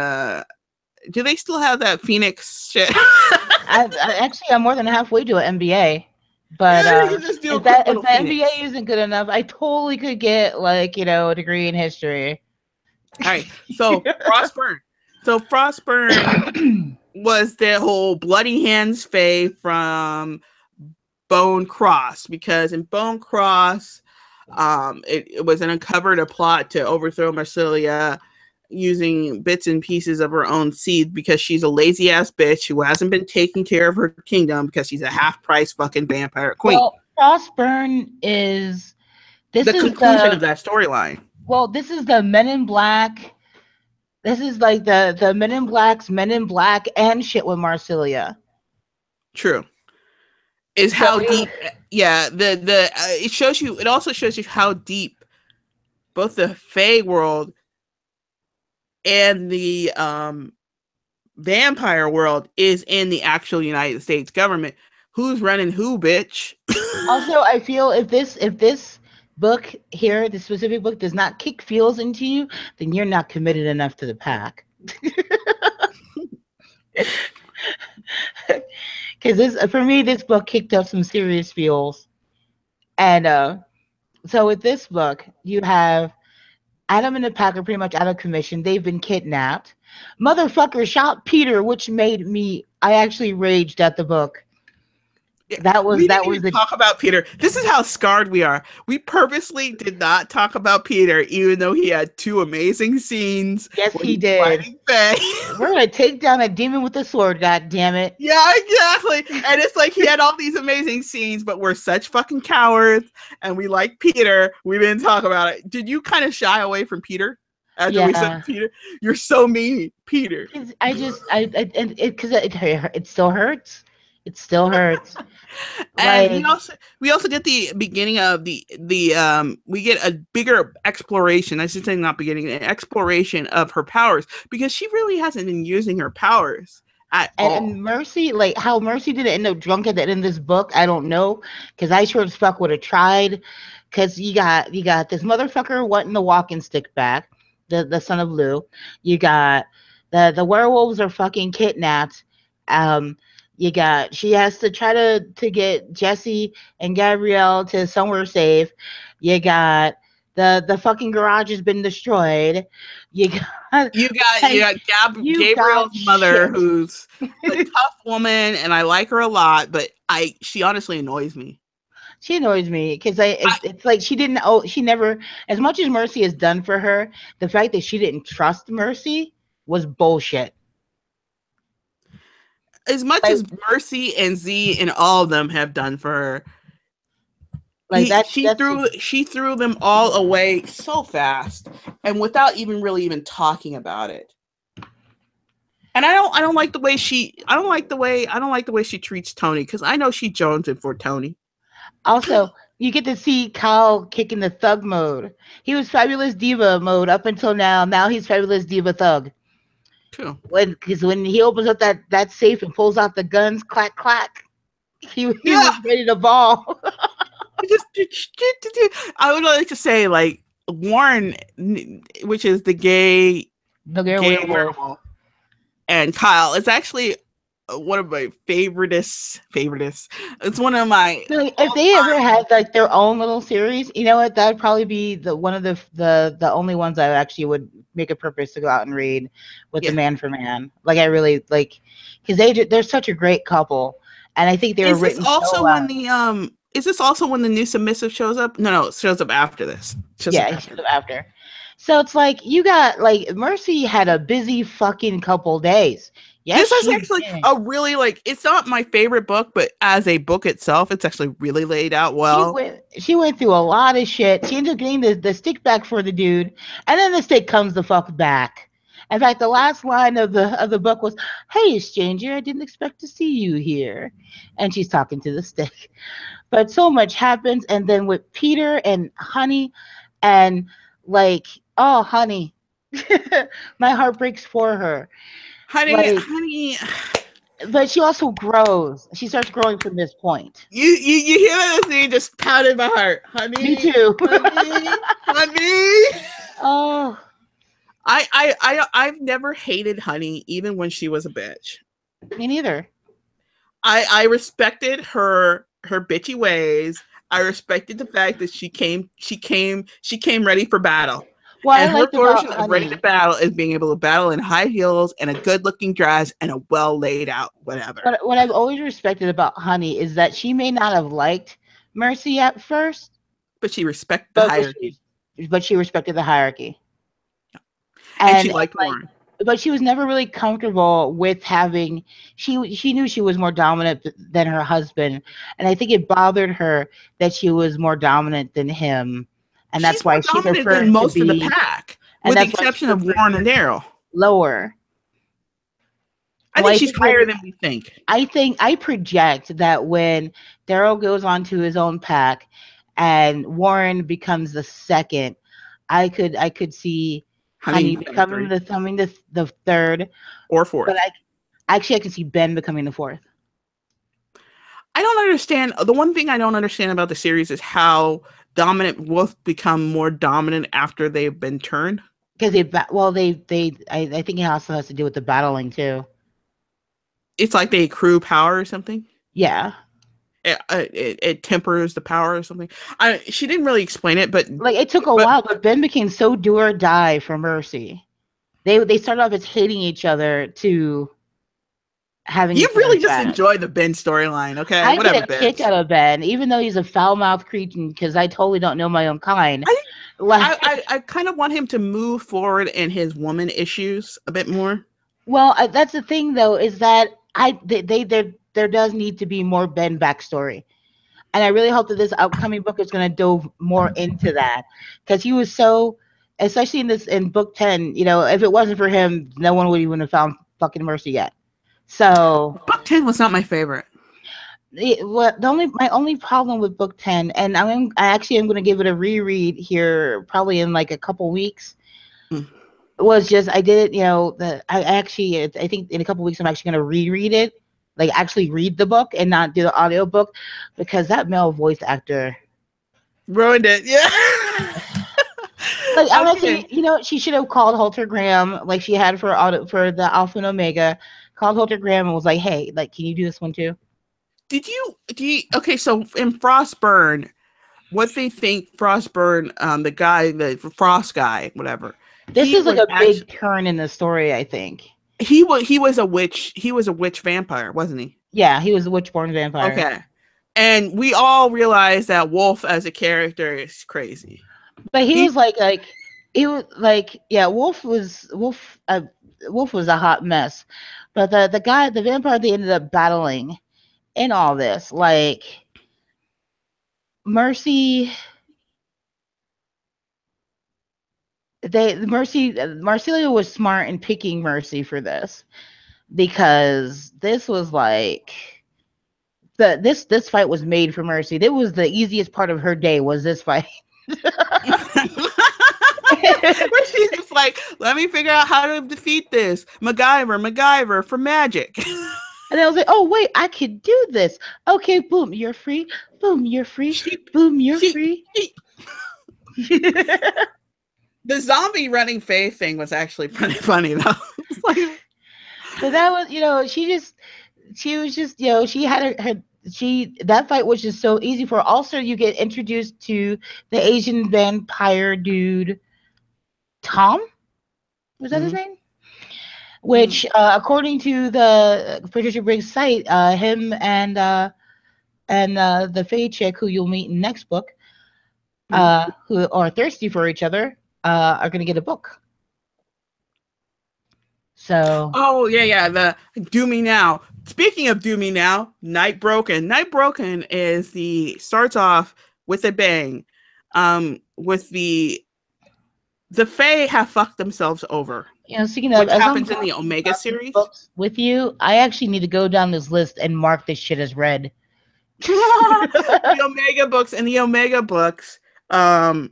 do they still have that Phoenix shit? I'm more than halfway to an MBA. But yeah, if the MBA isn't good enough, I totally could get like, you know, a degree in history. All right. So Frostburn. So Frostburn was the whole Bloody Hands Fae from Bone Cross, because in Bone Cross, it was uncovered a plot to overthrow Marsilia using bits and pieces of her own seed, because she's a lazy ass bitch who hasn't been taking care of her kingdom because she's a half price fucking vampire queen. Well, Frostburn is the conclusion of that storyline. Well, this is the Men in Black. This is like the Men in Black's Men in Black and shit with Marsilia. True. Is so how deep, yeah. It shows you. It also shows you how deep both the Fae world and the vampire world is in the actual United States government. Who's running who, bitch? Also, I feel if this book here, the specific book, does not kick feels into you, then you're not committed enough to the pack. Because for me, this book kicked up some serious feels. And so with this book, you have Adam and the pack are pretty much out of commission. They've been kidnapped. Motherfucker shot Peter, which made me, I actually raged at the book. Yeah, we didn't talk about Peter. This is how scarred we are. We purposely did not talk about Peter, even though he had 2 amazing scenes. Yes, he did. We're gonna take down a demon with a sword. God damn it! Yeah, exactly. And it's like he had all these amazing scenes, but we're such fucking cowards, and we like Peter. We didn't talk about it. Did you kind of shy away from Peter after we said Peter? You're so mean, Peter. It still hurts. It still hurts. And we also get the beginning of the we get a bigger exploration. I should say not beginning, an exploration of her powers, because she really hasn't been using her powers at all. And Mercy, like how Mercy didn't end up drunk at the end of this book, I don't know, because I sure as fuck would have tried. Because you got this motherfucker wanting the walking stick back, the son of Lou. You got the werewolves are fucking kidnapped. She has to try to get Jesse and Gabrielle to somewhere safe. You got the fucking garage has been destroyed. You got Gabrielle's mother, who's a tough woman, and I like her a lot, but she honestly annoys me. She annoys me because it's like she never, as much as Mercy has done for her, the fact that she didn't trust Mercy was bullshit. As much as Mercy and Z and all of them have done for her, she threw them all away so fast and without even talking about it. And I don't like the way she treats Tony, because I know she jonesing for Tony. Also, you get to see Kyle kicking the thug mode. He was Fabulous Diva mode up until now. Now he's Fabulous Diva Thug. True. Because when he opens up that safe and pulls out the guns, clack clack, he was ready to ball. I would like to say, like, Borne, which is the gay werewolf, and Kyle is actually one of my favorites. It's one of my. If they ever had like their own little series, you know what? That would probably be one of the only ones I actually would make a purpose to go out and read with the Man for Man. Like I really like, because they're such a great couple, and I think they were written so well. Is this also when the new submissive shows up? No, it shows up after this. It shows up after. So it's like you got like Mercy had a busy fucking couple days. Yes, This is she actually did. a really like it's not my favorite book, but as a book itself, it's actually really laid out well. She went through a lot of shit. She ended up getting the stick back for the dude, and then the stick comes the fuck back. In fact, the last line of the book was, "Hey, stranger, I didn't expect to see you here," and she's talking to the stick. But so much happens, and then with Peter and Honey, and like, oh, Honey, my heart breaks for her. Honey, Like, honey, but she also grows. She starts growing from this point. you hear that thing just pounded my heart. Me Honey, too. honey, honey. Oh, I've never hated Honey, even when she was a bitch. me neither. I respected her bitchy ways. I respected the fact that she came ready for battle. What I And her liked about version of ready to Honey, battle is being able to battle in high heels and a good looking dress and a well laid out whatever. what I've always respected about Honey is that she may not have liked Mercy at first, But she respected the but hierarchy. she respected the hierarchy, And she and liked like, Warren. but she was never really comfortable with having. She knew she was more dominant than her husband, and I think it bothered her that she was more dominant than him, and that's She's more why she dominant than preferred to most of the be, pack, and with the that's why she exception of preferred Warren and Daryl. lower. I Well, think I she's think when higher than we think. I project that when Daryl goes on to his own pack and Warren becomes the second, I could see Honey Honey becoming becoming three the third, or but fourth. I can see Ben becoming the fourth. I don't understand. The one thing I don't understand about the series is how dominant wolf become more dominant after they've been turned. Because I think it also has to do with the battling too. It's like they accrue power or something. Yeah. It tempers the power or something. She didn't really explain it, Like it took a but while, but Ben became so do or die for Mercy. They started off as hating each other to having you each really other's just back. enjoy the Ben storyline, okay? I Whatever, get a kick bitch. out of Ben, even though he's a foul-mouthed creature, because I totally don't know my own kind. I think Like, I kind of want him to move forward in his woman issues a bit more. well, that's the thing though, is that there does need to be more Ben backstory, and I really hope that this upcoming book is going to delve more into that, because he was so, especially in book 10. You know, if it wasn't for him, no one would even have found fucking Mercy yet. So Book 10 was not my favorite. what the only my only problem with book 10, and I actually am going to give it a reread here probably in like a couple weeks, Mm. was just I did it, you know, I think in a couple weeks I'm actually going to reread it, like actually read the book and not do the audio book, because that male voice actor, Ruined it. Yeah. like Okay. honestly, you know, she should have called Halter Graham like she had for the Alpha and Omega, called Halter Graham and was like, hey, like, can you do this one too? Okay, so in Frostburn, what they think Frostburn, the guy, the Frost guy, whatever, This he is like was a actually big turn in the story, I think. he was a witch vampire, wasn't he? Yeah, he was a witch-born vampire. Okay. And we all realize that Wolf as a character is crazy. But he He was he was like, yeah, Wolf was a hot mess. But the vampire they ended up battling in all this, like Mercy, Marcelia was smart in picking Mercy for this, because this was like this fight was made for Mercy. That was the easiest part of her day, was this fight. where she's just like, let me figure out how to defeat this. MacGyver for magic. And I was like, oh, wait, I could do this. Okay, boom, you're free. Boom, you're free. sheep, Boom, you're sheep, free. sheep. The zombie running Fae thing was actually pretty funny though. Like, But that was, you know, she was just, you know, she had that fight was just so easy for her. Also, you get introduced to the Asian vampire dude, Tom? Was that his mm-hmm. name? Which, according to the Patricia Briggs site, him and the Fae chick who you'll meet in next book, who are thirsty for each other, are going to get a book. So, oh yeah, the Do Me Now. Speaking of Do Me Now, Night Broken. Night Broken is starts off with a bang. With the Fae have fucked themselves over, speaking of, which as I'm happens in talking the Omega about these series. books with you, I actually need to go down this list and mark this shit as read. The Omega books and the Omega books, a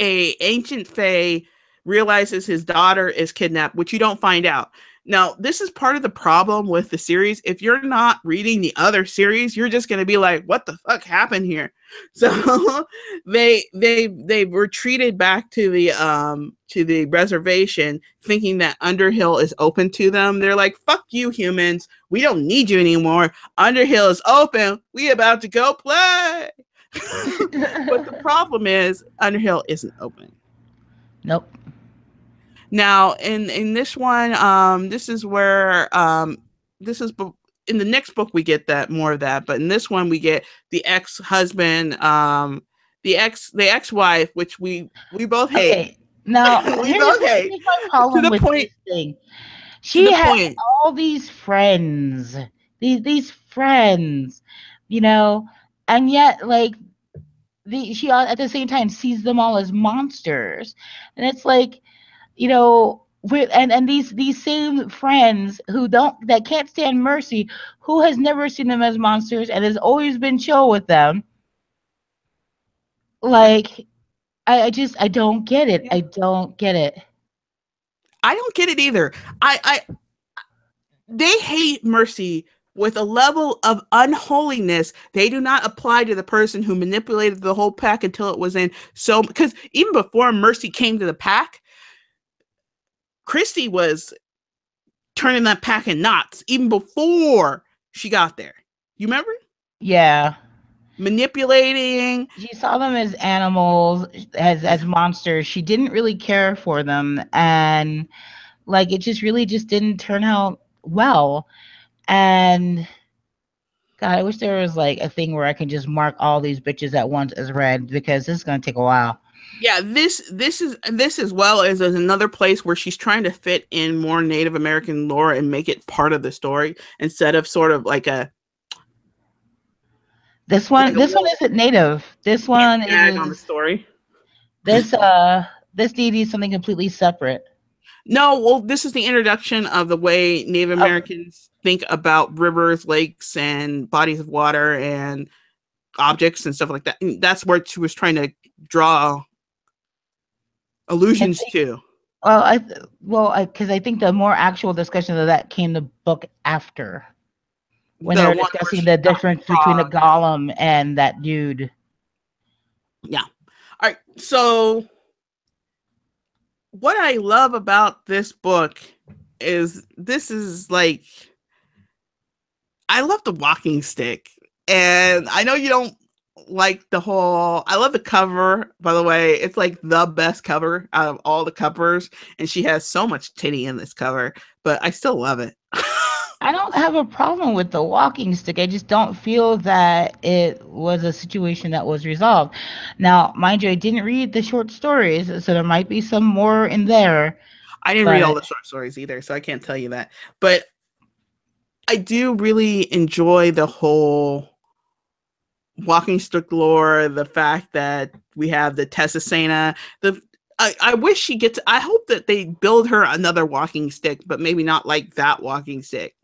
ancient Fae realizes his daughter is kidnapped, which you don't find out. Now, this is part of the problem with the series. If you're not reading the other series, you're just going to be like, "What the fuck happened here?" So they retreated back to the reservation, thinking that Underhill is open to them. They're like, "Fuck you, humans. We don't need you anymore. Underhill is open. We about to go play." But the problem is Underhill isn't open. Nope. Now, in this one, this is where this is in the next book we get that more of that, but in this one we get the ex-husband, the ex-wife, which we both hate. Okay. Now, We both hate here's my to problem the with point. this thing. To She the has point. all these friends, these friends, you know, and yet like she at the same time sees them all as monsters, and it's like, and these same friends that can't stand Mercy, who has never seen them as monsters and has always been chill with them. Like, I don't get it. Yeah. I don't get it. I don't get it either. They hate Mercy with a level of unholiness they do not apply to the person who manipulated the whole pack until it was in. So, because even before Mercy came to the pack, Christy was turning that pack in knots even before she got there. You remember? Yeah. Manipulating. She saw them as animals, as monsters. She didn't really care for them, and like it just didn't turn out well. And God, I wish there was like a thing where I can just mark all these bitches at once as read, because this is gonna take a while. Yeah, this as well as another place where she's trying to fit in more Native American lore and make it part of the story instead of sort of like a This one isn't native. This one gag on the is story. this this deity is something completely separate. No, well, this is the introduction of the way Native Americans think about rivers, lakes, and bodies of water and objects and stuff like that. And that's where she was trying to draw allusions to. Because I think the more actual discussion of that came the book after, when they were discussing the difference between a golem and that dude. Yeah. All right. So what I love about this book is like, I love the walking stick. And I know you don't like I love the cover, by the way. It's like the best cover out of all the covers. And she has so much titty in this cover, but I still love it. I don't have a problem with the walking stick. I just don't feel that it was a situation that was resolved. Now, mind you, I didn't read the short stories, so there might be some more in there. I didn't read all the short stories either, so I can't tell you that. But I do really enjoy the whole walking stick lore, the fact that we have the Tessasana. I wish she gets. I hope that they build her another walking stick, but maybe not like that walking stick,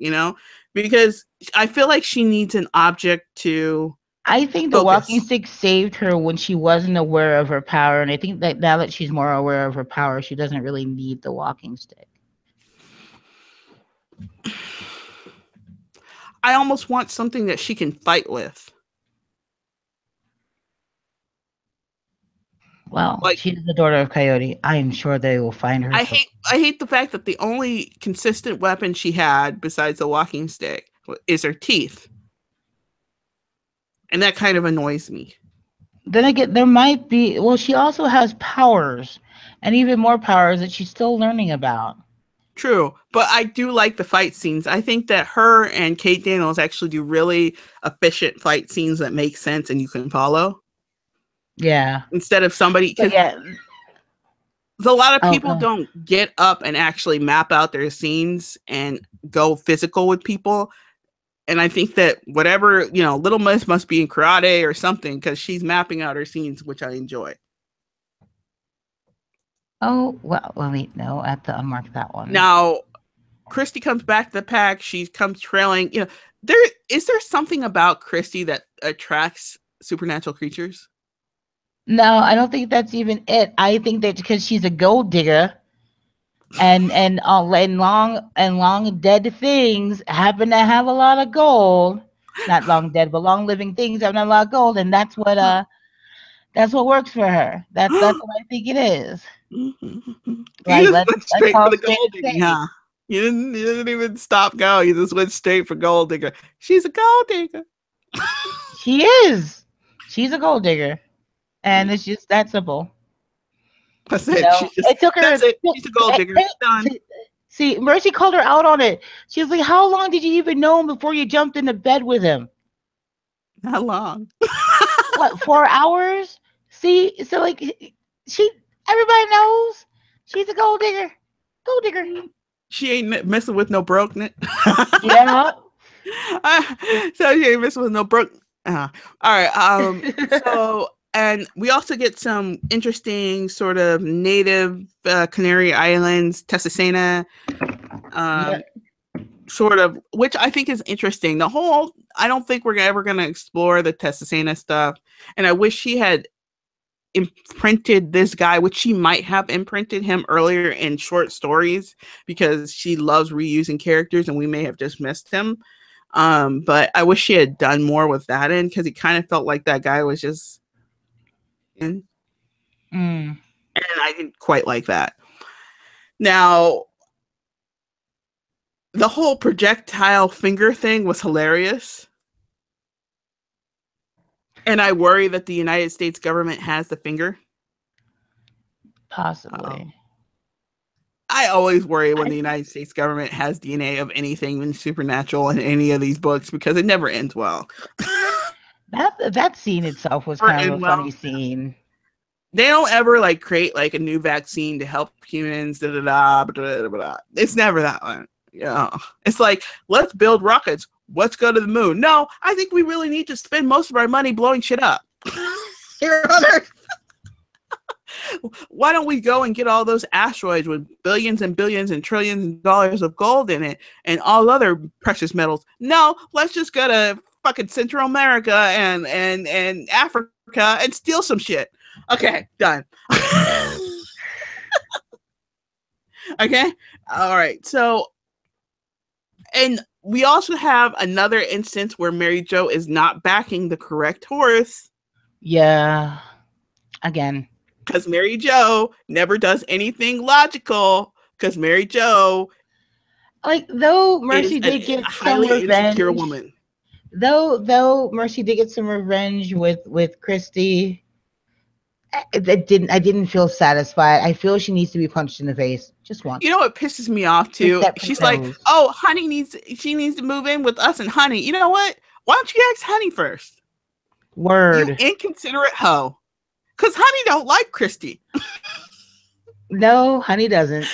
because I feel like she needs an object to. I think the walking stick saved her when she wasn't aware of her power, and I think that now that she's more aware of her power, she doesn't really need the walking stick. I almost want something that she can fight with. Well, she's the daughter of Coyote. I am sure they will find her. I hate the fact that the only consistent weapon she had besides the walking stick is her teeth. And that kind of annoys me. Then again, there might be. Well, she also has powers, and even more powers that she's still learning about. True, but I do like the fight scenes. I think that her and Kate Daniels actually do really efficient fight scenes that make sense and you can follow. Yeah. Instead of somebody. So a lot of people Okay. don't get up and actually map out their scenes and go physical with people. And I think that whatever, Little Miss must be in karate or something because she's mapping out her scenes, which I enjoy. Oh, well, wait, no, I have to unmark that one. Now, Christy comes back to the pack. She comes trailing. There something about Christy that attracts supernatural creatures? No, I don't think that's even it. I think that because she's a gold digger, and long dead things happen to have a lot of gold. Not long dead, but long living things have a lot of gold, and that's what works for her. That's what I think it is. You Like just went let's straight for call the it straight gold to digging, say. huh? You didn't even stop going. You just went straight for gold digger. She's a gold digger. She is. She's a gold digger, and it's just that simple. That's You it. know, it took her. That's it. She's a gold digger. Done. See, Mercy called her out on it. She was like, "How long did you even know him before you jumped into bed with him? Not long. What, 4 hours? See, so like everybody knows she's a gold digger. Gold digger. She ain't messing with no broke. Yeah. So she ain't messing with no broke. All right. So, and we also get some interesting sort of native Canary Islands, Tessacena, Yeah. sort of, which I think is interesting. I don't think we're ever going to explore the Tessacena stuff. And I wish she had imprinted this guy, which she might have imprinted him earlier in short stories because she loves reusing characters and we may have just missed him. But I wish she had done more with that end because it kind of felt like that guy was just in. And I didn't quite like that. Now, the whole projectile finger thing was hilarious. And I worry that the United States government has the finger. Possibly. I always worry when the United States government has DNA of anything in supernatural in any of these books because it never ends well. That scene itself was kind of a funny scene. They don't ever create a new vaccine to help humans. It's never that one. It's like, let's build rockets. Let's go to the moon. No, I think we really need to spend most of our money blowing shit up. Here on Earth. Why don't we go and get all those asteroids with billions and billions and trillions of dollars of gold in it and all other precious metals? No, let's just go to fucking Central America and Africa and steal some shit. Okay, done. Okay, all right. So, and we also have another instance where Mary Jo is not backing the correct horse. Yeah, again. Because Mary Jo never does anything logical. Because Mary Jo, though Mercy did get some highly revenge. insecure woman. Though Mercy did get some revenge with Christy, I didn't feel satisfied. I feel she needs to be punched in the face just once. You know what pisses me off too? She's like, "Oh, Honey she needs to move in with us and Honey." You know what? Why don't you ask Honey first? Word. You inconsiderate hoe. Because Honey don't like Christy. No, Honey doesn't.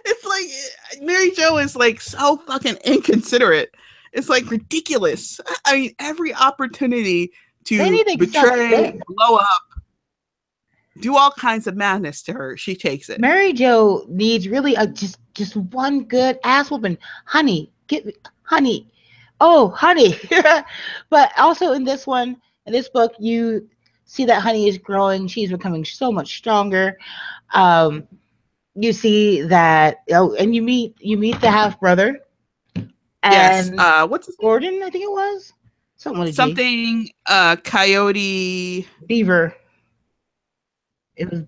It's like Mary Jo is so fucking inconsiderate. It's ridiculous. I mean, every opportunity to betray, blow up, do all kinds of madness to her, she takes it. Mary Jo needs really just one good ass whooping. Honey, Honey. Oh, Honey. But also in this book, you see that Honey is growing. She's becoming so much stronger. You see that, and you meet the half brother. Yes. What's his name? Gordon? I think it was something. Coyote Beaver. It was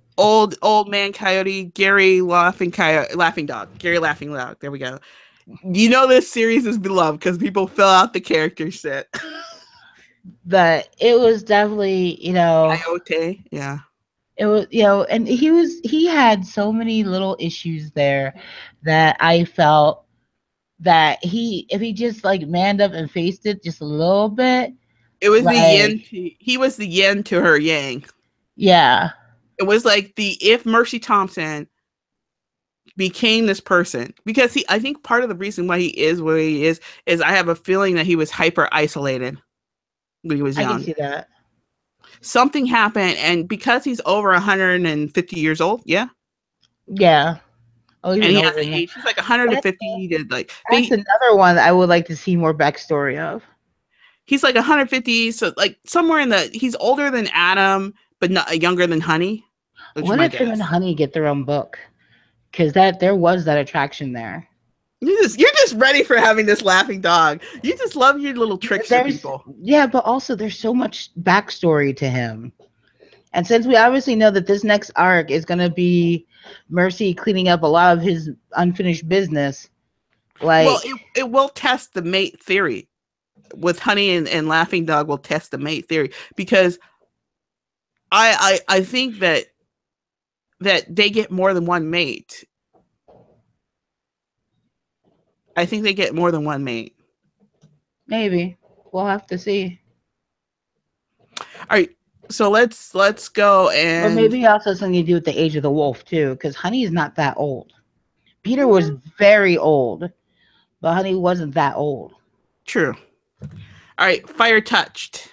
old man Coyote. Gary Laughing Dog. Gary Laughing Dog. There we go. You know this series is beloved because people fill out the character set. But it was definitely, Coyote. Yeah. It was, and he had so many little issues there that I felt that if he just manned up and faced it just a little bit. It was the yin. He was the yin to her yang. Yeah. It was like if Mercy Thompson became this person, because I think part of the reason why he is where he is I have a feeling that he was hyper isolated when he was I young. can see that. Something happened, and because he's over 150 years old, yeah. Yeah. Oh, And even he older has an than that. age. He's like 150. That's another one that I would like to see more backstory of. He's like 150, so like somewhere he's older than Adam, but not younger than Honey. What if him and Honey get their own book? Because there was that attraction there. You're just ready for having this laughing dog. You just love your little tricks to people. Yeah, but also there's so much backstory to him. And since we obviously know that this next arc is going to be Mercy cleaning up a lot of his unfinished business, well, it will test the mate theory. With Honey and Laughing Dog will test the mate theory, because I think that they get more than one mate. I think they get more than one mate. Maybe. We'll have to see. All right. So let's go and... Or maybe also something to do with the age of the wolf too, because Honey is not that old. Peter was very old, but Honey wasn't that old. True. All right, Fire Touched.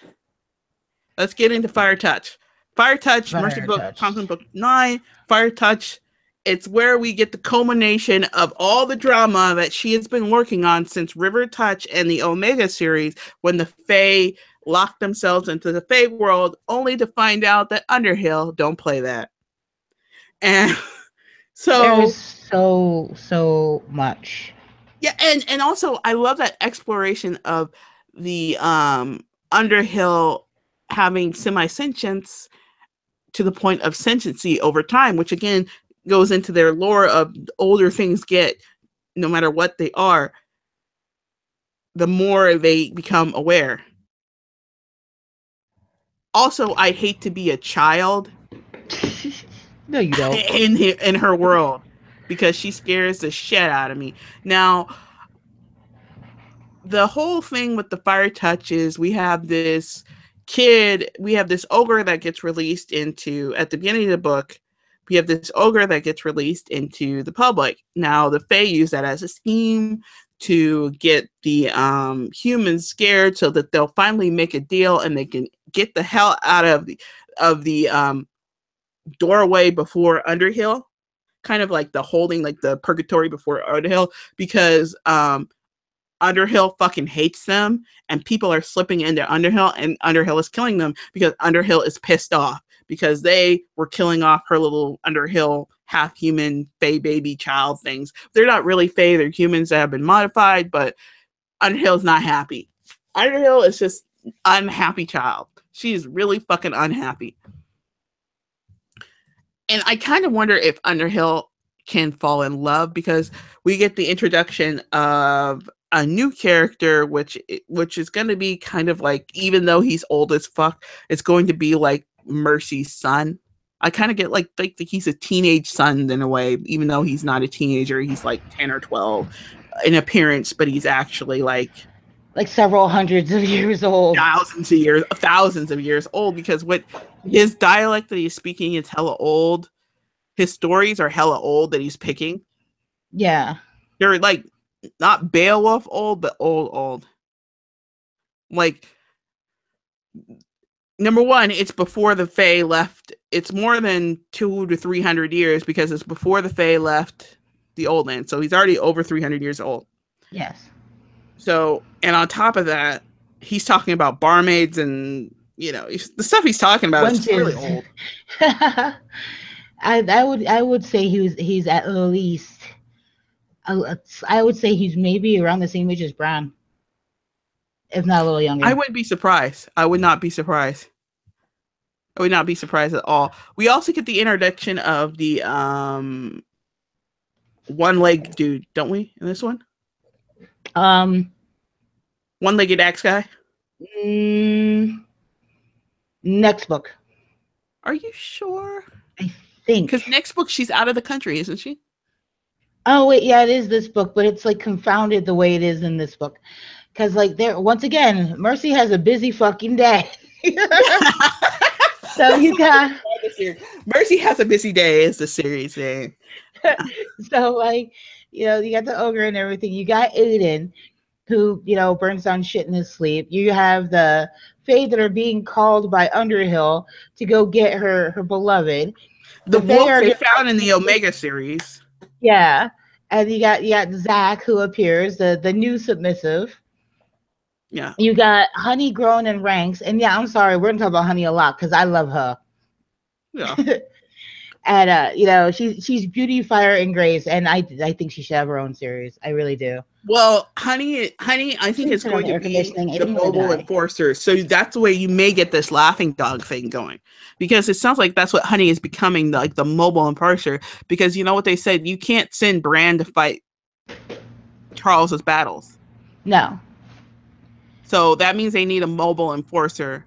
Let's get into Fire Touch. Fire Touch, Mercy Book, Thompson Book 9, Fire Touch. It's where we get the culmination of all the drama that she has been working on since River Touch and the Omega series, when the Fae locked themselves into the Fae world, only to find out that Underhill don't play that. And so there's so much. Yeah, and also I love that exploration of the Underhill having semi-sentience to the point of sentiency over time, which again goes into their lore of older things get, no matter what they are, the more they become aware. Also, I hate to be a child. No, you don't. In her world, because she scares the shit out of me. Now, the whole thing with the Fire Touch is we have this ogre that gets released into, at the beginning of the book, we have this ogre that gets released into the public. Now, the Fae use that as a scheme to get the humans scared so that they'll finally make a deal and they can get the hell out of the doorway before Underhill, kind of like the holding, like the purgatory before Underhill, because Underhill fucking hates them and people are slipping into Underhill and Underhill is killing them because Underhill is pissed off because they were killing off her little Underhill half-human Fae baby child things. They're not really Fae, they're humans that have been modified, but Underhill's not happy. Underhill is just unhappy child. She is really fucking unhappy. And I kind of wonder if Underhill can fall in love, because we get the introduction of a new character, which is going to be kind of like, even though he's old as fuck, it's going to be like Mercy's son. I kind of get like he's a teenage son in a way, even though he's not a teenager. He's like 10 or 12 in appearance, but he's actually like several hundreds of years old. Thousands of years old, because what his dialect that he's speaking is hella old. His stories are hella old that he's picking. Yeah. They're like not Beowulf old, but old. Like, number one, it's before the Fae left. It's more than 200 to 300 years, because it's before the Fae left the Old Land. So he's already over 300 years old. Yes. So, and on top of that, he's talking about barmaids and, the stuff he's talking about is really old. I would say he's at least, I would say he's maybe around the same age as Bran, if not a little younger. I wouldn't be surprised. I would not be surprised. I would not be surprised at all. We also get the introduction of the one-legged dude, don't we, in this one? One-legged axe guy? Next book. Are you sure? I think. Because next book, she's out of the country, isn't she? Oh, wait, yeah, it is this book, but it's like confounded the way it is in this book. Because, like, once again, Mercy has a busy fucking day. So you got series. Mercy has a busy day is the series name. So like, you got the ogre and everything. You got Aiden, who, burns down shit in his sleep. You have the Fae that are being called by Underhill to go get her beloved. The The Fae wolf are they gonna, found in the Omega series. yeah. And you got Zach who appears, the new submissive. Yeah. You got Honey growing in ranks. And yeah, I'm sorry, we're gonna talk about Honey a lot because I love her. Yeah. And she's beauty, fire, and grace, and I think she should have her own series. I really do. Well, honey, I think Please it's turn on going the to air be conditioning. I the think I'm gonna mobile die. enforcer. So that's the way you may get this laughing dog thing going, because it sounds like that's what Honey is becoming, like the mobile enforcer. Because you know what they said, you can't send Bran to fight Charles's battles. No. So that means they need a mobile enforcer,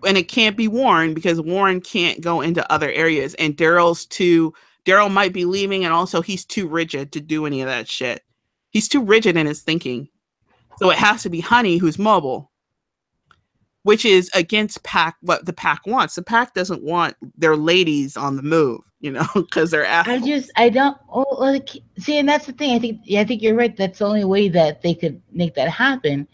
and it can't be Warren because Warren can't go into other areas, and Daryl might be leaving, and also he's too rigid to do any of that shit. He's too rigid in his thinking. So it has to be Honey who's mobile, which is against Pack what the Pack wants. The Pack doesn't want their ladies on the move, because they're assholes. I don't like see, and that's the thing. I think you're right. That's the only way that they could make that happen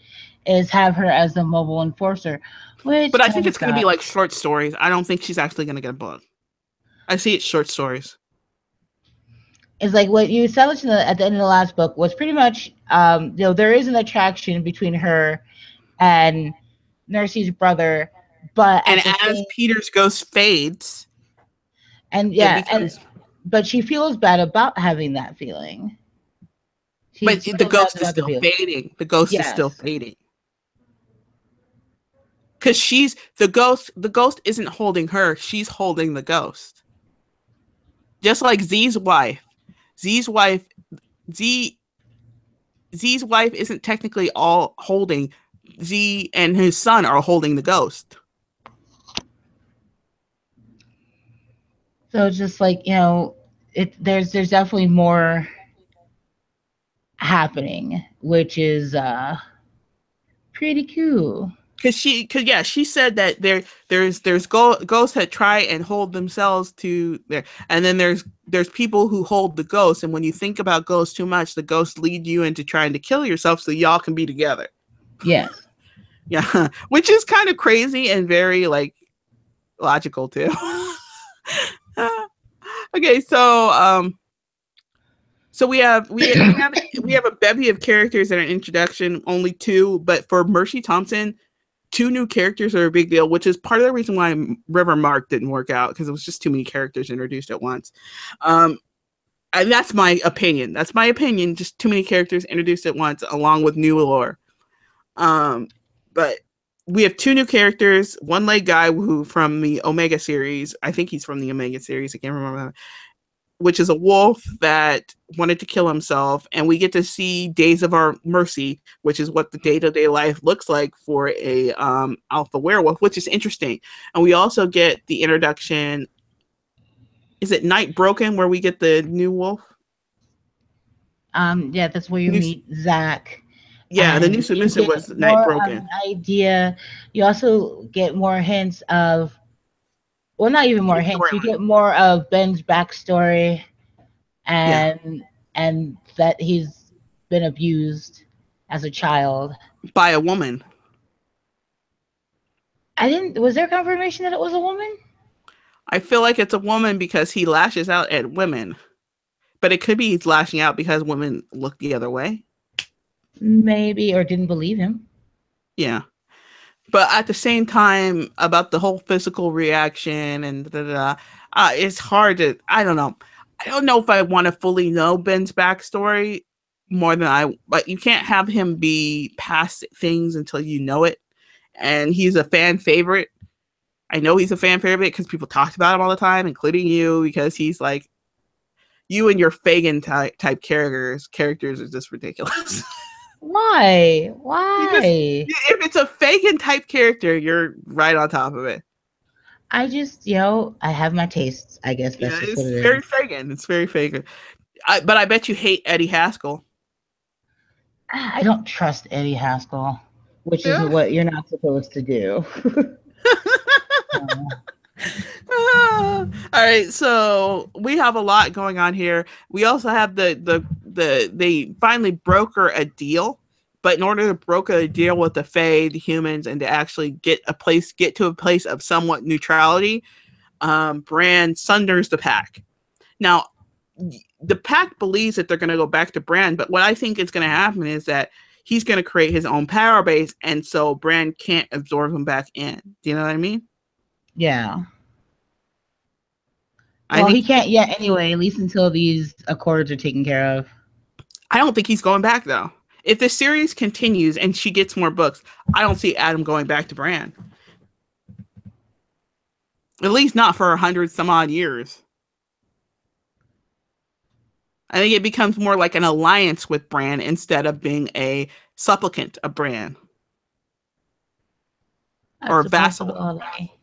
is have her as the mobile enforcer, But which I think kind of it's going to be sucks. like short stories. I don't think she's actually going to get a book. I see it short stories. It's like what you established at the end of the last book was pretty much, there is an attraction between her and Narcy's brother, but And at the as same, Peter's ghost fades, and it yeah, and becomes. but she feels bad about having that feeling. But She the feels bad ghost is about the still feeling. fading. The ghost is still Yes. fading. Because she's the ghost. The ghost isn't holding her. She's holding the ghost. Just like Z's wife. Z's wife. Z Z's wife isn't technically all holding. Z and his son are holding the ghost. So it's just like, there's definitely more happening, which is pretty cool. She said that there's ghosts that try and hold themselves to there, and then there's people who hold the ghost, and when you think about ghosts too much, the ghosts lead you into trying to kill yourself so y'all can be together. Yes. Yeah, which is kind of crazy and very like logical too. Okay, so we have a bevy of characters in an introduction, only two, but for Mercy Thompson, two new characters are a big deal, which is part of the reason why River Mark didn't work out, because it was just too many characters introduced at once. And that's my opinion. That's my opinion. Just too many characters introduced at once, along with new lore. But we have two new characters. One leg guy who from the Omega series. I think he's from the Omega series. I can't remember. Which is a wolf that wanted to kill himself, and we get to see Days of Our Mercy, which is what the day-to-day life looks like for a alpha werewolf, which is interesting. And we also get the introduction. Is it Night Broken where we get the new wolf? Yeah, that's where you New, meet Zach, yeah, the new and you submissive get was Night more of Broken. an idea. You also get more hints of, well, not even more hints. You get more of Ben's backstory, Yeah, and that he's been abused as a child. by a woman. I didn't. Was there confirmation that it was a woman? I feel like it's a woman because he lashes out at women, but it could be he's lashing out because women look the other way. Maybe, or didn't believe him. Yeah. But at the same time, about the whole physical reaction and it's hard to. I don't know. I don't know if I want to fully know Ben's backstory more than I. But you can't have him be past things until you know it. And he's a fan favorite. I know he's a fan favorite because people talked about him all the time, including you, because he's like you and your Fagin type characters are just ridiculous. Why? Because Why? if it's a Fagin type character, you're right on top of it. I just, I have my tastes. I guess Yeah, that's just what it's it very is. Fagin. It's very Fagin. But I bet you hate Eddie Haskell. I don't trust Eddie Haskell, which is Yeah. what you're not supposed to do. All right, so we have a lot going on here. We also have they finally broker a deal, but in order to broker a deal with the Fae, the humans, and to actually get to a place of somewhat neutrality, Bran sunders the pack. Now, the pack believes that they're going to go back to Bran, but what I think is going to happen is that he's going to create his own power base, and so Bran can't absorb him back in. Do you know what I mean? Yeah. I Well, think he can't yet anyway, at least until these accords are taken care of. I don't think he's going back though. If the series continues and she gets more books, I don't see Adam going back to Bran. At least not for 100 some odd years. I think it becomes more like an alliance with Bran instead of being a supplicant of Bran. That's or a vassal. possibility.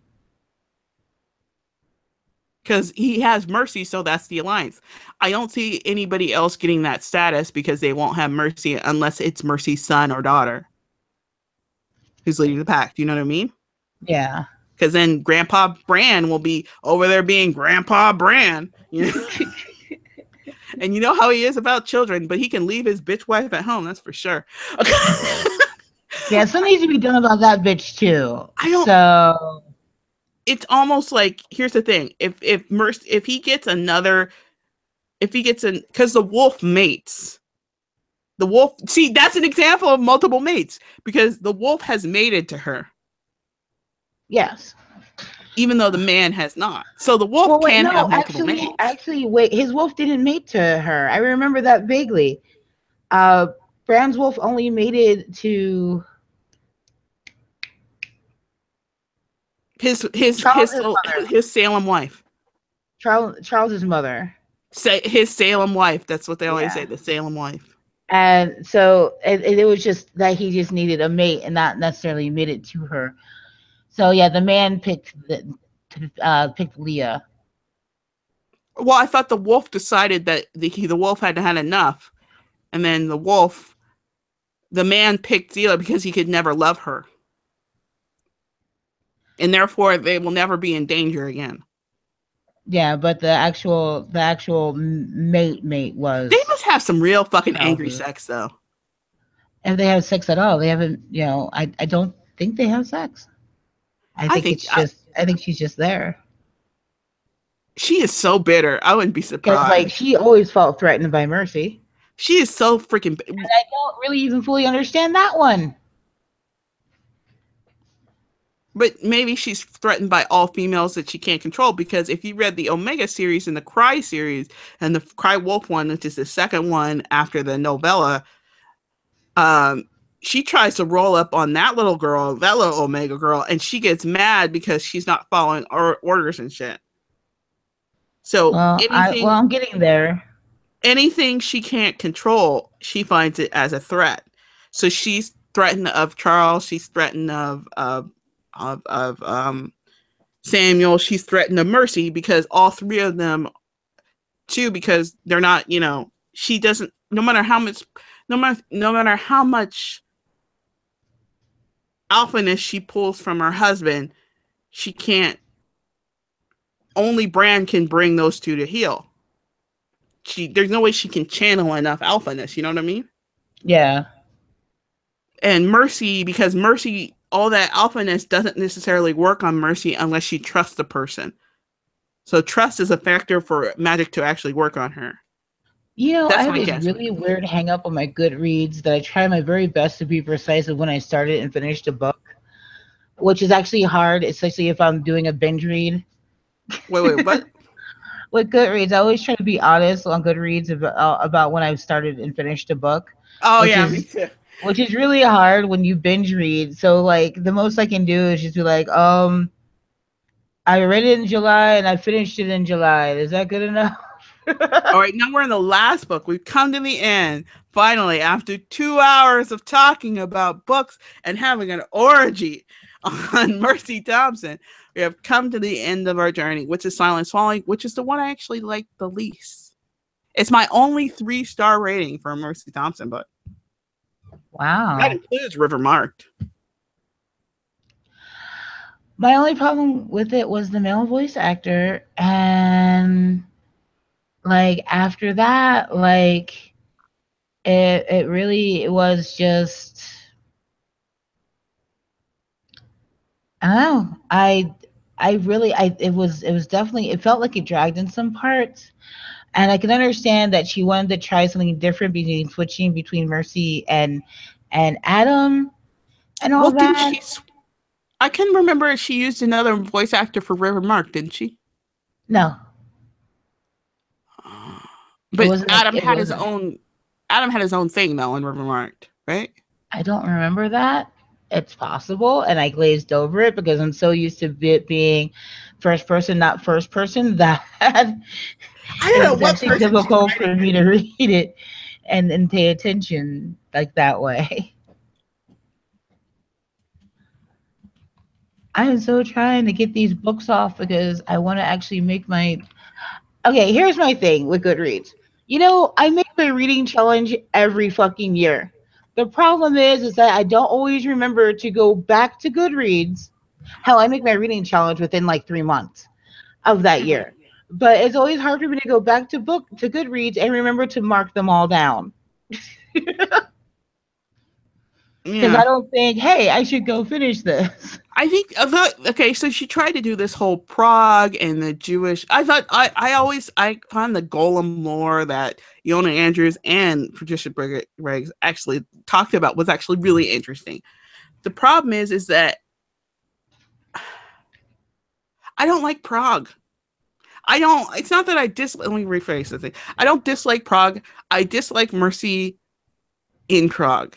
Because he has mercy, so that's the alliance. I don't see anybody else getting that status because they won't have mercy unless it's Mercy's son or daughter who's leading the pack. Do you know what I mean? Yeah. Because then Grandpa Bran will be over there being Grandpa Bran. You know? And you know how he is about children, but he can leave his bitch wife at home. That's for sure. Okay. Yeah, something needs to be done about that bitch too. I don't. So It's almost like, here's the thing: if he gets because the wolf mates. The wolf, see, that's an example of multiple mates because the wolf has mated to her. yes. Even though the man has not. So the wolf can have multiple mates. Actually, wait, his wolf didn't mate to her. I remember that vaguely. Bran's wolf only mated to his Salem wife. Charles's mother. His Salem wife. That's what they always say, the Salem wife. And so it was just that he just needed a mate and not necessarily mated to her. So yeah, the man picked Leah. Well, I thought the wolf decided that the wolf had had enough, and then the man picked Zila because he could never love her, and therefore they will never be in danger again. Yeah, but the actual mate was. They must have some real fucking angry sex though. If they have sex at all, they haven't. You know, I don't think they have sex. I think she's just there. She is so bitter. I wouldn't be surprised. Because like she always felt threatened by Mercy. She is so freaking. And I don't really even fully understand that one. But maybe she's threatened by all females that she can't control, because if you read the Omega series and the Cry series and the Cry Wolf one, which is the second one after the novella, she tries to roll up on that little girl, that little Omega girl, and she gets mad because she's not following orders and shit. So I'm getting there. Anything she can't control, she finds it as a threat. So she's threatened of Charles. She's threatened of Samuel. She's threatened of Mercy, because all three of them too, because they're not, she doesn't, no matter how much alphaness she pulls from her husband, she can't, only Bran can bring those two to heal. There's no way she can channel enough alphaness, you know what I mean? Yeah. And Mercy, because Mercy, all that alphaness doesn't necessarily work on Mercy unless she trusts the person. So trust is a factor for magic to actually work on her. I have this really weird hang up on my Goodreads that I try my very best to be precise of when I started and finished a book, which is actually hard, especially if I'm doing a binge read. Wait, what? With Goodreads, I always try to be honest on Goodreads about when I've started and finished a book. Oh, yeah, me too. Which is really hard when you binge read. So, like, the most I can do is just be like, I read it in July and I finished it in July. Is that good enough? All right, now we're in the last book. We've come to the end. Finally, after 2 hours of talking about books and having an orgy on Mercy Thompson, we have come to the end of our journey, which is Silence Falling, which is the one I actually like the least. It's my only 3-star rating for a Mercy Thompson book. Wow. That includes River Marked. My only problem with it was the male voice actor, and like after that, like it really was just I don't know. I really I it was definitely it felt like it dragged in some parts. And I can understand that she wanted to try something different between switching between Mercy and Adam and Well, all didn't that. she? I can remember she used another voice actor for River Mark, didn't she? No, it But wasn't it wasn't Adam had his own thing though in River Mark, right? I don't remember that. It's possible, and I glazed over it because I'm so used to it being first person, not first person, that I don't know it's what actually person she's difficult writing for me to read it and pay attention like that way. I am so trying to get these books off because I want to actually make my. Okay, here's my thing with Goodreads. You know, I make my reading challenge every fucking year. The problem is that I don't always remember to go back to Goodreads. Hell, I make my reading challenge within like 3 months of that to. year. But it's always hard for me to go back to Goodreads and remember to mark them all down. Because Yeah. I don't think, hey, I should go finish this. I think okay, so she tried to do this whole Prague and the Jewish. I found the Golem lore that Yona Andrews and Patricia Briggs actually talked about was actually really interesting. The problem is that I don't like Prague. I don't. It's not that I dislike. Let me rephrase the thing. I don't dislike Prague. I dislike Mercy in Prague.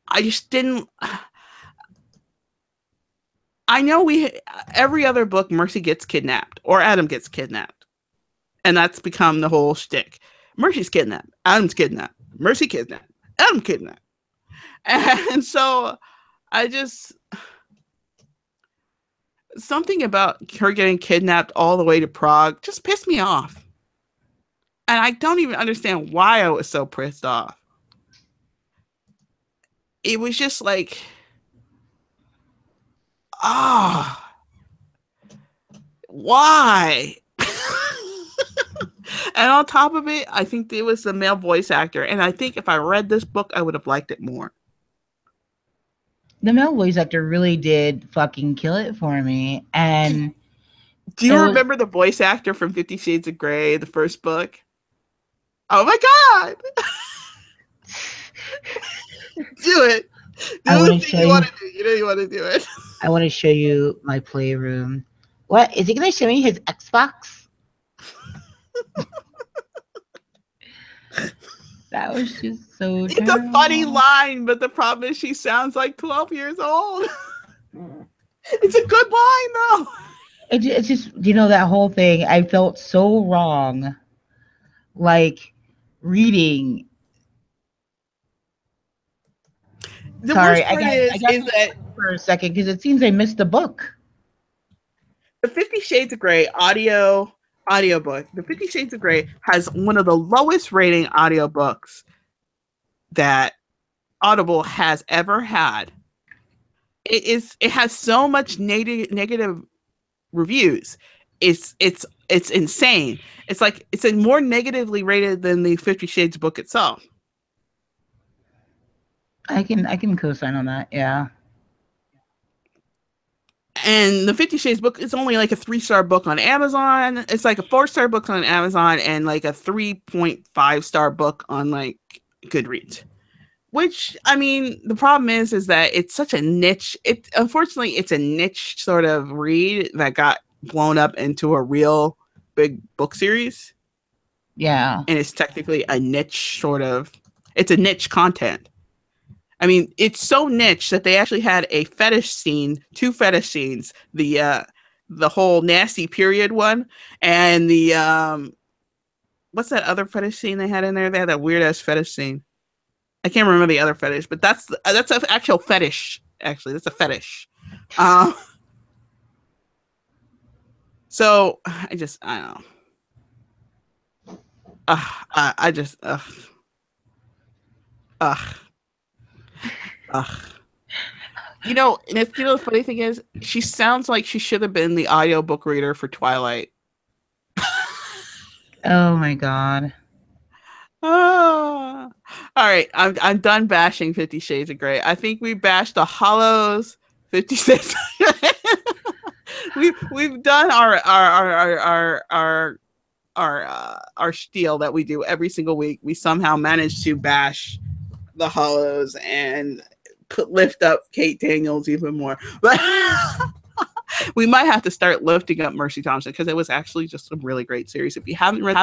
I just didn't. I know every other book Mercy gets kidnapped or Adam gets kidnapped, and that's become the whole shtick. Mercy's kidnapped, Adam's kidnapped, Mercy kidnapped, Adam kidnapped, and so I just something about her getting kidnapped all the way to Prague just pissed me off, and I don't even understand why I was so pissed off. It was just like, ah, oh, why? And on top of it, I think it was the male voice actor. And I think if I read this book, I would have liked it more. The male voice actor really did fucking kill it for me. And Do you it was remember the voice actor from 50 Shades of Grey, the first book? Oh my God. Do it. I Do want the to thing show you you want to do. You know you want to do it. I want to show you my playroom. What? Is he gonna show me his Xbox? That was just so It's a funny terrible. line, but the problem is she sounds like 12 years old. It's a good line, though. It's just that whole thing. I felt so wrong, like reading. The Sorry, worst part I got is that for a second because it seems I missed the book. the 50 Shades of Grey audiobook, the 50 Shades of Grey has one of the lowest rating audiobooks that Audible has ever had. It has so much negative reviews. It's insane. It's like it's more negatively rated than the 50 Shades book itself. I can co-sign on that. Yeah. And the 50 Shades book is only like a 3-star book on Amazon. It's like a 4-star book on Amazon and like a 3.5-star book on like Goodreads. Which, I mean, the problem is that it's such a niche. Unfortunately, it's a niche sort of read that got blown up into a real big book series. Yeah. And it's technically a niche sort of, it's a niche content. I mean, it's so niche that they actually had a fetish scene, 2 fetish scenes, the whole nasty period one, and the what's that other fetish scene they had in there? They had that weird ass fetish scene. I can't remember the other fetish, but that's an actual fetish. Actually, that's a fetish. So I don't know. I just ugh. You know, and it's, you know, the funny thing is, she sounds like she should have been the audiobook reader for Twilight. Oh my god. Ah. All right, I'm done bashing 50 Shades of Grey. I think we bashed the Hollows, 50 Shades. We've done our spiel that we do every single week. We somehow managed to bash the Hollows and lift up Kate Daniels even more. But we might have to start lifting up Mercy Thompson because it was actually just a really great series. If you haven't read,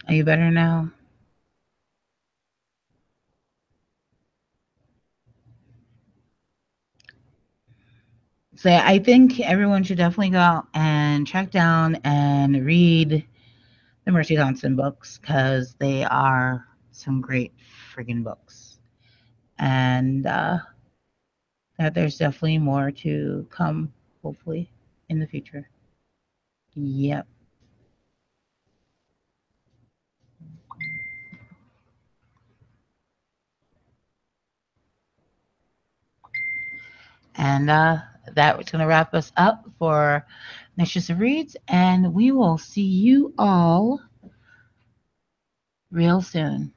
Are you better now? So yeah, I think everyone should definitely go out and track down and read the Mercy Thompson books because they are some great friggin' books. And that there's definitely more to come, hopefully, in the future. Yep. And that's going to wrap us up for Mistress of Reads. And we will see you all real soon.